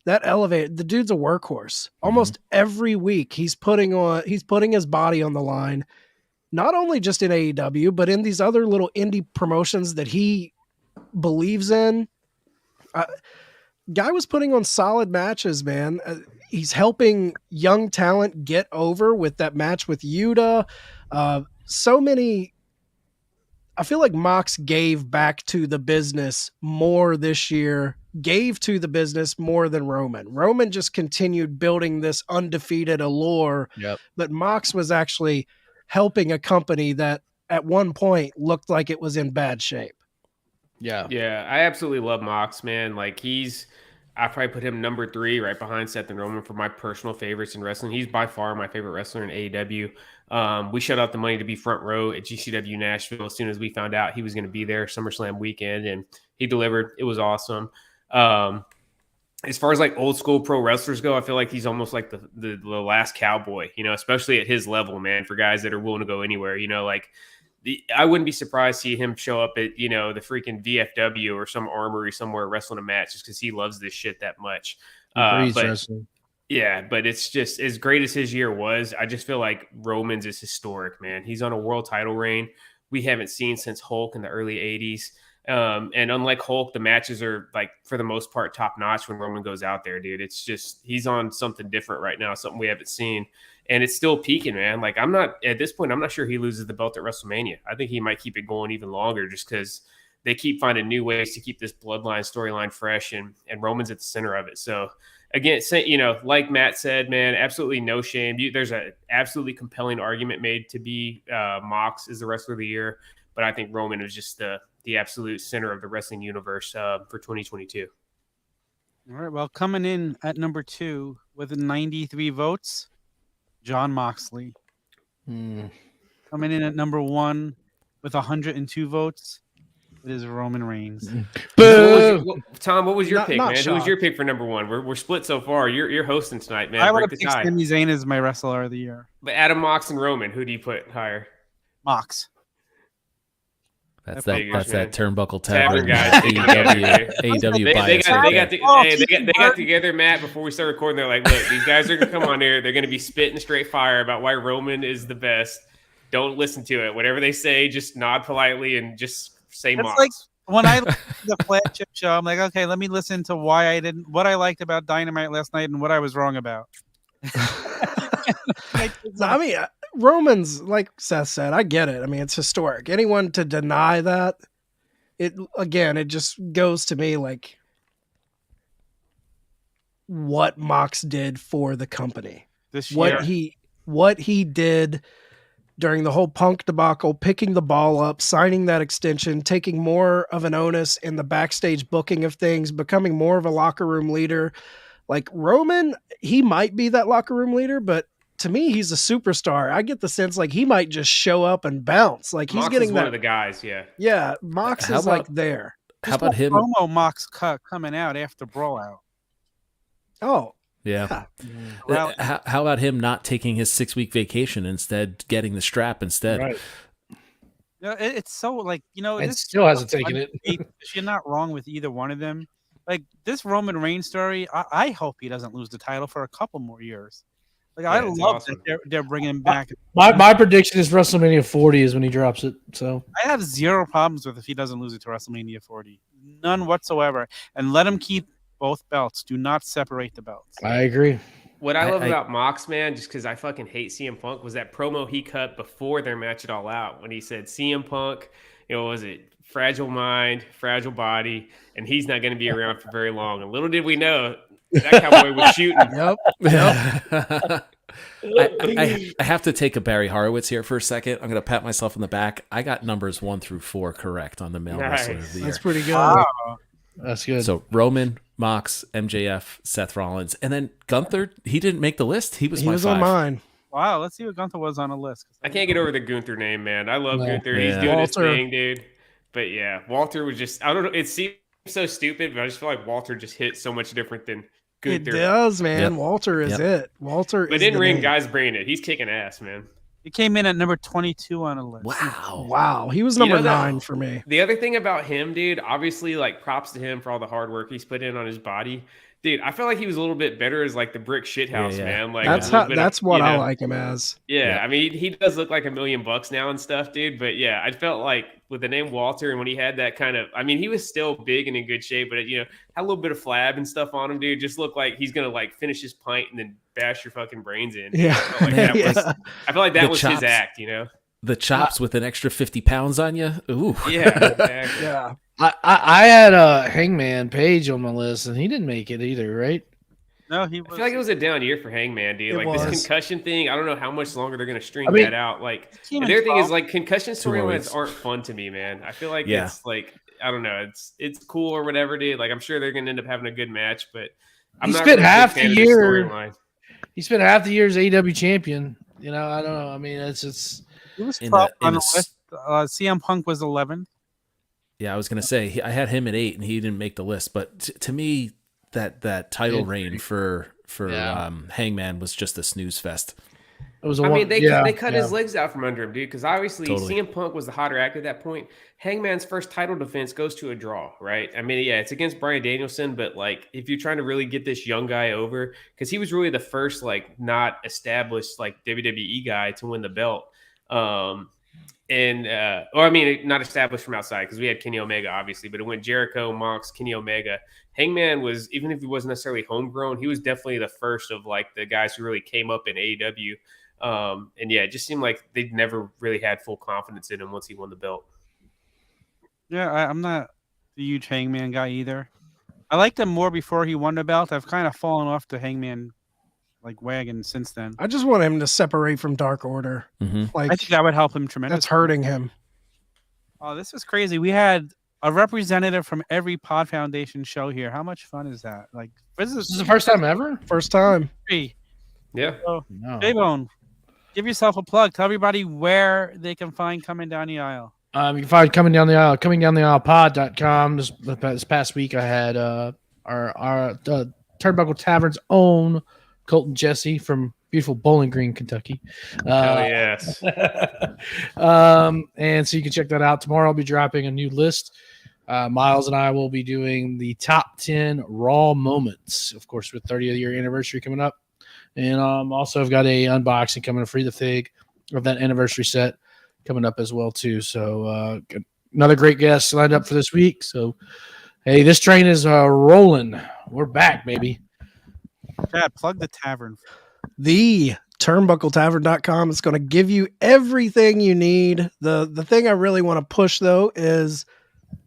that elevated. The dude's a workhorse. Almost every week he's putting his body on the line, not only just in AEW, but in these other little indie promotions that he believes in. Guy was putting on solid matches, man. He's helping young talent get over with that match with Yuta. I feel like Mox gave back to the business more this year, gave to the business more than Roman. Roman just continued building this undefeated allure, but Mox was actually helping a company that at one point looked like it was in bad shape. Yeah, I absolutely love Mox, man. Like, I probably put him number 3 right behind Seth and Roman for my personal favorites in wrestling. He's by far my favorite wrestler in AEW. We shut out the money to be front row at GCW Nashville as soon as we found out he was going to be there SummerSlam weekend, and he delivered. It was awesome. As far as like old school pro wrestlers go, I feel like he's almost like the last cowboy, especially at his level, man, for guys that are willing to go anywhere, I wouldn't be surprised to see him show up at, the freaking VFW or some armory somewhere wrestling a match just because he loves this shit that much. But it's just as great as his year was. I just feel like Roman's is historic, man. He's on a world title reign we haven't seen since Hulk in the early 80s. And unlike Hulk, the matches are like, for the most part, top notch when Roman goes out there, dude. It's just, he's on something different right now, something we haven't seen. And it's still peaking, man. Like, at this point, I'm not sure he loses the belt at WrestleMania. I think he might keep it going even longer just because they keep finding new ways to keep this bloodline storyline fresh, and Roman's at the center of it. So again, like Matt said, man, absolutely no shame. There's an absolutely compelling argument made to be Mox is the wrestler of the year, but I think Roman is just the absolute center of the wrestling universe for 2022. All right. Well, coming in at number 2 with 93 votes, John Moxley. Coming in at number 1 with 102 votes, it is Roman Reigns. Tom, what was your pick, man? shocked. Who was your pick for number 1? We're split so far. You're hosting tonight, man. I would Break have the picked tie. Sami Zayn as my wrestler of the year. But Adam, Mox, and Roman, who do you put higher? Mox. That's figures, that. That's man. that Turnbuckle Tavern Tavern guys. AEW bias. They got together, Matt, before we started recording. They're like, look, these guys are going to come on here. They're going to be spitting straight fire about why Roman is the best. Don't listen to it. Whatever they say, just nod politely and just say It's Mox. like when I listen to the flagship show, I'm like, okay, let me listen to what I liked about Dynamite last night and what I was wrong about. I mean, Roman's, like Seth said, I get it. I mean, it's historic. Anyone to deny that, it just goes to me like what Mox did for the company. This year, What he did during the whole Punk debacle, picking the ball up, signing that extension, taking more of an onus in the backstage booking of things, becoming more of a locker room leader. Like Roman, he might be that locker room leader, but to me, he's a superstar. I get the sense like he might just show up and bounce. Like he's Mox getting is that. one of the guys, yeah. Yeah, Mox How is about- like there. How about him? Promo Mox cut coming out after Brawl Out. Oh, Yeah. Well, How about him not taking his 6-week vacation, instead getting the strap instead? Right. It's so like, And this still hasn't taken it. You're not wrong with either one of them. Like this Roman Reigns story, I hope he doesn't lose the title for a couple more years. Like I it's love awesome. that they're bringing him back. My prediction is WrestleMania 40 is when he drops it. So I have zero problems with if he doesn't lose it to WrestleMania 40, none whatsoever. And let him keep both belts. Do not separate the belts. I agree. What I love about Mox, man, just because I fucking hate CM Punk, was that promo he cut before their match at All Out when he said CM Punk, was it fragile mind, fragile body, and he's not going to be around for very long. And little did we know that cowboy was shooting. yep. I have to take a Barry Horowitz here for a second. I'm going to pat myself on the back. I got numbers 1 through 4 correct on the male Nice. wrestler of the year. That's pretty good. Wow. That's good. So Roman, Mox, MJF, Seth Rollins, and then Gunther. He didn't make the list. He was He my was 5. on mine. Wow, let's see what Gunther was on a list. I can't get over the Gunther name, man. I love No. Gunther. He's Yeah. doing his Walter. thing, dude. But yeah, Walter was just, I don't know. It seems so stupid, but I just feel like Walter just hit so much different than It Gunther. does, man. Yep. Walter is Yep. it. Walter But is in the ring, name. guys bringing it. He's kicking ass, man. He came in at number 22 on a list. Wow. Wow, he was You number know that- 9 for me. The other thing about him, dude, obviously, like, props to him for all the hard work he's put in on his body. Dude, I felt like he was a little bit better as like the brick shithouse, Yeah. man. Like That's a little how. bit That's of, what I like him as. Yeah, Yeah. I mean, he does look like $1 million now and stuff, dude. But yeah, I felt like with the name Walter, and when he had that kind of, I mean, he was still big and in good shape, but had a little bit of flab and stuff on him, dude. Just looked like he's gonna like finish his pint and then bash your fucking brains in. Yeah. I felt like that Yeah. I feel like that The was chops. his act, The chops with an extra 50 pounds on you. Ooh. Yeah, exactly. Yeah. I had a Hangman Page on my list, and he didn't make it either, right? No, he I was. feel like it was a down year for Hangman, dude. It Like this was. concussion thing, I don't know how much longer they're gonna string I mean, that out. Like Team and the other thing is 12. like concussion Two more storylines weeks. aren't fun to me, man. I feel like Yeah. it's like I don't know, it's cool or whatever, dude. Like I'm sure they're gonna end up having a good match, but I'm He not spent really a big half the fan of this year- storyline. He spent half the year as AEW champion. I don't know. I mean, it's He was In 12 the- on in the the- list. CM Punk was 11. Yeah, I was gonna say I had him at 8, and he didn't make the list. But to me, that title reign for Yeah. Hangman was just a snooze fest. it was a I one. mean, they cut yeah. his legs out from under him, dude. Because obviously, Totally. CM Punk was the hotter act at that point. Hangman's first title defense goes to a draw, right? I mean, yeah, it's against Bryan Danielson, but like, if you're trying to really get this young guy over, because he was really the first like not established like WWE guy to win the belt. Not established from outside because we had Kenny Omega, obviously, but it went Jericho, Mox, Kenny Omega. Hangman was, even if he wasn't necessarily homegrown, he was definitely the first of like the guys who really came up in AEW. And yeah, it just seemed like they'd never really had full confidence in him once he won the belt. Yeah, I'm not the huge Hangman guy either. I liked him more before he won the belt. I've kind of fallen off the Hangman like wagon since then. I just want him to separate from Dark Order. Mm-hmm. Like I think that would help him tremendously. that's hurting him. Oh, this is crazy. We had a representative from every Pod Foundation show here. How much fun is that? Like, This is the first time ever? First time. free. Yeah. So, No. J-Bone, give yourself a plug. Tell everybody where they can find Coming Down the Aisle. You can find coming down the aisle pod.com. This past week I had our Turnbuckle Tavern's own Colton Jesse from beautiful Bowling Green, Kentucky. Hell yes. And so you can check that out. Tomorrow I'll be dropping a new list. Miles and I will be doing the top 10 Raw moments, of course, with 30th year anniversary coming up. And also I've got a unboxing coming free the fig of that anniversary set coming up as well too. So another great guest lined up for this week. So hey, this train is rolling. We're back, baby. Chad, plug the tavern. The turnbuckletavern.com is going to give you everything you need. The thing I really want to push though is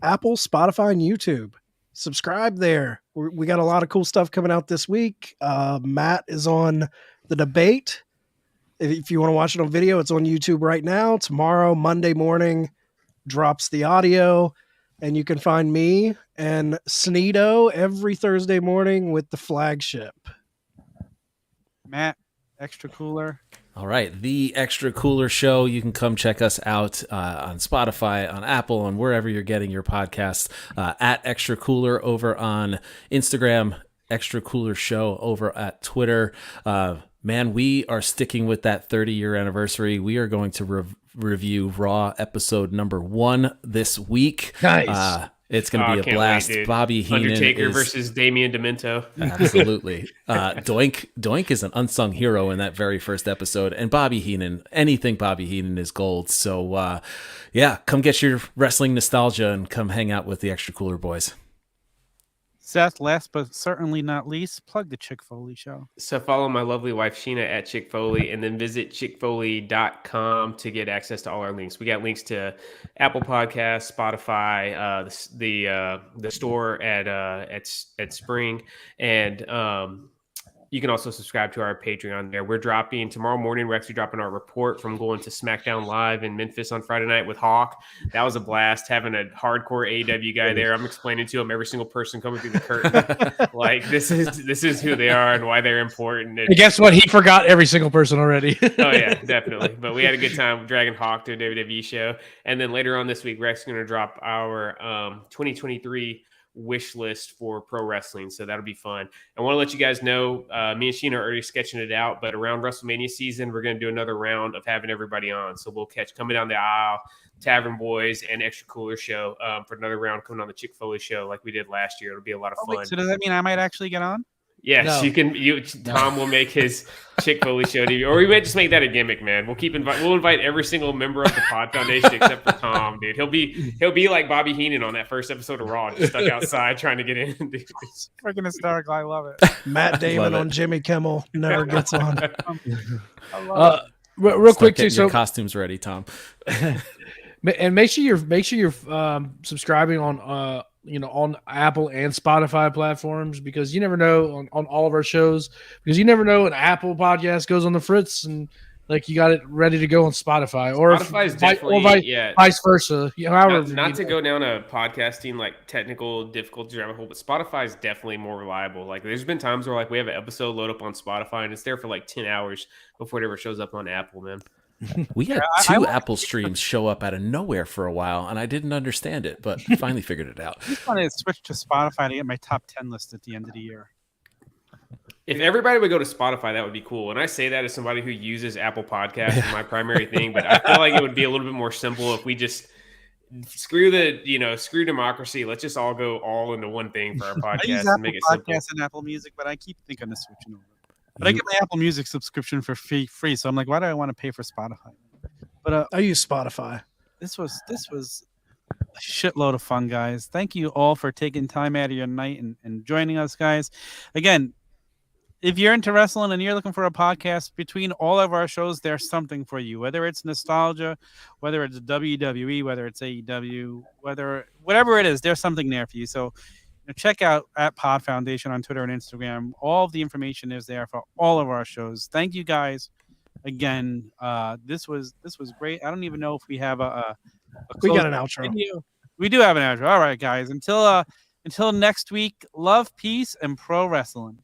Apple, Spotify, and YouTube. Subscribe there. We got a lot of cool stuff coming out this week. Matt is on the debate. If you want to watch it on video, it's on YouTube right now. Tomorrow, Monday morning, drops the audio. And you can find me and Sneedo every Thursday morning with the flagship. Matt, Extra Cooler. All right, the Extra Cooler Show. You can come check us out on Spotify, on Apple, and wherever you're getting your podcasts. At Extra Cooler over on Instagram, Extra Cooler Show over at Twitter. Man, we are sticking with that 30-year anniversary. We are going to review Raw episode number 1 this week. Nice. It's going to be a blast. Wait, Bobby Heenan Undertaker versus Damien Demento. Absolutely. Doink is an unsung hero in that very first episode. And Bobby Heenan, anything Bobby Heenan is gold. So, yeah, come get your wrestling nostalgia and come hang out with the Extra Cooler boys. Seth, last but certainly not least, plug the Chick Foley Show. So follow my lovely wife Sheena at Chick Foley, and then visit chickfoley.com to get access to all our links. We got links to Apple Podcasts, Spotify, the store at Spring, and you can also subscribe to our Patreon there. We're dropping tomorrow morning. We're actually dropping our report from going to SmackDown Live in Memphis on Friday night with Hawk. That was a blast having a hardcore AEW guy there. I'm explaining to him every single person coming through the curtain. Like this is who they are and why they're important. And guess what? He forgot every single person already. Oh yeah, definitely. But we had a good time dragging Hawk to a WWE show. And then later on this week, we're actually going to drop our 2023 wish list for pro wrestling, so that'll be fun. I want to let you guys know, me and Sheena are already sketching it out, but around WrestleMania season, we're going to do another round of having everybody on. So we'll catch Coming Down the Aisle, Tavern Boys, and Extra Cooler Show for another round coming on the Chick Foley Show like we did last year. It'll be a lot of fun. Wait, so does that mean I might actually get on? Yes, No. you can. Tom will make his Chick Foley show TV, or we might just make that a gimmick, man. We'll invite every single member of the Pod Foundation except for Tom, dude. He'll be like Bobby Heenan on that first episode of Raw, just stuck outside trying to get in. Dude. It's freaking hysterical. I love it. Matt Damon Love on it. Jimmy Kimmel never gets on. I love it. Real Start quick too. getting your So costumes ready, Tom. and make sure you're subscribing on on Apple and Spotify platforms, because you never know on all of our shows, because you never know an Apple podcast goes on the fritz and like you got it ready to go on Spotify, or Spotify's definitely vice versa. However, not to go down a podcasting like technical difficulty rabbit hole, but Spotify is definitely more reliable. Like there's been times where like we have an episode load up on Spotify and it's there for like 10 hours before it ever shows up on Apple, man. We had two Apple streams show up out of nowhere for a while, and I didn't understand it, but finally figured it out. I just want to switch to Spotify to get my top 10 list at the end of the year. If everybody would go to Spotify, that would be cool. And I say that as somebody who uses Apple Podcasts as my primary thing, but I feel like it would be a little bit more simple if we just screw democracy. Let's just all go all into one thing for our I podcast use and Apple make it simple. Podcasts and Apple Music, but I keep thinking of switching over. But I get my Apple Music subscription for free, so I'm like, why do I want to pay for Spotify? But I use Spotify. this was a shitload of fun, guys. Thank you all for taking time out of your night and joining us, guys. Again, if you're into wrestling and you're looking for a podcast, between all of our shows, there's something for you. Whether it's nostalgia, whether it's WWE, whether it's AEW, whatever it is, there's something there for you. So check out at Pod Foundation on Twitter and Instagram. All of the information is there for all of our shows. Thank you guys again. This was great. I don't even know if we have a We got an outro. video. We do have an outro. All right, guys. Until next week, love, peace, and pro wrestling.